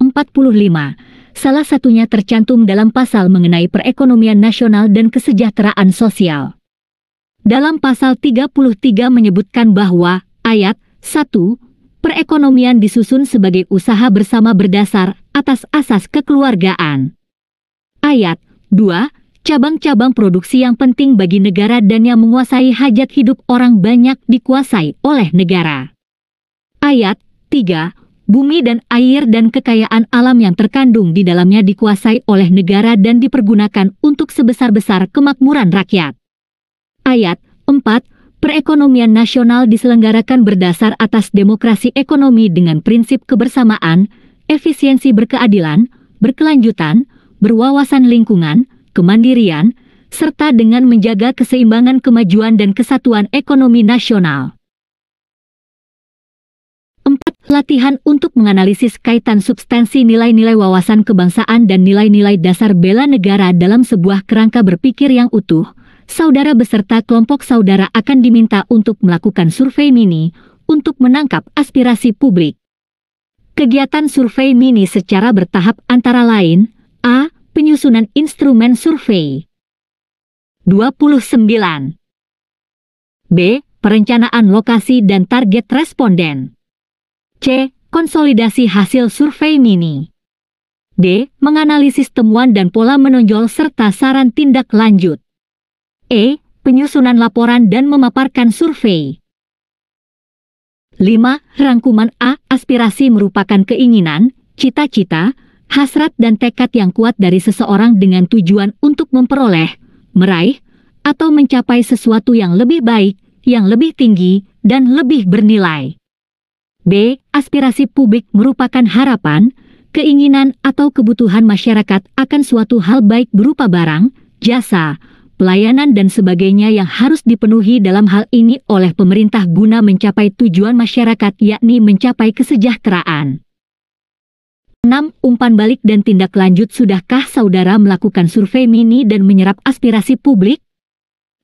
salah satunya tercantum dalam pasal mengenai perekonomian nasional dan kesejahteraan sosial. Dalam pasal 33 menyebutkan bahwa, ayat 1, perekonomian disusun sebagai usaha bersama berdasar atas asas kekeluargaan. Ayat 2, cabang-cabang produksi yang penting bagi negara dan yang menguasai hajat hidup orang banyak dikuasai oleh negara. Ayat 3, bumi dan air dan kekayaan alam yang terkandung di dalamnya dikuasai oleh negara dan dipergunakan untuk sebesar-besar kemakmuran rakyat. Ayat 4, perekonomian nasional diselenggarakan berdasar atas demokrasi ekonomi dengan prinsip kebersamaan, efisiensi berkeadilan, berkelanjutan, berwawasan lingkungan, kemandirian, serta dengan menjaga keseimbangan kemajuan dan kesatuan ekonomi nasional. 4. Latihan untuk menganalisis kaitan substansi nilai-nilai wawasan kebangsaan dan nilai-nilai dasar bela negara dalam sebuah kerangka berpikir yang utuh. Saudara beserta kelompok saudara akan diminta untuk melakukan survei mini untuk menangkap aspirasi publik. Kegiatan survei mini secara bertahap antara lain: A. Penyusunan instrumen survei. 29. B. Perencanaan lokasi dan target responden. C. Konsolidasi hasil survei mini. D. Menganalisis temuan dan pola menonjol serta saran tindak lanjut. E. Penyusunan laporan dan memaparkan survei. 5. Rangkuman A. Aspirasi merupakan keinginan, cita-cita, hasrat dan tekad yang kuat dari seseorang dengan tujuan untuk memperoleh, meraih, atau mencapai sesuatu yang lebih baik, yang lebih tinggi, dan lebih bernilai. B. Aspirasi publik merupakan harapan, keinginan atau kebutuhan masyarakat akan suatu hal baik berupa barang, jasa, pelayanan dan sebagainya yang harus dipenuhi dalam hal ini oleh pemerintah guna mencapai tujuan masyarakat yakni mencapai kesejahteraan. 6. Umpan balik dan tindak lanjut. Sudahkah saudara melakukan survei mini dan menyerap aspirasi publik?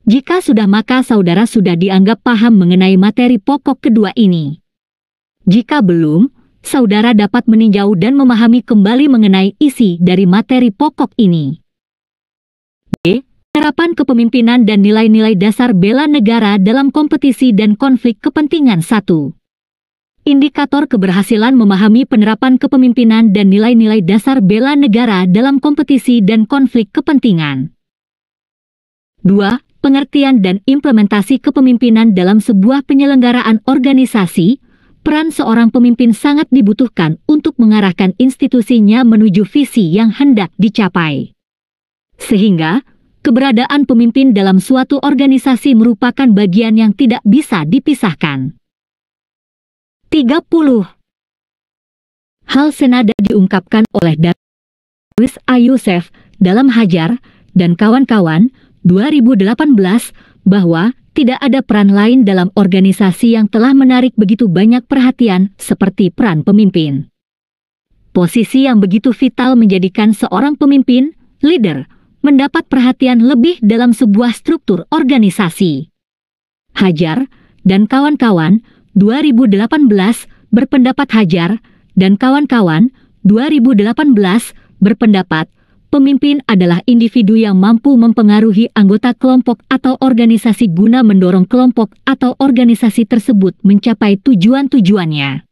Jika sudah maka saudara sudah dianggap paham mengenai materi pokok kedua ini. Jika belum, saudara dapat meninjau dan memahami kembali mengenai isi dari materi pokok ini. B. Penerapan kepemimpinan dan nilai-nilai dasar bela negara dalam kompetisi dan konflik kepentingan 1. Indikator keberhasilan memahami penerapan kepemimpinan dan nilai-nilai dasar bela negara dalam kompetisi dan konflik kepentingan. 2. Pengertian dan implementasi kepemimpinan dalam sebuah penyelenggaraan organisasi. Peran seorang pemimpin sangat dibutuhkan untuk mengarahkan institusinya menuju visi yang hendak dicapai. Sehingga, keberadaan pemimpin dalam suatu organisasi merupakan bagian yang tidak bisa dipisahkan. 30. Hal senada diungkapkan oleh Darwis A. Youssef dalam Hajar dan kawan-kawan 2018 bahwa tidak ada peran lain dalam organisasi yang telah menarik begitu banyak perhatian seperti peran pemimpin. Posisi yang begitu vital menjadikan seorang pemimpin, leader, mendapat perhatian lebih dalam sebuah struktur organisasi. Hajar dan kawan-kawan 2018 berpendapat Hajar dan kawan-kawan 2018 berpendapat pemimpin adalah individu yang mampu mempengaruhi anggota kelompok atau organisasi guna mendorong kelompok atau organisasi tersebut mencapai tujuan-tujuannya.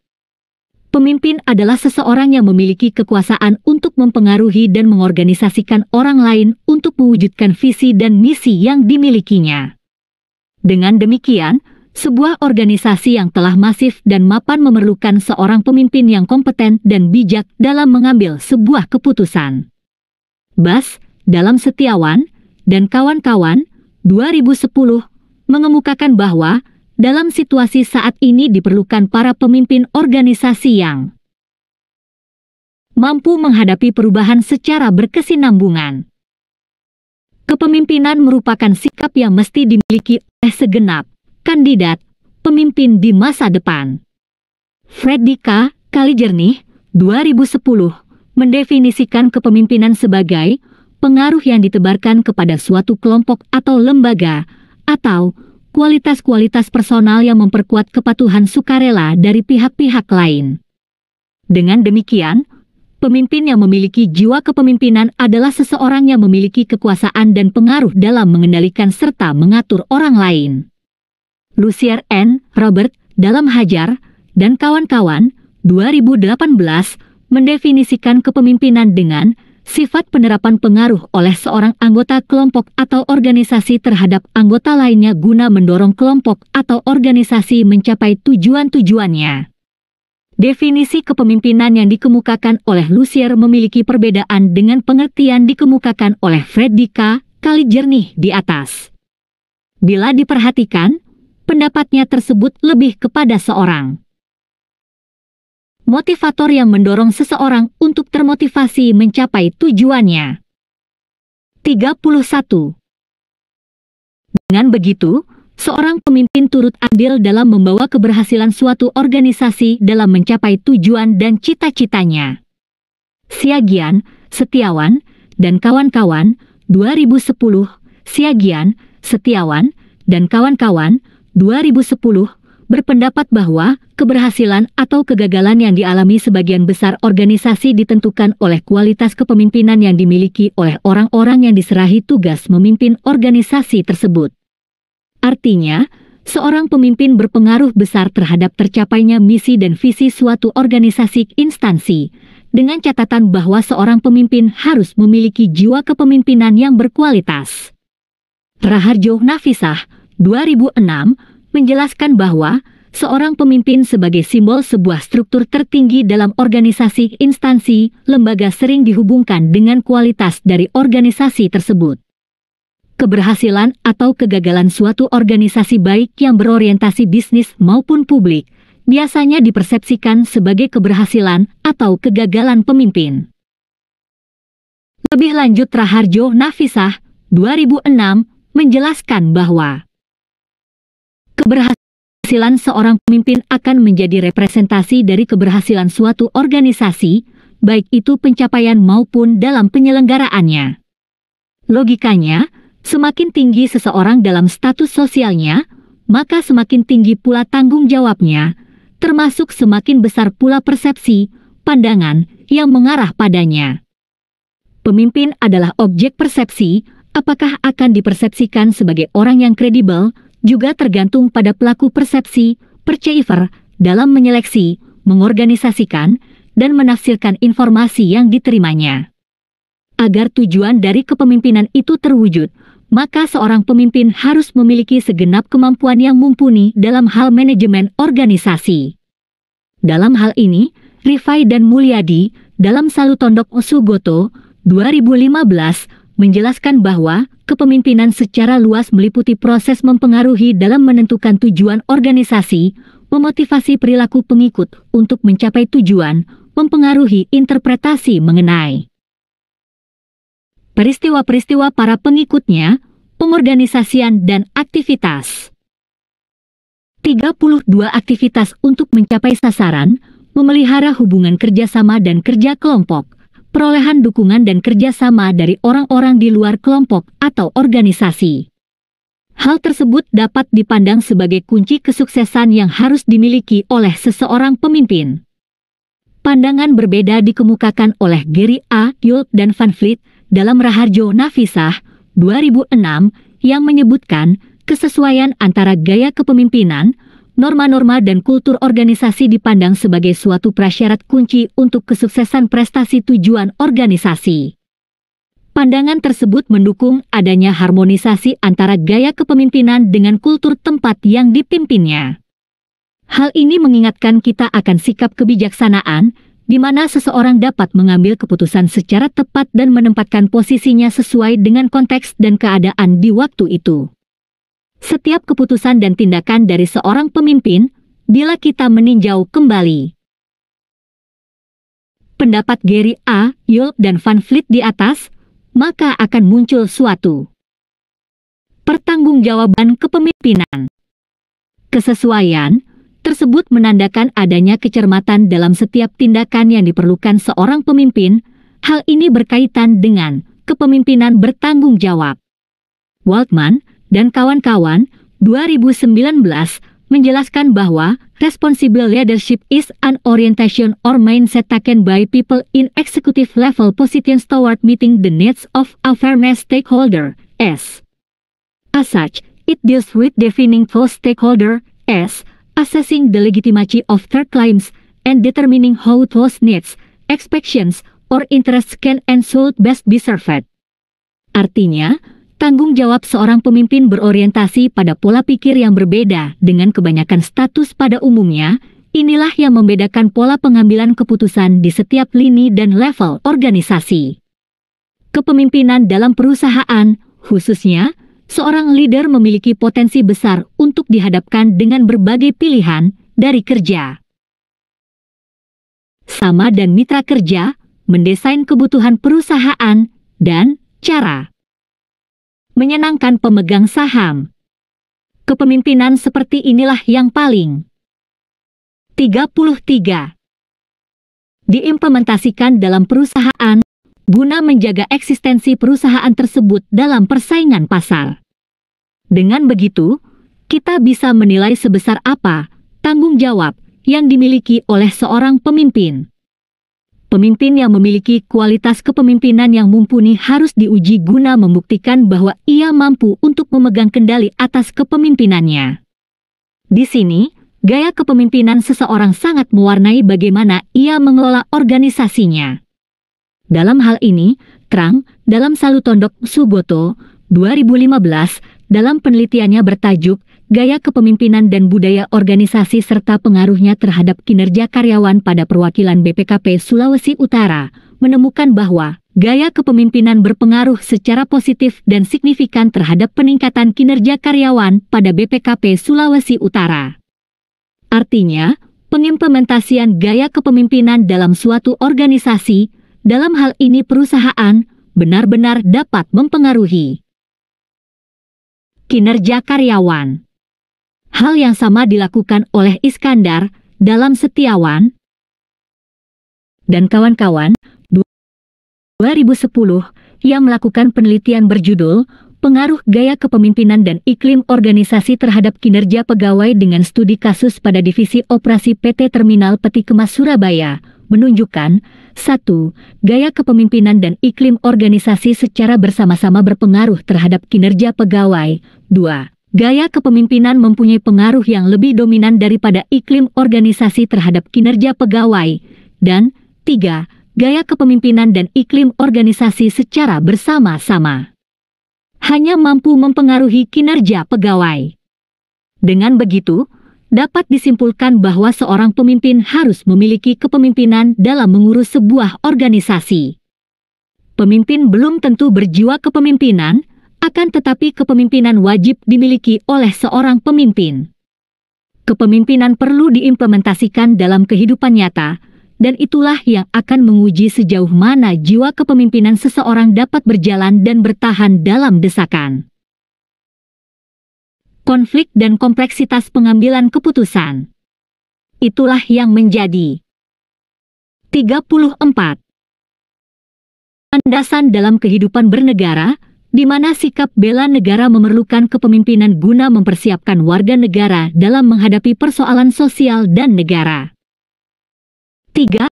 Pemimpin adalah seseorang yang memiliki kekuasaan untuk mempengaruhi dan mengorganisasikan orang lain untuk mewujudkan visi dan misi yang dimilikinya. Dengan demikian, sebuah organisasi yang telah masif dan mapan memerlukan seorang pemimpin yang kompeten dan bijak dalam mengambil sebuah keputusan. Bas, dalam Setiawan, dan kawan-kawan, 2010, mengemukakan bahwa, dalam situasi saat ini diperlukan para pemimpin organisasi yang mampu menghadapi perubahan secara berkesinambungan. Kepemimpinan merupakan sikap yang mesti dimiliki oleh segenap kandidat pemimpin di masa depan. Freddy K. Kalijernih, 2010, mendefinisikan kepemimpinan sebagai pengaruh yang ditebarkan kepada suatu kelompok atau lembaga, atau kualitas-kualitas personal yang memperkuat kepatuhan sukarela dari pihak-pihak lain. Dengan demikian, pemimpin yang memiliki jiwa kepemimpinan adalah seseorang yang memiliki kekuasaan dan pengaruh dalam mengendalikan serta mengatur orang lain. Lucier N. Robert, dalam Hajar dan kawan-kawan, 2018, mendefinisikan kepemimpinan dengan sifat penerapan pengaruh oleh seorang anggota kelompok atau organisasi terhadap anggota lainnya guna mendorong kelompok atau organisasi mencapai tujuan-tujuannya. Definisi kepemimpinan yang dikemukakan oleh Lucier memiliki perbedaan dengan pengertian dikemukakan oleh Freddy K. Kalijernih di atas. Bila diperhatikan, pendapatnya tersebut lebih kepada seorang motivator yang mendorong seseorang untuk termotivasi mencapai tujuannya. 31. Dengan begitu, seorang pemimpin turut andil dalam membawa keberhasilan suatu organisasi dalam mencapai tujuan dan cita-citanya. Siagian, Setiawan, dan kawan-kawan, 2010, Siagian, Setiawan, dan kawan-kawan, 2010, berpendapat bahwa keberhasilan atau kegagalan yang dialami sebagian besar organisasi ditentukan oleh kualitas kepemimpinan yang dimiliki oleh orang-orang yang diserahi tugas memimpin organisasi tersebut. Artinya, seorang pemimpin berpengaruh besar terhadap tercapainya misi dan visi suatu organisasi instansi, dengan catatan bahwa seorang pemimpin harus memiliki jiwa kepemimpinan yang berkualitas. Raharjo Nafisah, 2006, menjelaskan bahwa seorang pemimpin sebagai simbol sebuah struktur tertinggi dalam organisasi instansi, lembaga sering dihubungkan dengan kualitas dari organisasi tersebut. Keberhasilan atau kegagalan suatu organisasi baik yang berorientasi bisnis maupun publik, biasanya dipersepsikan sebagai keberhasilan atau kegagalan pemimpin. Lebih lanjut Raharjo Nafisah, 2006, menjelaskan bahwa keberhasilan seorang pemimpin akan menjadi representasi dari keberhasilan suatu organisasi, baik itu pencapaian maupun dalam penyelenggaraannya. Logikanya, semakin tinggi seseorang dalam status sosialnya, maka semakin tinggi pula tanggung jawabnya, termasuk semakin besar pula persepsi, pandangan yang mengarah padanya. Pemimpin adalah objek persepsi, apakah akan dipersepsikan sebagai orang yang kredibel, juga tergantung pada pelaku persepsi, perceiver, dalam menyeleksi, mengorganisasikan, dan menafsirkan informasi yang diterimanya. Agar tujuan dari kepemimpinan itu terwujud, maka seorang pemimpin harus memiliki segenap kemampuan yang mumpuni dalam hal manajemen organisasi. Dalam hal ini, Rifai dan Mulyadi, dalam Salutondok Osugoto, 2015, menjelaskan bahwa kepemimpinan secara luas meliputi proses mempengaruhi dalam menentukan tujuan organisasi, memotivasi perilaku pengikut untuk mencapai tujuan, mempengaruhi interpretasi mengenai peristiwa-peristiwa para pengikutnya, pengorganisasian dan aktivitas. 32 aktivitas untuk mencapai sasaran, memelihara hubungan kerjasama dan kerja kelompok, perolehan dukungan dan kerjasama dari orang-orang di luar kelompok atau organisasi. Hal tersebut dapat dipandang sebagai kunci kesuksesan yang harus dimiliki oleh seseorang pemimpin. Pandangan berbeda dikemukakan oleh Gary A. Yulp dan Van Vliet dalam Raharjo Nafisah, 2006, yang menyebutkan kesesuaian antara gaya kepemimpinan, norma-norma dan kultur organisasi dipandang sebagai suatu prasyarat kunci untuk kesuksesan prestasi tujuan organisasi. Pandangan tersebut mendukung adanya harmonisasi antara gaya kepemimpinan dengan kultur tempat yang dipimpinnya. Hal ini mengingatkan kita akan sikap kebijaksanaan, di mana seseorang dapat mengambil keputusan secara tepat dan menempatkan posisinya sesuai dengan konteks dan keadaan di waktu itu. Setiap keputusan dan tindakan dari seorang pemimpin, bila kita meninjau kembali pendapat Gary A. Yulp dan Van Vliet di atas, maka akan muncul suatu pertanggungjawaban kepemimpinan. Kesesuaian tersebut menandakan adanya kecermatan dalam setiap tindakan yang diperlukan seorang pemimpin. Hal ini berkaitan dengan kepemimpinan bertanggung jawab. Waldman dan kawan-kawan, 2019, menjelaskan bahwa responsible leadership is an orientation or mindset taken by people in executive level positions toward meeting the needs of a fairness stakeholder, as such, it deals with defining those stakeholder, as assessing the legitimacy of their claims, and determining how those needs, expectations, or interests can and should best be served. Artinya, tanggung jawab seorang pemimpin berorientasi pada pola pikir yang berbeda dengan kebanyakan status pada umumnya. Inilah yang membedakan pola pengambilan keputusan di setiap lini dan level organisasi. Kepemimpinan dalam perusahaan, khususnya, seorang leader memiliki potensi besar untuk dihadapkan dengan berbagai pilihan dari kerja sama dan mitra kerja, mendesain kebutuhan perusahaan, dan cara menyenangkan pemegang saham. Kepemimpinan seperti inilah yang paling 33 diimplementasikan dalam perusahaan guna menjaga eksistensi perusahaan tersebut dalam persaingan pasar. Dengan begitu, kita bisa menilai sebesar apa tanggung jawab yang dimiliki oleh seorang pemimpin. Pemimpin yang memiliki kualitas kepemimpinan yang mumpuni harus diuji guna membuktikan bahwa ia mampu untuk memegang kendali atas kepemimpinannya. Di sini, gaya kepemimpinan seseorang sangat mewarnai bagaimana ia mengelola organisasinya. Dalam hal ini, Trang, dalam Salutondok Osugoto, 2015, dalam penelitiannya bertajuk Gaya Kepemimpinan dan Budaya Organisasi serta Pengaruhnya Terhadap Kinerja Karyawan pada Perwakilan BPKP Sulawesi Utara, menemukan bahwa gaya kepemimpinan berpengaruh secara positif dan signifikan terhadap peningkatan kinerja karyawan pada BPKP Sulawesi Utara. Artinya, pengimplementasian gaya kepemimpinan dalam suatu organisasi, dalam hal ini perusahaan, benar-benar dapat mempengaruhi kinerja karyawan. Hal yang sama dilakukan oleh Iskandar dalam Setiawan dan kawan-kawan 2010 yang melakukan penelitian berjudul pengaruh gaya kepemimpinan dan iklim organisasi terhadap kinerja pegawai dengan studi kasus pada Divisi Operasi PT Terminal Peti Kemas Surabaya, menunjukkan 1. Gaya kepemimpinan dan iklim organisasi secara bersama-sama berpengaruh terhadap kinerja pegawai. 2. Gaya kepemimpinan mempunyai pengaruh yang lebih dominan daripada iklim organisasi terhadap kinerja pegawai. Dan 3. Gaya kepemimpinan dan iklim organisasi secara bersama-sama hanya mampu mempengaruhi kinerja pegawai. Dengan begitu, dapat disimpulkan bahwa seorang pemimpin harus memiliki kepemimpinan dalam mengurus sebuah organisasi. Pemimpin belum tentu berjiwa kepemimpinan, akan tetapi kepemimpinan wajib dimiliki oleh seorang pemimpin. Kepemimpinan perlu diimplementasikan dalam kehidupan nyata, dan itulah yang akan menguji sejauh mana jiwa kepemimpinan seseorang dapat berjalan dan bertahan dalam desakan. Konflik dan kompleksitas pengambilan keputusan. Itulah yang menjadi 34. Landasan dalam kehidupan bernegara, di mana sikap bela negara memerlukan kepemimpinan guna mempersiapkan warga negara dalam menghadapi persoalan sosial dan negara. 3.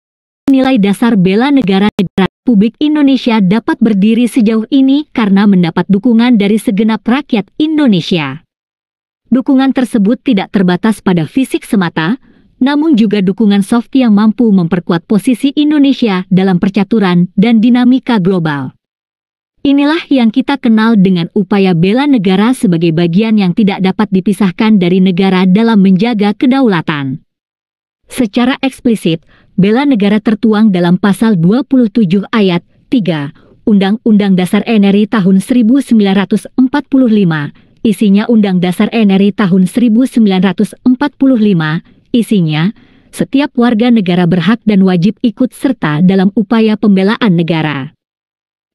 Nilai dasar bela negara Republik Indonesia dapat berdiri sejauh ini karena mendapat dukungan dari segenap rakyat Indonesia. Dukungan tersebut tidak terbatas pada fisik semata, namun juga dukungan soft yang mampu memperkuat posisi Indonesia dalam percaturan dan dinamika global. Inilah yang kita kenal dengan upaya bela negara sebagai bagian yang tidak dapat dipisahkan dari negara dalam menjaga kedaulatan. Secara eksplisit, bela negara tertuang dalam pasal 27 ayat 3 Undang-Undang Dasar RI tahun 1945, isinya Undang Dasar RI tahun 1945, isinya, setiap warga negara berhak dan wajib ikut serta dalam upaya pembelaan negara.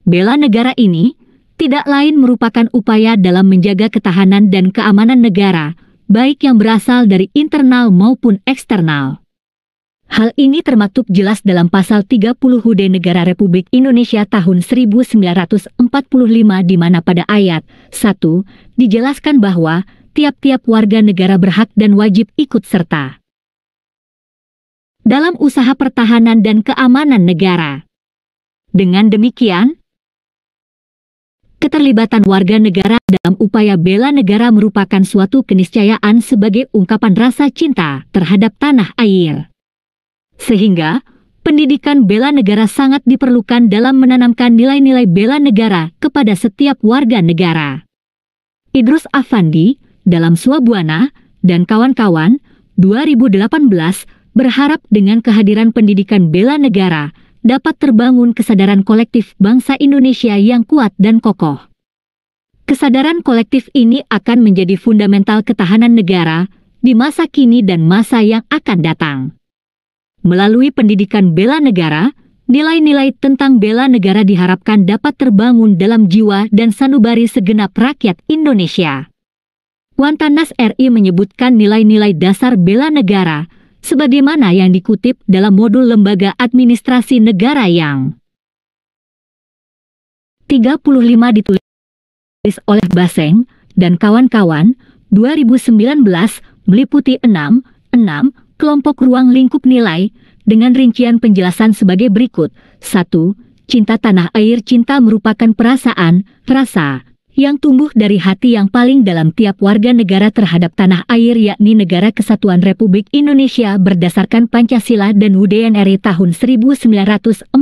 Bela negara ini tidak lain merupakan upaya dalam menjaga ketahanan dan keamanan negara, baik yang berasal dari internal maupun eksternal. Hal ini termaktub jelas dalam pasal 30 HUD Negara Republik Indonesia tahun 1945 di mana pada ayat 1 dijelaskan bahwa tiap-tiap warga negara berhak dan wajib ikut serta dalam usaha pertahanan dan keamanan negara. Dengan demikian, keterlibatan warga negara dalam upaya bela negara merupakan suatu keniscayaan sebagai ungkapan rasa cinta terhadap tanah air. Sehingga, pendidikan bela negara sangat diperlukan dalam menanamkan nilai-nilai bela negara kepada setiap warga negara. Idrus Affandi, dalam Swabwana, dan kawan-kawan, 2018, berharap dengan kehadiran pendidikan bela negara, dapat terbangun kesadaran kolektif bangsa Indonesia yang kuat dan kokoh. Kesadaran kolektif ini akan menjadi fundamental ketahanan negara di masa kini dan masa yang akan datang. Melalui pendidikan bela negara, nilai-nilai tentang bela negara diharapkan dapat terbangun dalam jiwa dan sanubari segenap rakyat Indonesia. Wantanas RI menyebutkan nilai-nilai dasar bela negara, sebagaimana yang dikutip dalam modul Lembaga Administrasi Negara yang 35 ditulis oleh Baseng dan kawan-kawan, 2019, meliputi 6 kelompok ruang lingkup nilai, dengan rincian penjelasan sebagai berikut. 1. Cinta tanah air. Cinta merupakan perasaan, rasa, yang tumbuh dari hati yang paling dalam tiap warga negara terhadap tanah air yakni Negara Kesatuan Republik Indonesia berdasarkan Pancasila dan UUD NRI tahun 1945.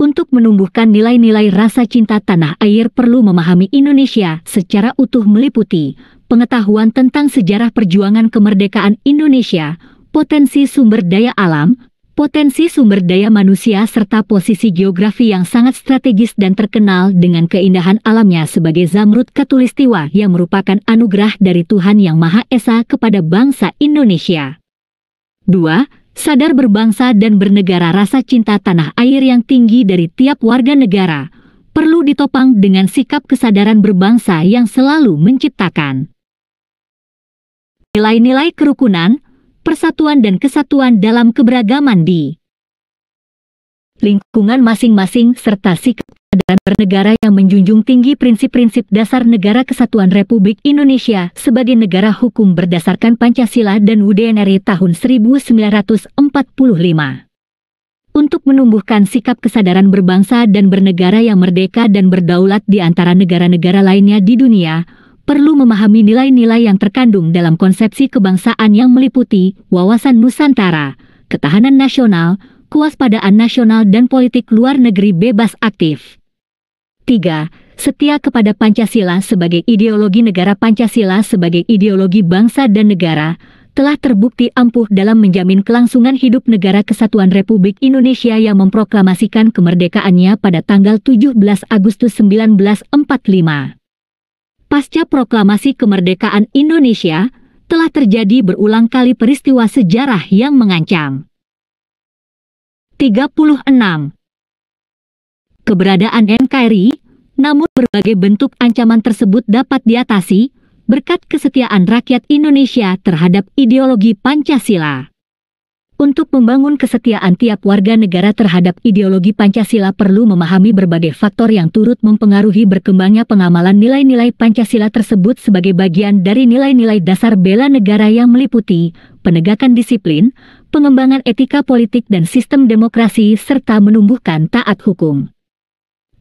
Untuk menumbuhkan nilai-nilai rasa cinta tanah air perlu memahami Indonesia secara utuh meliputi pengetahuan tentang sejarah perjuangan kemerdekaan Indonesia, potensi sumber daya alam, potensi sumber daya manusia serta posisi geografi yang sangat strategis dan terkenal dengan keindahan alamnya sebagai Zamrud Katulistiwa yang merupakan anugerah dari Tuhan Yang Maha Esa kepada bangsa Indonesia. 2. Sadar berbangsa dan bernegara. Rasa cinta tanah air yang tinggi dari tiap warga negara perlu ditopang dengan sikap kesadaran berbangsa yang selalu menciptakan nilai-nilai kerukunan, persatuan dan kesatuan dalam keberagaman di lingkungan masing-masing serta sikap kesadaran bernegara yang menjunjung tinggi prinsip-prinsip dasar Negara Kesatuan Republik Indonesia sebagai negara hukum berdasarkan Pancasila dan UUD NRI tahun 1945. Untuk menumbuhkan sikap kesadaran berbangsa dan bernegara yang merdeka dan berdaulat di antara negara-negara lainnya di dunia, perlu memahami nilai-nilai yang terkandung dalam konsepsi kebangsaan yang meliputi wawasan Nusantara, ketahanan nasional, kewaspadaan nasional dan politik luar negeri bebas aktif. 3. Setia kepada Pancasila sebagai ideologi negara. Pancasila sebagai ideologi bangsa dan negara telah terbukti ampuh dalam menjamin kelangsungan hidup Negara Kesatuan Republik Indonesia yang memproklamasikan kemerdekaannya pada tanggal 17 Agustus 1945. Pasca proklamasi kemerdekaan Indonesia, telah terjadi berulang kali peristiwa sejarah yang mengancam. 36. Keberadaan NKRI, namun berbagai bentuk ancaman tersebut dapat diatasi berkat kesetiaan rakyat Indonesia terhadap ideologi Pancasila. Untuk membangun kesetiaan tiap warga negara terhadap ideologi Pancasila perlu memahami berbagai faktor yang turut mempengaruhi berkembangnya pengamalan nilai-nilai Pancasila tersebut sebagai bagian dari nilai-nilai dasar bela negara yang meliputi penegakan disiplin, pengembangan etika politik dan sistem demokrasi serta menumbuhkan taat hukum.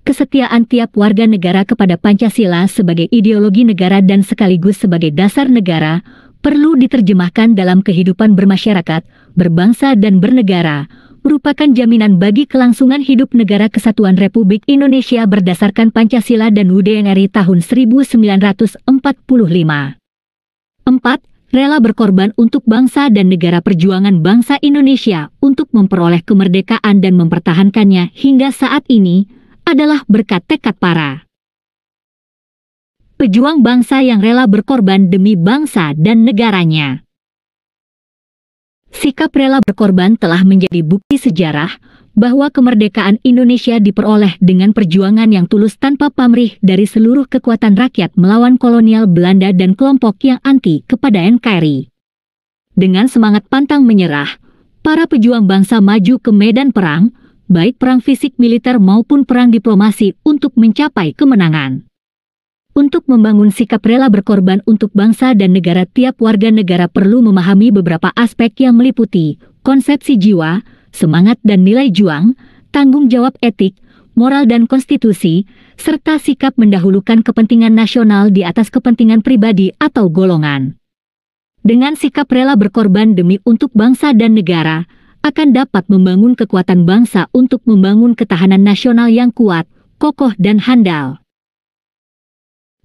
Kesetiaan tiap warga negara kepada Pancasila sebagai ideologi negara dan sekaligus sebagai dasar negara perlu diterjemahkan dalam kehidupan bermasyarakat, berbangsa dan bernegara, merupakan jaminan bagi kelangsungan hidup Negara Kesatuan Republik Indonesia berdasarkan Pancasila dan UUD NRI tahun 1945. 4. Rela berkorban untuk bangsa dan negara. Perjuangan bangsa Indonesia untuk memperoleh kemerdekaan dan mempertahankannya hingga saat ini adalah berkat tekad para pejuang bangsa yang rela berkorban demi bangsa dan negaranya. Sikap rela berkorban telah menjadi bukti sejarah bahwa kemerdekaan Indonesia diperoleh dengan perjuangan yang tulus tanpa pamrih dari seluruh kekuatan rakyat melawan kolonial Belanda dan kelompok yang anti kepada NKRI. Dengan semangat pantang menyerah, para pejuang bangsa maju ke medan perang, baik perang fisik militer maupun perang diplomasi untuk mencapai kemenangan. Untuk membangun sikap rela berkorban untuk bangsa dan negara, tiap warga negara perlu memahami beberapa aspek yang meliputi konsepsi jiwa, semangat dan nilai juang, tanggung jawab etik, moral dan konstitusi, serta sikap mendahulukan kepentingan nasional di atas kepentingan pribadi atau golongan. Dengan sikap rela berkorban demi untuk bangsa dan negara, akan dapat membangun kekuatan bangsa untuk membangun ketahanan nasional yang kuat, kokoh dan handal.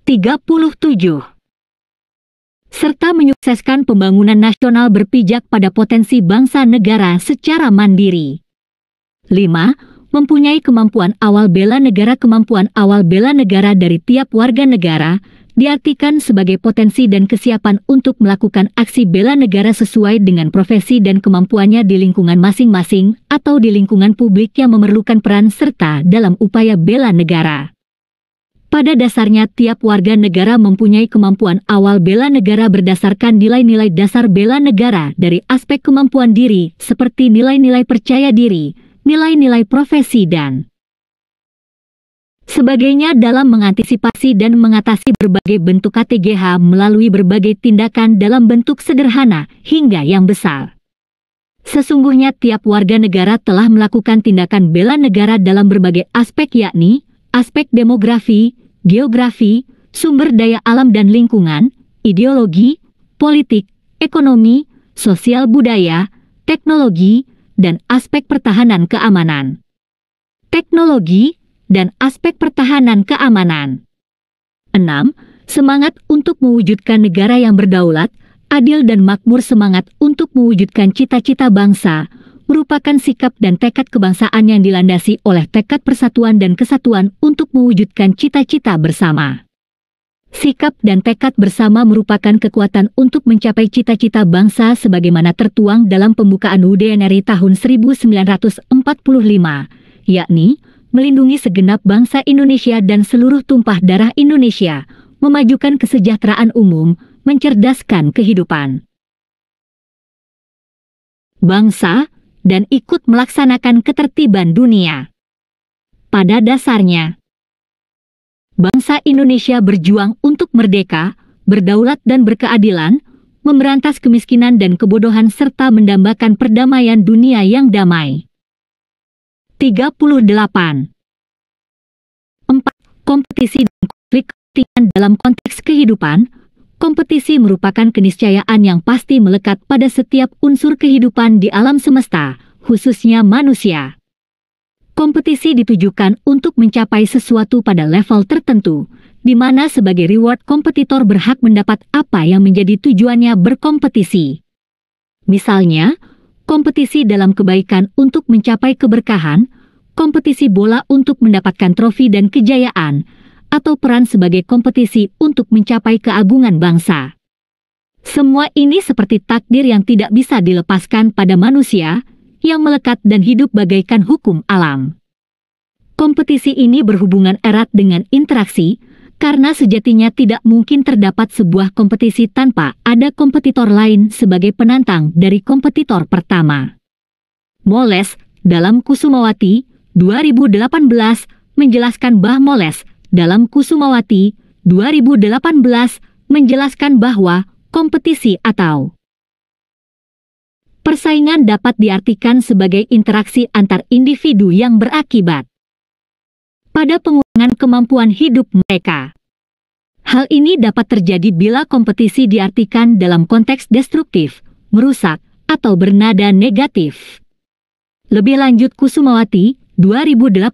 37. Serta menyukseskan pembangunan nasional berpijak pada potensi bangsa negara secara mandiri. 5. Mempunyai kemampuan awal bela negara. Kemampuan awal bela negara dari tiap warga negara diartikan sebagai potensi dan kesiapan untuk melakukan aksi bela negara sesuai dengan profesi dan kemampuannya di lingkungan masing-masing atau di lingkungan publik yang memerlukan peran serta dalam upaya bela negara. Pada dasarnya tiap warga negara mempunyai kemampuan awal bela negara berdasarkan nilai-nilai dasar bela negara dari aspek kemampuan diri seperti nilai-nilai percaya diri, nilai-nilai profesi dan sebagainya dalam mengantisipasi dan mengatasi berbagai bentuk KTGH melalui berbagai tindakan dalam bentuk sederhana hingga yang besar. Sesungguhnya tiap warga negara telah melakukan tindakan bela negara dalam berbagai aspek, yakni aspek demografi, geografi, sumber daya alam dan lingkungan, ideologi, politik, ekonomi, sosial budaya, teknologi, dan aspek pertahanan keamanan. Teknologi dan aspek pertahanan keamanan. 6. Semangat untuk mewujudkan negara yang berdaulat, adil dan makmur. Semangat untuk mewujudkan cita-cita bangsa merupakan sikap dan tekad kebangsaan yang dilandasi oleh tekad persatuan dan kesatuan untuk mewujudkan cita-cita bersama. Sikap dan tekad bersama merupakan kekuatan untuk mencapai cita-cita bangsa sebagaimana tertuang dalam pembukaan UUD NRI tahun 1945, yakni melindungi segenap bangsa Indonesia dan seluruh tumpah darah Indonesia, memajukan kesejahteraan umum, mencerdaskan kehidupan bangsa, dan ikut melaksanakan ketertiban dunia. Pada dasarnya, bangsa Indonesia berjuang untuk merdeka, berdaulat dan berkeadilan, memberantas kemiskinan dan kebodohan serta mendambakan perdamaian dunia yang damai. 38. 4. Kompetisi dan konflik kepentingan dalam konteks kehidupan. Kompetisi merupakan keniscayaan yang pasti melekat pada setiap unsur kehidupan di alam semesta, khususnya manusia. Kompetisi ditujukan untuk mencapai sesuatu pada level tertentu, di mana sebagai reward kompetitor berhak mendapat apa yang menjadi tujuannya berkompetisi. Misalnya, kompetisi dalam kebaikan untuk mencapai keberkahan, kompetisi bola untuk mendapatkan trofi dan kejayaan, atau peran sebagai kompetisi untuk mencapai keagungan bangsa. Semua ini seperti takdir yang tidak bisa dilepaskan pada manusia, yang melekat dan hidup bagaikan hukum alam. Kompetisi ini berhubungan erat dengan interaksi, karena sejatinya tidak mungkin terdapat sebuah kompetisi tanpa ada kompetitor lain sebagai penantang dari kompetitor pertama. Moles, dalam Kusumawati, 2018, menjelaskan bahwa Moles, dalam Kusumawati, 2018, menjelaskan bahwa kompetisi atau persaingan dapat diartikan sebagai interaksi antar individu yang berakibat pada pengurangan kemampuan hidup mereka. Hal ini dapat terjadi bila kompetisi diartikan dalam konteks destruktif, merusak, atau bernada negatif. Lebih lanjut, Kusumawati, 2018,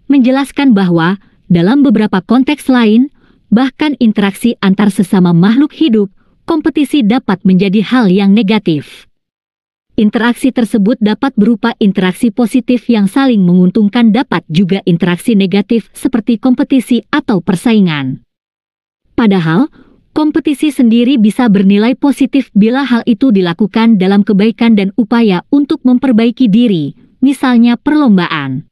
menjelaskan bahwa dalam beberapa konteks lain, bahkan interaksi antar sesama makhluk hidup, kompetisi dapat menjadi hal yang negatif. Interaksi tersebut dapat berupa interaksi positif yang saling menguntungkan, dapat juga interaksi negatif seperti kompetisi atau persaingan. Padahal, kompetisi sendiri bisa bernilai positif bila hal itu dilakukan dalam kebaikan dan upaya untuk memperbaiki diri, misalnya perlombaan.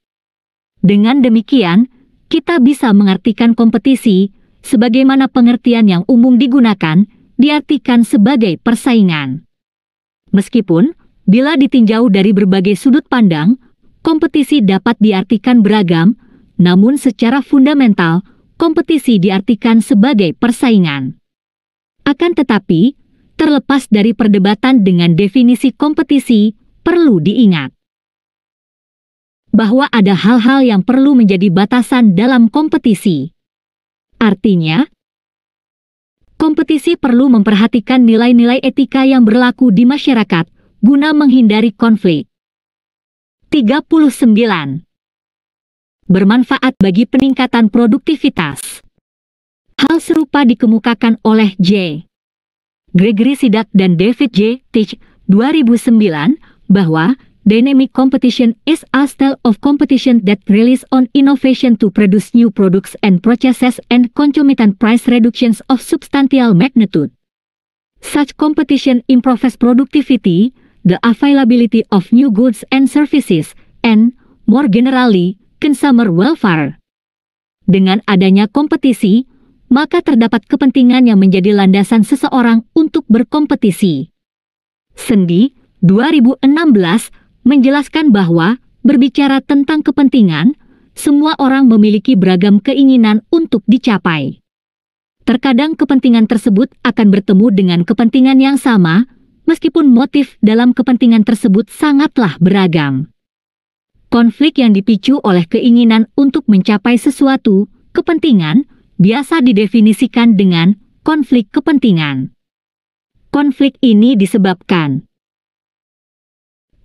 Dengan demikian, kita bisa mengartikan kompetisi, sebagaimana pengertian yang umum digunakan, diartikan sebagai persaingan. Meskipun, bila ditinjau dari berbagai sudut pandang, kompetisi dapat diartikan beragam, namun secara fundamental, kompetisi diartikan sebagai persaingan. Akan tetapi, terlepas dari perdebatan dengan definisi kompetisi, perlu diingat bahwa ada hal-hal yang perlu menjadi batasan dalam kompetisi. Artinya, kompetisi perlu memperhatikan nilai-nilai etika yang berlaku di masyarakat guna menghindari konflik. 39. Bermanfaat bagi peningkatan produktivitas. Hal serupa dikemukakan oleh J. Gregory Sidak dan David J. Teach, 2009, bahwa dynamic competition is a style of competition that relies on innovation to produce new products and processes and concomitant price reductions of substantial magnitude. Such competition improves productivity, the availability of new goods and services, and, more generally, consumer welfare. Dengan adanya kompetisi, maka terdapat kepentingan yang menjadi landasan seseorang untuk berkompetisi. Sendi, 2016, menjelaskan bahwa, berbicara tentang kepentingan, semua orang memiliki beragam keinginan untuk dicapai. Terkadang kepentingan tersebut akan bertemu dengan kepentingan yang sama, meskipun motif dalam kepentingan tersebut sangatlah beragam. Konflik yang dipicu oleh keinginan untuk mencapai sesuatu kepentingan biasa didefinisikan dengan konflik kepentingan. Konflik ini disebabkan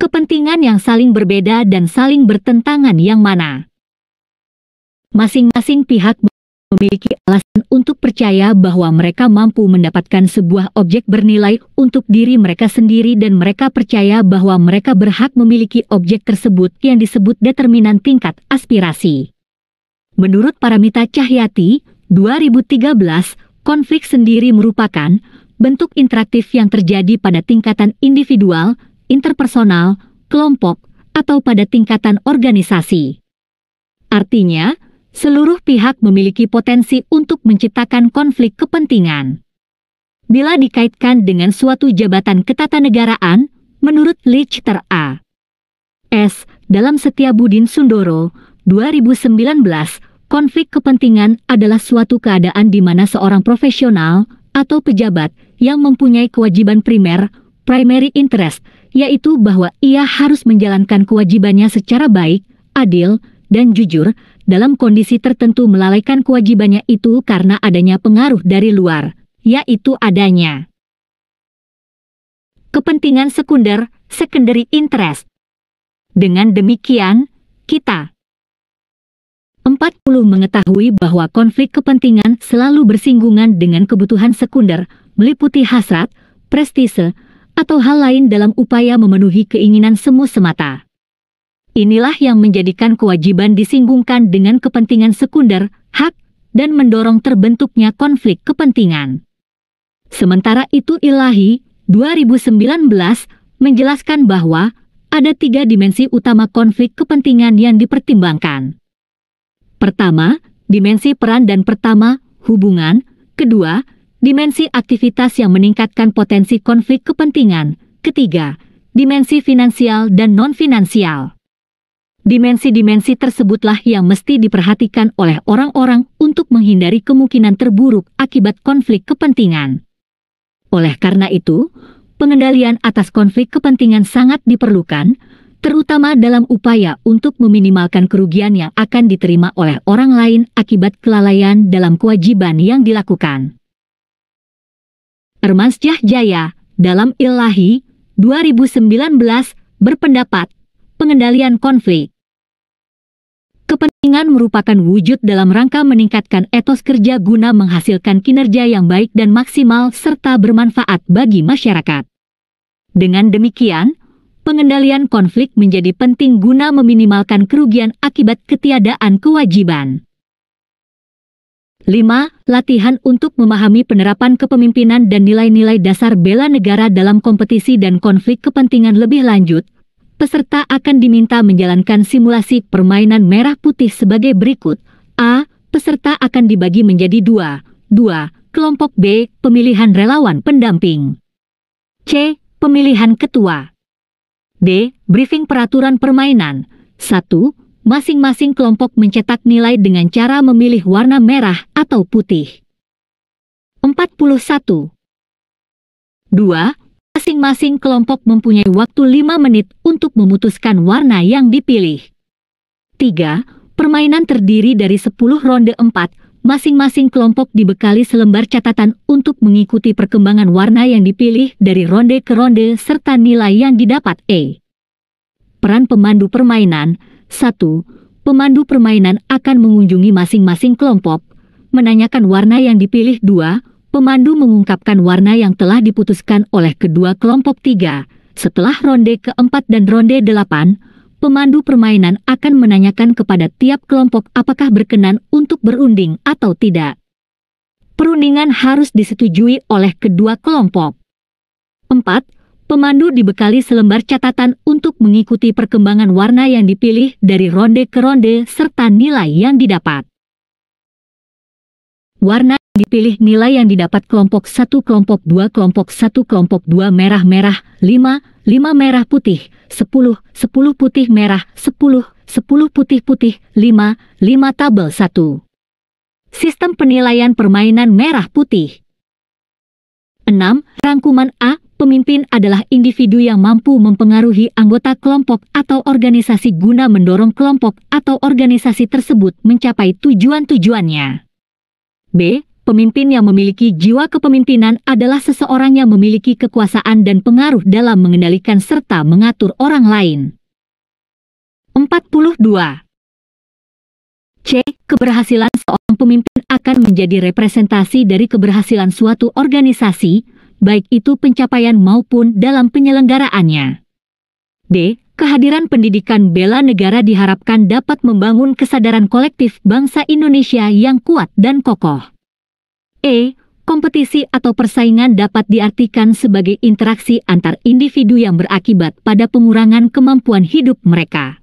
kepentingan yang saling berbeda dan saling bertentangan yang mana masing-masing pihak memiliki alasan untuk percaya bahwa mereka mampu mendapatkan sebuah objek bernilai untuk diri mereka sendiri dan mereka percaya bahwa mereka berhak memiliki objek tersebut yang disebut determinan tingkat aspirasi. Menurut Paramita Cahyati, 2013, konflik sendiri merupakan bentuk interaktif yang terjadi pada tingkatan individual, interpersonal, kelompok, atau pada tingkatan organisasi. Artinya, seluruh pihak memiliki potensi untuk menciptakan konflik kepentingan. Bila dikaitkan dengan suatu jabatan ketatanegaraan, menurut Lichter A. S. dalam Setiabudin Sundoro, 2019, Konflik kepentingan adalah suatu keadaan di mana seorang profesional atau pejabat yang mempunyai kewajiban primer, primary interest, yaitu bahwa ia harus menjalankan kewajibannya secara baik, adil, dan jujur, dalam kondisi tertentu melalaikan kewajibannya itu karena adanya pengaruh dari luar, yaitu adanya kepentingan sekunder, secondary interest. Dengan demikian, kita 40 mengetahui bahwa konflik kepentingan selalu bersinggungan dengan kebutuhan sekunder, meliputi hasrat, prestise, atau hal lain dalam upaya memenuhi keinginan semu semata. Inilah yang menjadikan kewajiban disinggungkan dengan kepentingan sekunder, hak, dan mendorong terbentuknya konflik kepentingan. Sementara itu Ilahi, 2019, menjelaskan bahwa ada 3 dimensi utama konflik kepentingan yang dipertimbangkan. Pertama, dimensi peran dan pertama, hubungan. Kedua, dimensi aktivitas yang meningkatkan potensi konflik kepentingan. Ketiga, dimensi finansial dan non-finansial. Dimensi-dimensi tersebutlah yang mesti diperhatikan oleh orang-orang untuk menghindari kemungkinan terburuk akibat konflik kepentingan. Oleh karena itu, pengendalian atas konflik kepentingan sangat diperlukan, terutama dalam upaya untuk meminimalkan kerugian yang akan diterima oleh orang lain akibat kelalaian dalam kewajiban yang dilakukan. Hermansyah Jaya, dalam Ilahi, 2019, berpendapat, pengendalian konflik kepentingan merupakan wujud dalam rangka meningkatkan etos kerja guna menghasilkan kinerja yang baik dan maksimal serta bermanfaat bagi masyarakat. Dengan demikian, pengendalian konflik menjadi penting guna meminimalkan kerugian akibat ketiadaan kewajiban. 5. Latihan untuk memahami penerapan kepemimpinan dan nilai-nilai dasar bela negara dalam kompetisi dan konflik kepentingan lebih lanjut. Peserta akan diminta menjalankan simulasi permainan merah putih sebagai berikut. A. Peserta akan dibagi menjadi 2. Kelompok B. Pemilihan relawan pendamping. C. Pemilihan ketua. D. Briefing peraturan permainan. 1. Masing-masing kelompok mencetak nilai dengan cara memilih warna merah atau putih. 41. 2. Masing-masing kelompok mempunyai waktu 5 menit untuk memutuskan warna yang dipilih. 3. Permainan terdiri dari 10 ronde 4. Masing-masing kelompok dibekali selembar catatan untuk mengikuti perkembangan warna yang dipilih dari ronde ke ronde serta nilai yang didapat. Peran pemandu permainan. 1. Pemandu permainan akan mengunjungi masing-masing kelompok, menanyakan warna yang dipilih. 2. Pemandu mengungkapkan warna yang telah diputuskan oleh kedua kelompok. 3. Setelah ronde keempat dan ronde 8, pemandu permainan akan menanyakan kepada tiap kelompok apakah berkenan untuk berunding atau tidak. Perundingan harus disetujui oleh kedua kelompok. 4. Pemandu dibekali selembar catatan untuk mengikuti perkembangan warna yang dipilih dari ronde ke ronde serta nilai yang didapat. Warna yang dipilih, nilai yang didapat kelompok 1, kelompok 2, kelompok 1, kelompok 2 merah-merah, 5 merah putih, 10 putih merah, 10 putih-putih, 5 tabel 1. Sistem penilaian permainan merah putih. 6. Rangkuman A. Pemimpin adalah individu yang mampu mempengaruhi anggota kelompok atau organisasi guna mendorong kelompok atau organisasi tersebut mencapai tujuan-tujuannya. B. Pemimpin yang memiliki jiwa kepemimpinan adalah seseorang yang memiliki kekuasaan dan pengaruh dalam mengendalikan serta mengatur orang lain. 42. C. Keberhasilan seorang pemimpin akan menjadi representasi dari keberhasilan suatu organisasi, baik itu pencapaian maupun dalam penyelenggaraannya. D. Kehadiran pendidikan bela negara diharapkan dapat membangun kesadaran kolektif bangsa Indonesia yang kuat dan kokoh. E. Kompetisi atau persaingan dapat diartikan sebagai interaksi antar individu yang berakibat pada pengurangan kemampuan hidup mereka.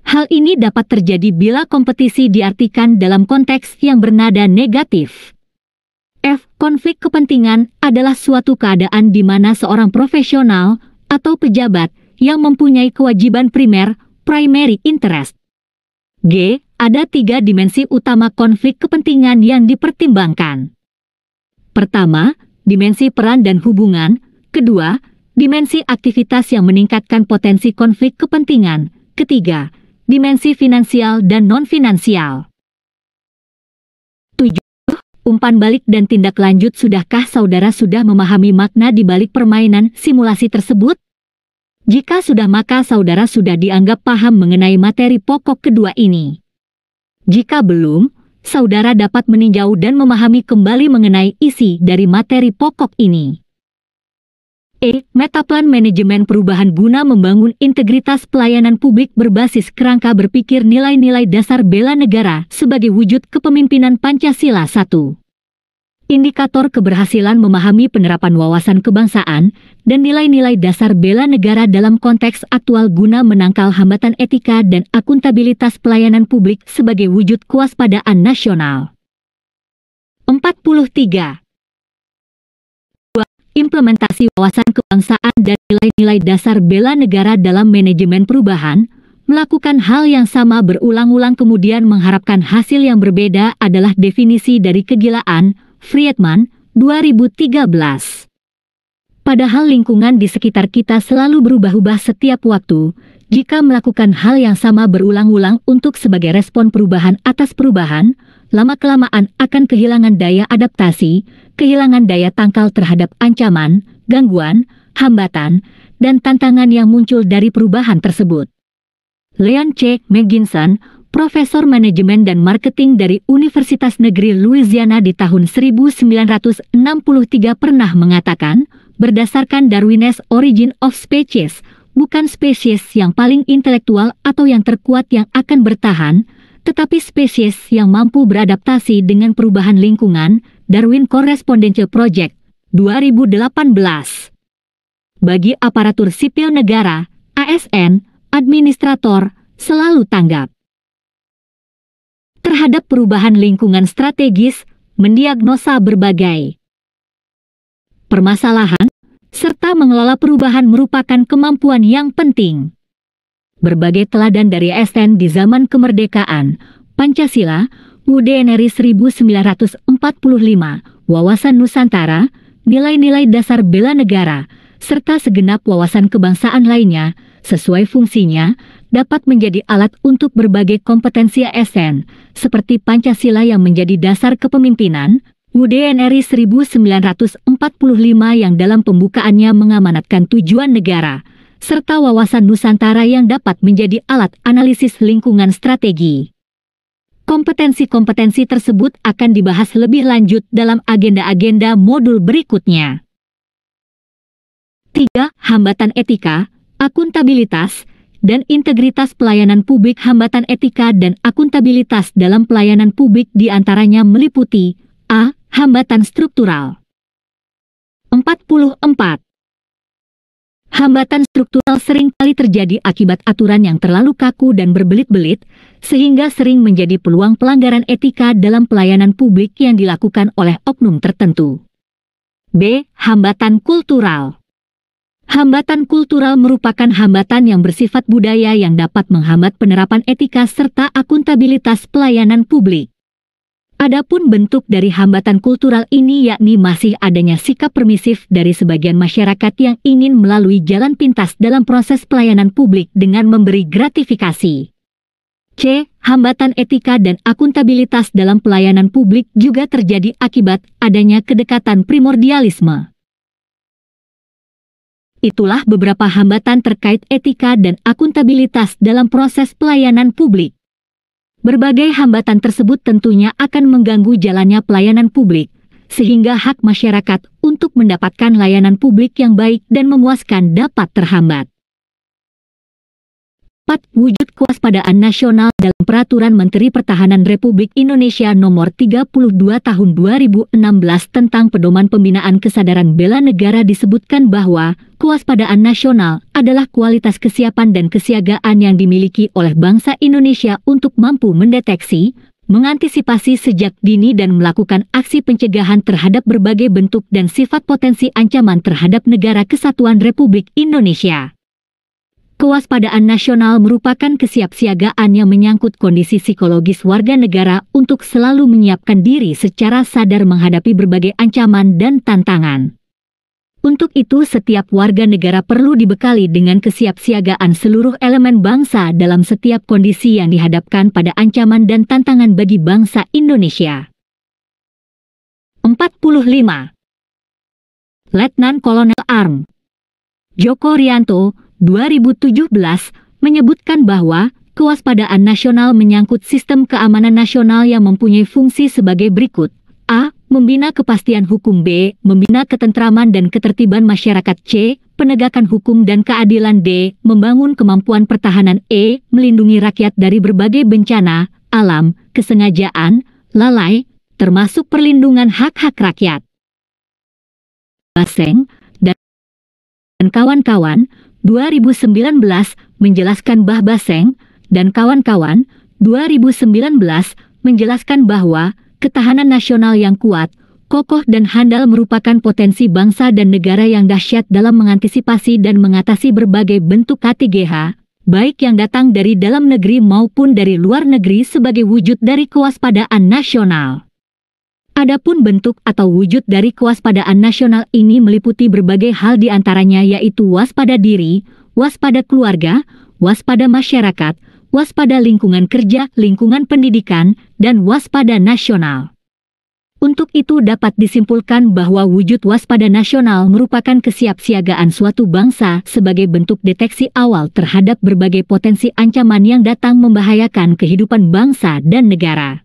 Hal ini dapat terjadi bila kompetisi diartikan dalam konteks yang bernada negatif. F. Konflik kepentingan adalah suatu keadaan di mana seorang profesional atau pejabat yang mempunyai kewajiban primer, primary interest. G. Ada 3 dimensi utama konflik kepentingan yang dipertimbangkan. Pertama, dimensi peran dan hubungan. Kedua, dimensi aktivitas yang meningkatkan potensi konflik kepentingan. Ketiga, dimensi finansial dan non-finansial. 7. Umpan balik dan tindak lanjut. Sudahkah saudara sudah memahami makna di balik permainan simulasi tersebut? Jika sudah, maka saudara sudah dianggap paham mengenai materi pokok kedua ini. Jika belum, saudara dapat meninjau dan memahami kembali mengenai isi dari materi pokok ini. Metaplan manajemen perubahan guna membangun integritas pelayanan publik berbasis kerangka berpikir nilai-nilai dasar bela negara sebagai wujud kepemimpinan Pancasila. 1. Indikator keberhasilan memahami penerapan wawasan kebangsaan dan nilai-nilai dasar bela negara dalam konteks aktual guna menangkal hambatan etika dan akuntabilitas pelayanan publik sebagai wujud kewaspadaan nasional. 43. 2. Implementasi wawasan kebangsaan dan nilai-nilai dasar bela negara dalam manajemen perubahan. Melakukan hal yang sama berulang-ulang kemudian mengharapkan hasil yang berbeda adalah definisi dari kegilaan. Friedman, 2013. Padahal lingkungan di sekitar kita selalu berubah-ubah setiap waktu, jika melakukan hal yang sama berulang-ulang untuk sebagai respon perubahan atas perubahan, lama-kelamaan akan kehilangan daya adaptasi, kehilangan daya tangkal terhadap ancaman, gangguan, hambatan, dan tantangan yang muncul dari perubahan tersebut. Leon C. McGinson, Profesor Manajemen dan Marketing dari Universitas Negeri Louisiana di tahun 1963 pernah mengatakan, berdasarkan Darwin's Origin of Species, bukan spesies yang paling intelektual atau yang terkuat yang akan bertahan, tetapi spesies yang mampu beradaptasi dengan perubahan lingkungan. Darwin Correspondential Project, 2018. Bagi aparatur sipil negara, ASN, administrator, selalu tanggap terhadap perubahan lingkungan strategis, mendiagnosa berbagai permasalahan, serta mengelola perubahan merupakan kemampuan yang penting. Berbagai teladan dari ASN di zaman kemerdekaan, Pancasila, UUD NRI 1945, Wawasan Nusantara, nilai-nilai dasar bela negara, serta segenap wawasan kebangsaan lainnya, sesuai fungsinya, dapat menjadi alat untuk berbagai kompetensi ASN, seperti Pancasila yang menjadi dasar kepemimpinan, UUD NRI 1945 yang dalam pembukaannya mengamanatkan tujuan negara, serta wawasan Nusantara yang dapat menjadi alat analisis lingkungan strategi. Kompetensi-kompetensi tersebut akan dibahas lebih lanjut dalam agenda-agenda modul berikutnya. 3. Hambatan etika, akuntabilitas, dan integritas pelayanan publik. Hambatan etika dan akuntabilitas dalam pelayanan publik diantaranya meliputi A. Hambatan struktural. 44. Hambatan struktural seringkali terjadi akibat aturan yang terlalu kaku dan berbelit-belit, sehingga sering menjadi peluang pelanggaran etika dalam pelayanan publik yang dilakukan oleh oknum tertentu. B. Hambatan kultural. Hambatan kultural merupakan hambatan yang bersifat budaya yang dapat menghambat penerapan etika serta akuntabilitas pelayanan publik. Adapun bentuk dari hambatan kultural ini yakni masih adanya sikap permisif dari sebagian masyarakat yang ingin melalui jalan pintas dalam proses pelayanan publik dengan memberi gratifikasi. C. Hambatan etika dan akuntabilitas dalam pelayanan publik juga terjadi akibat adanya kedekatan primordialisme. Itulah beberapa hambatan terkait etika dan akuntabilitas dalam proses pelayanan publik. Berbagai hambatan tersebut tentunya akan mengganggu jalannya pelayanan publik, sehingga hak masyarakat untuk mendapatkan layanan publik yang baik dan memuaskan dapat terhambat. 4. Wujud kewaspadaan nasional dalam Peraturan Menteri Pertahanan Republik Indonesia Nomor 32 Tahun 2016 tentang Pedoman Pembinaan Kesadaran Bela Negara disebutkan bahwa kewaspadaan nasional adalah kualitas kesiapan dan kesiagaan yang dimiliki oleh bangsa Indonesia untuk mampu mendeteksi, mengantisipasi sejak dini dan melakukan aksi pencegahan terhadap berbagai bentuk dan sifat potensi ancaman terhadap negara kesatuan Republik Indonesia. Kewaspadaan nasional merupakan kesiapsiagaan yang menyangkut kondisi psikologis warga negara untuk selalu menyiapkan diri secara sadar menghadapi berbagai ancaman dan tantangan. Untuk itu, setiap warga negara perlu dibekali dengan kesiapsiagaan seluruh elemen bangsa dalam setiap kondisi yang dihadapkan pada ancaman dan tantangan bagi bangsa Indonesia. 45. Letnan Kolonel Arm Joko Rianto 2017 menyebutkan bahwa kewaspadaan nasional menyangkut sistem keamanan nasional yang mempunyai fungsi sebagai berikut. A. Membina kepastian hukum. B. Membina ketentraman dan ketertiban masyarakat. C. Penegakan hukum dan keadilan. D. Membangun kemampuan pertahanan. E. Melindungi rakyat dari berbagai bencana alam, kesengajaan, lalai, termasuk perlindungan hak-hak rakyat. Baseng dan kawan-kawan 2019 menjelaskan Baseng dan kawan-kawan 2019 menjelaskan bahwa ketahanan nasional yang kuat, kokoh dan handal merupakan potensi bangsa dan negara yang dahsyat dalam mengantisipasi dan mengatasi berbagai bentuk KTGH, baik yang datang dari dalam negeri maupun dari luar negeri sebagai wujud dari kewaspadaan nasional. Adapun bentuk atau wujud dari kewaspadaan nasional ini meliputi berbagai hal di antaranya yaitu waspada diri, waspada keluarga, waspada masyarakat, waspada lingkungan kerja, lingkungan pendidikan, dan waspada nasional. Untuk itu dapat disimpulkan bahwa wujud waspada nasional merupakan kesiapsiagaan suatu bangsa sebagai bentuk deteksi awal terhadap berbagai potensi ancaman yang datang membahayakan kehidupan bangsa dan negara.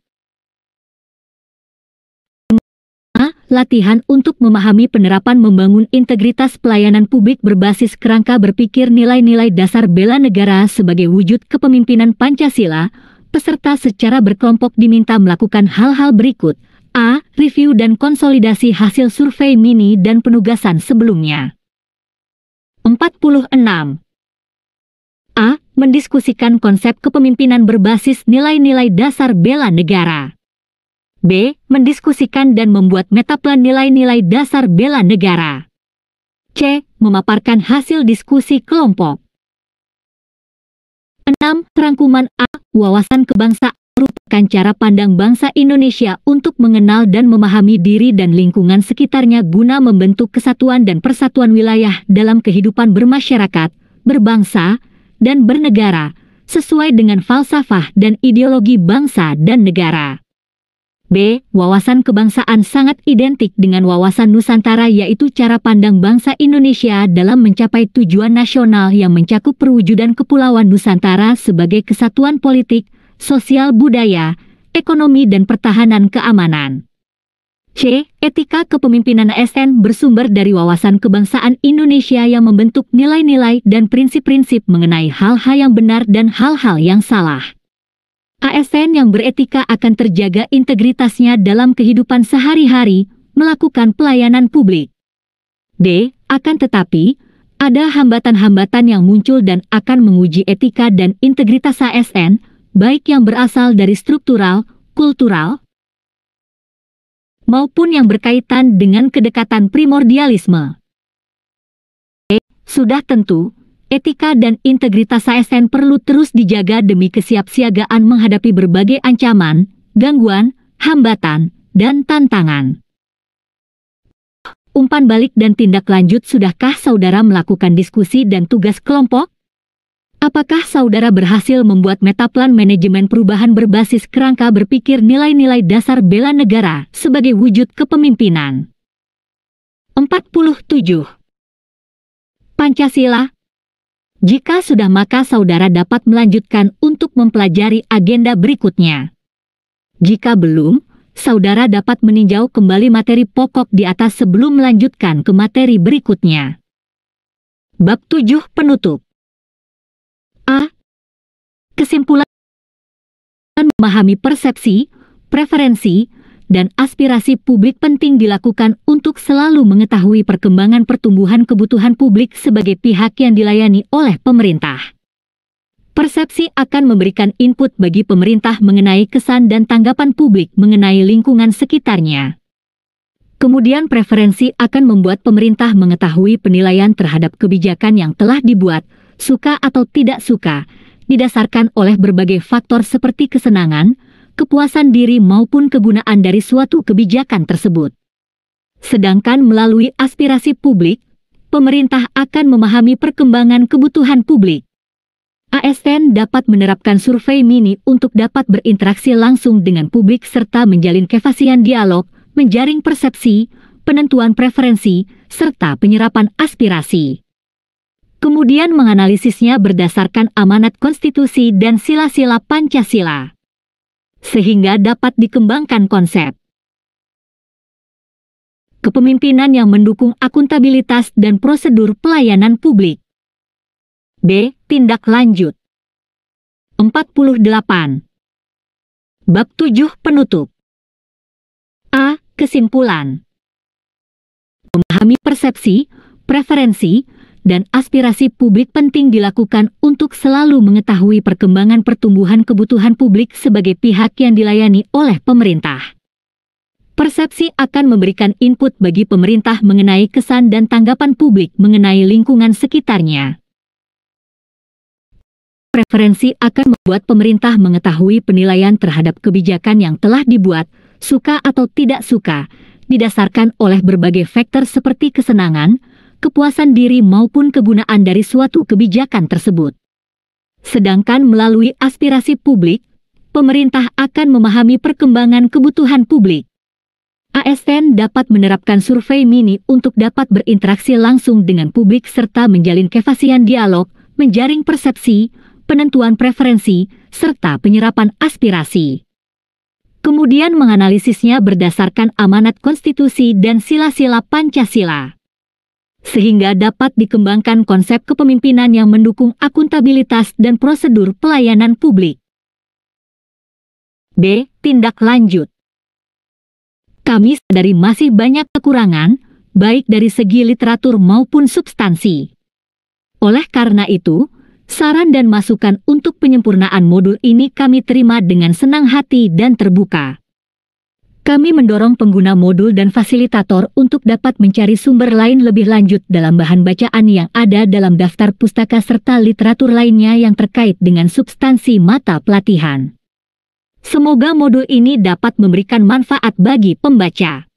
Latihan untuk memahami penerapan membangun integritas pelayanan publik berbasis kerangka berpikir nilai-nilai dasar bela negara sebagai wujud kepemimpinan Pancasila. Peserta secara berkelompok diminta melakukan hal-hal berikut. A. Review dan konsolidasi hasil survei mini dan penugasan sebelumnya. 46. A. Mendiskusikan konsep kepemimpinan berbasis nilai-nilai dasar bela negara. B. Mendiskusikan dan membuat metaplan nilai-nilai dasar bela negara. C. Memaparkan hasil diskusi kelompok. 6. Rangkuman A. Wawasan kebangsaan merupakan cara pandang bangsa Indonesia untuk mengenal dan memahami diri dan lingkungan sekitarnya guna membentuk kesatuan dan persatuan wilayah dalam kehidupan bermasyarakat, berbangsa, dan bernegara, sesuai dengan falsafah dan ideologi bangsa dan negara. B. Wawasan kebangsaan sangat identik dengan wawasan Nusantara yaitu cara pandang bangsa Indonesia dalam mencapai tujuan nasional yang mencakup perwujudan kepulauan Nusantara sebagai kesatuan politik, sosial budaya, ekonomi dan pertahanan keamanan. C. Etika kepemimpinan ASN bersumber dari wawasan kebangsaan Indonesia yang membentuk nilai-nilai dan prinsip-prinsip mengenai hal-hal yang benar dan hal-hal yang salah. ASN yang beretika akan terjaga integritasnya dalam kehidupan sehari-hari, melakukan pelayanan publik. D. Akan tetapi, ada hambatan-hambatan yang muncul dan akan menguji etika dan integritas ASN, baik yang berasal dari struktural, kultural, maupun yang berkaitan dengan kedekatan primordialisme. Sudah tentu, etika dan integritas ASN perlu terus dijaga demi kesiapsiagaan menghadapi berbagai ancaman, gangguan, hambatan, dan tantangan. Umpan balik dan tindak lanjut. Sudahkah saudara melakukan diskusi dan tugas kelompok? Apakah saudara berhasil membuat metaplan manajemen perubahan berbasis kerangka berpikir nilai-nilai dasar bela negara sebagai wujud kepemimpinan? 47. Pancasila. Jika sudah, maka saudara dapat melanjutkan untuk mempelajari agenda berikutnya. Jika belum, saudara dapat meninjau kembali materi pokok di atas sebelum melanjutkan ke materi berikutnya. Bab 7 Penutup. A. Kesimpulan. Memahami persepsi, preferensi, dan aspirasi publik penting dilakukan untuk selalu mengetahui perkembangan pertumbuhan kebutuhan publik sebagai pihak yang dilayani oleh pemerintah. Persepsi akan memberikan input bagi pemerintah mengenai kesan dan tanggapan publik mengenai lingkungan sekitarnya. Kemudian preferensi akan membuat pemerintah mengetahui penilaian terhadap kebijakan yang telah dibuat, suka atau tidak suka, didasarkan oleh berbagai faktor seperti kesenangan, kepuasan diri maupun kegunaan dari suatu kebijakan tersebut. Sedangkan melalui aspirasi publik, pemerintah akan memahami perkembangan kebutuhan publik. ASN dapat menerapkan survei mini untuk dapat berinteraksi langsung dengan publik serta menjalin kefasian dialog, menjaring persepsi, penentuan preferensi, serta penyerapan aspirasi. Kemudian menganalisisnya berdasarkan amanat konstitusi dan sila-sila Pancasila, sehingga dapat dikembangkan konsep kepemimpinan yang mendukung akuntabilitas dan prosedur pelayanan publik. B. Tindak lanjut 48. Bab 7 Penutup. A. Kesimpulan. Memahami persepsi, preferensi, dan aspirasi publik penting dilakukan untuk selalu mengetahui perkembangan pertumbuhan kebutuhan publik sebagai pihak yang dilayani oleh pemerintah. Persepsi akan memberikan input bagi pemerintah mengenai kesan dan tanggapan publik mengenai lingkungan sekitarnya. Preferensi akan membuat pemerintah mengetahui penilaian terhadap kebijakan yang telah dibuat, suka atau tidak suka, didasarkan oleh berbagai faktor seperti kesenangan, kepuasan diri maupun kegunaan dari suatu kebijakan tersebut. Sedangkan melalui aspirasi publik, pemerintah akan memahami perkembangan kebutuhan publik. ASN dapat menerapkan survei mini untuk dapat berinteraksi langsung dengan publik serta menjalin kefasian dialog, menjaring persepsi, penentuan preferensi, serta penyerapan aspirasi. Kemudian menganalisisnya berdasarkan amanat konstitusi dan sila-sila Pancasila, sehingga dapat dikembangkan konsep kepemimpinan yang mendukung akuntabilitas dan prosedur pelayanan publik. B. Tindak lanjut. Kami sadari masih banyak kekurangan, baik dari segi literatur maupun substansi. Oleh karena itu, saran dan masukan untuk penyempurnaan modul ini kami terima dengan senang hati dan terbuka. Kami mendorong pengguna modul dan fasilitator untuk dapat mencari sumber lain lebih lanjut dalam bahan bacaan yang ada dalam daftar pustaka serta literatur lainnya yang terkait dengan substansi mata pelatihan. Semoga modul ini dapat memberikan manfaat bagi pembaca.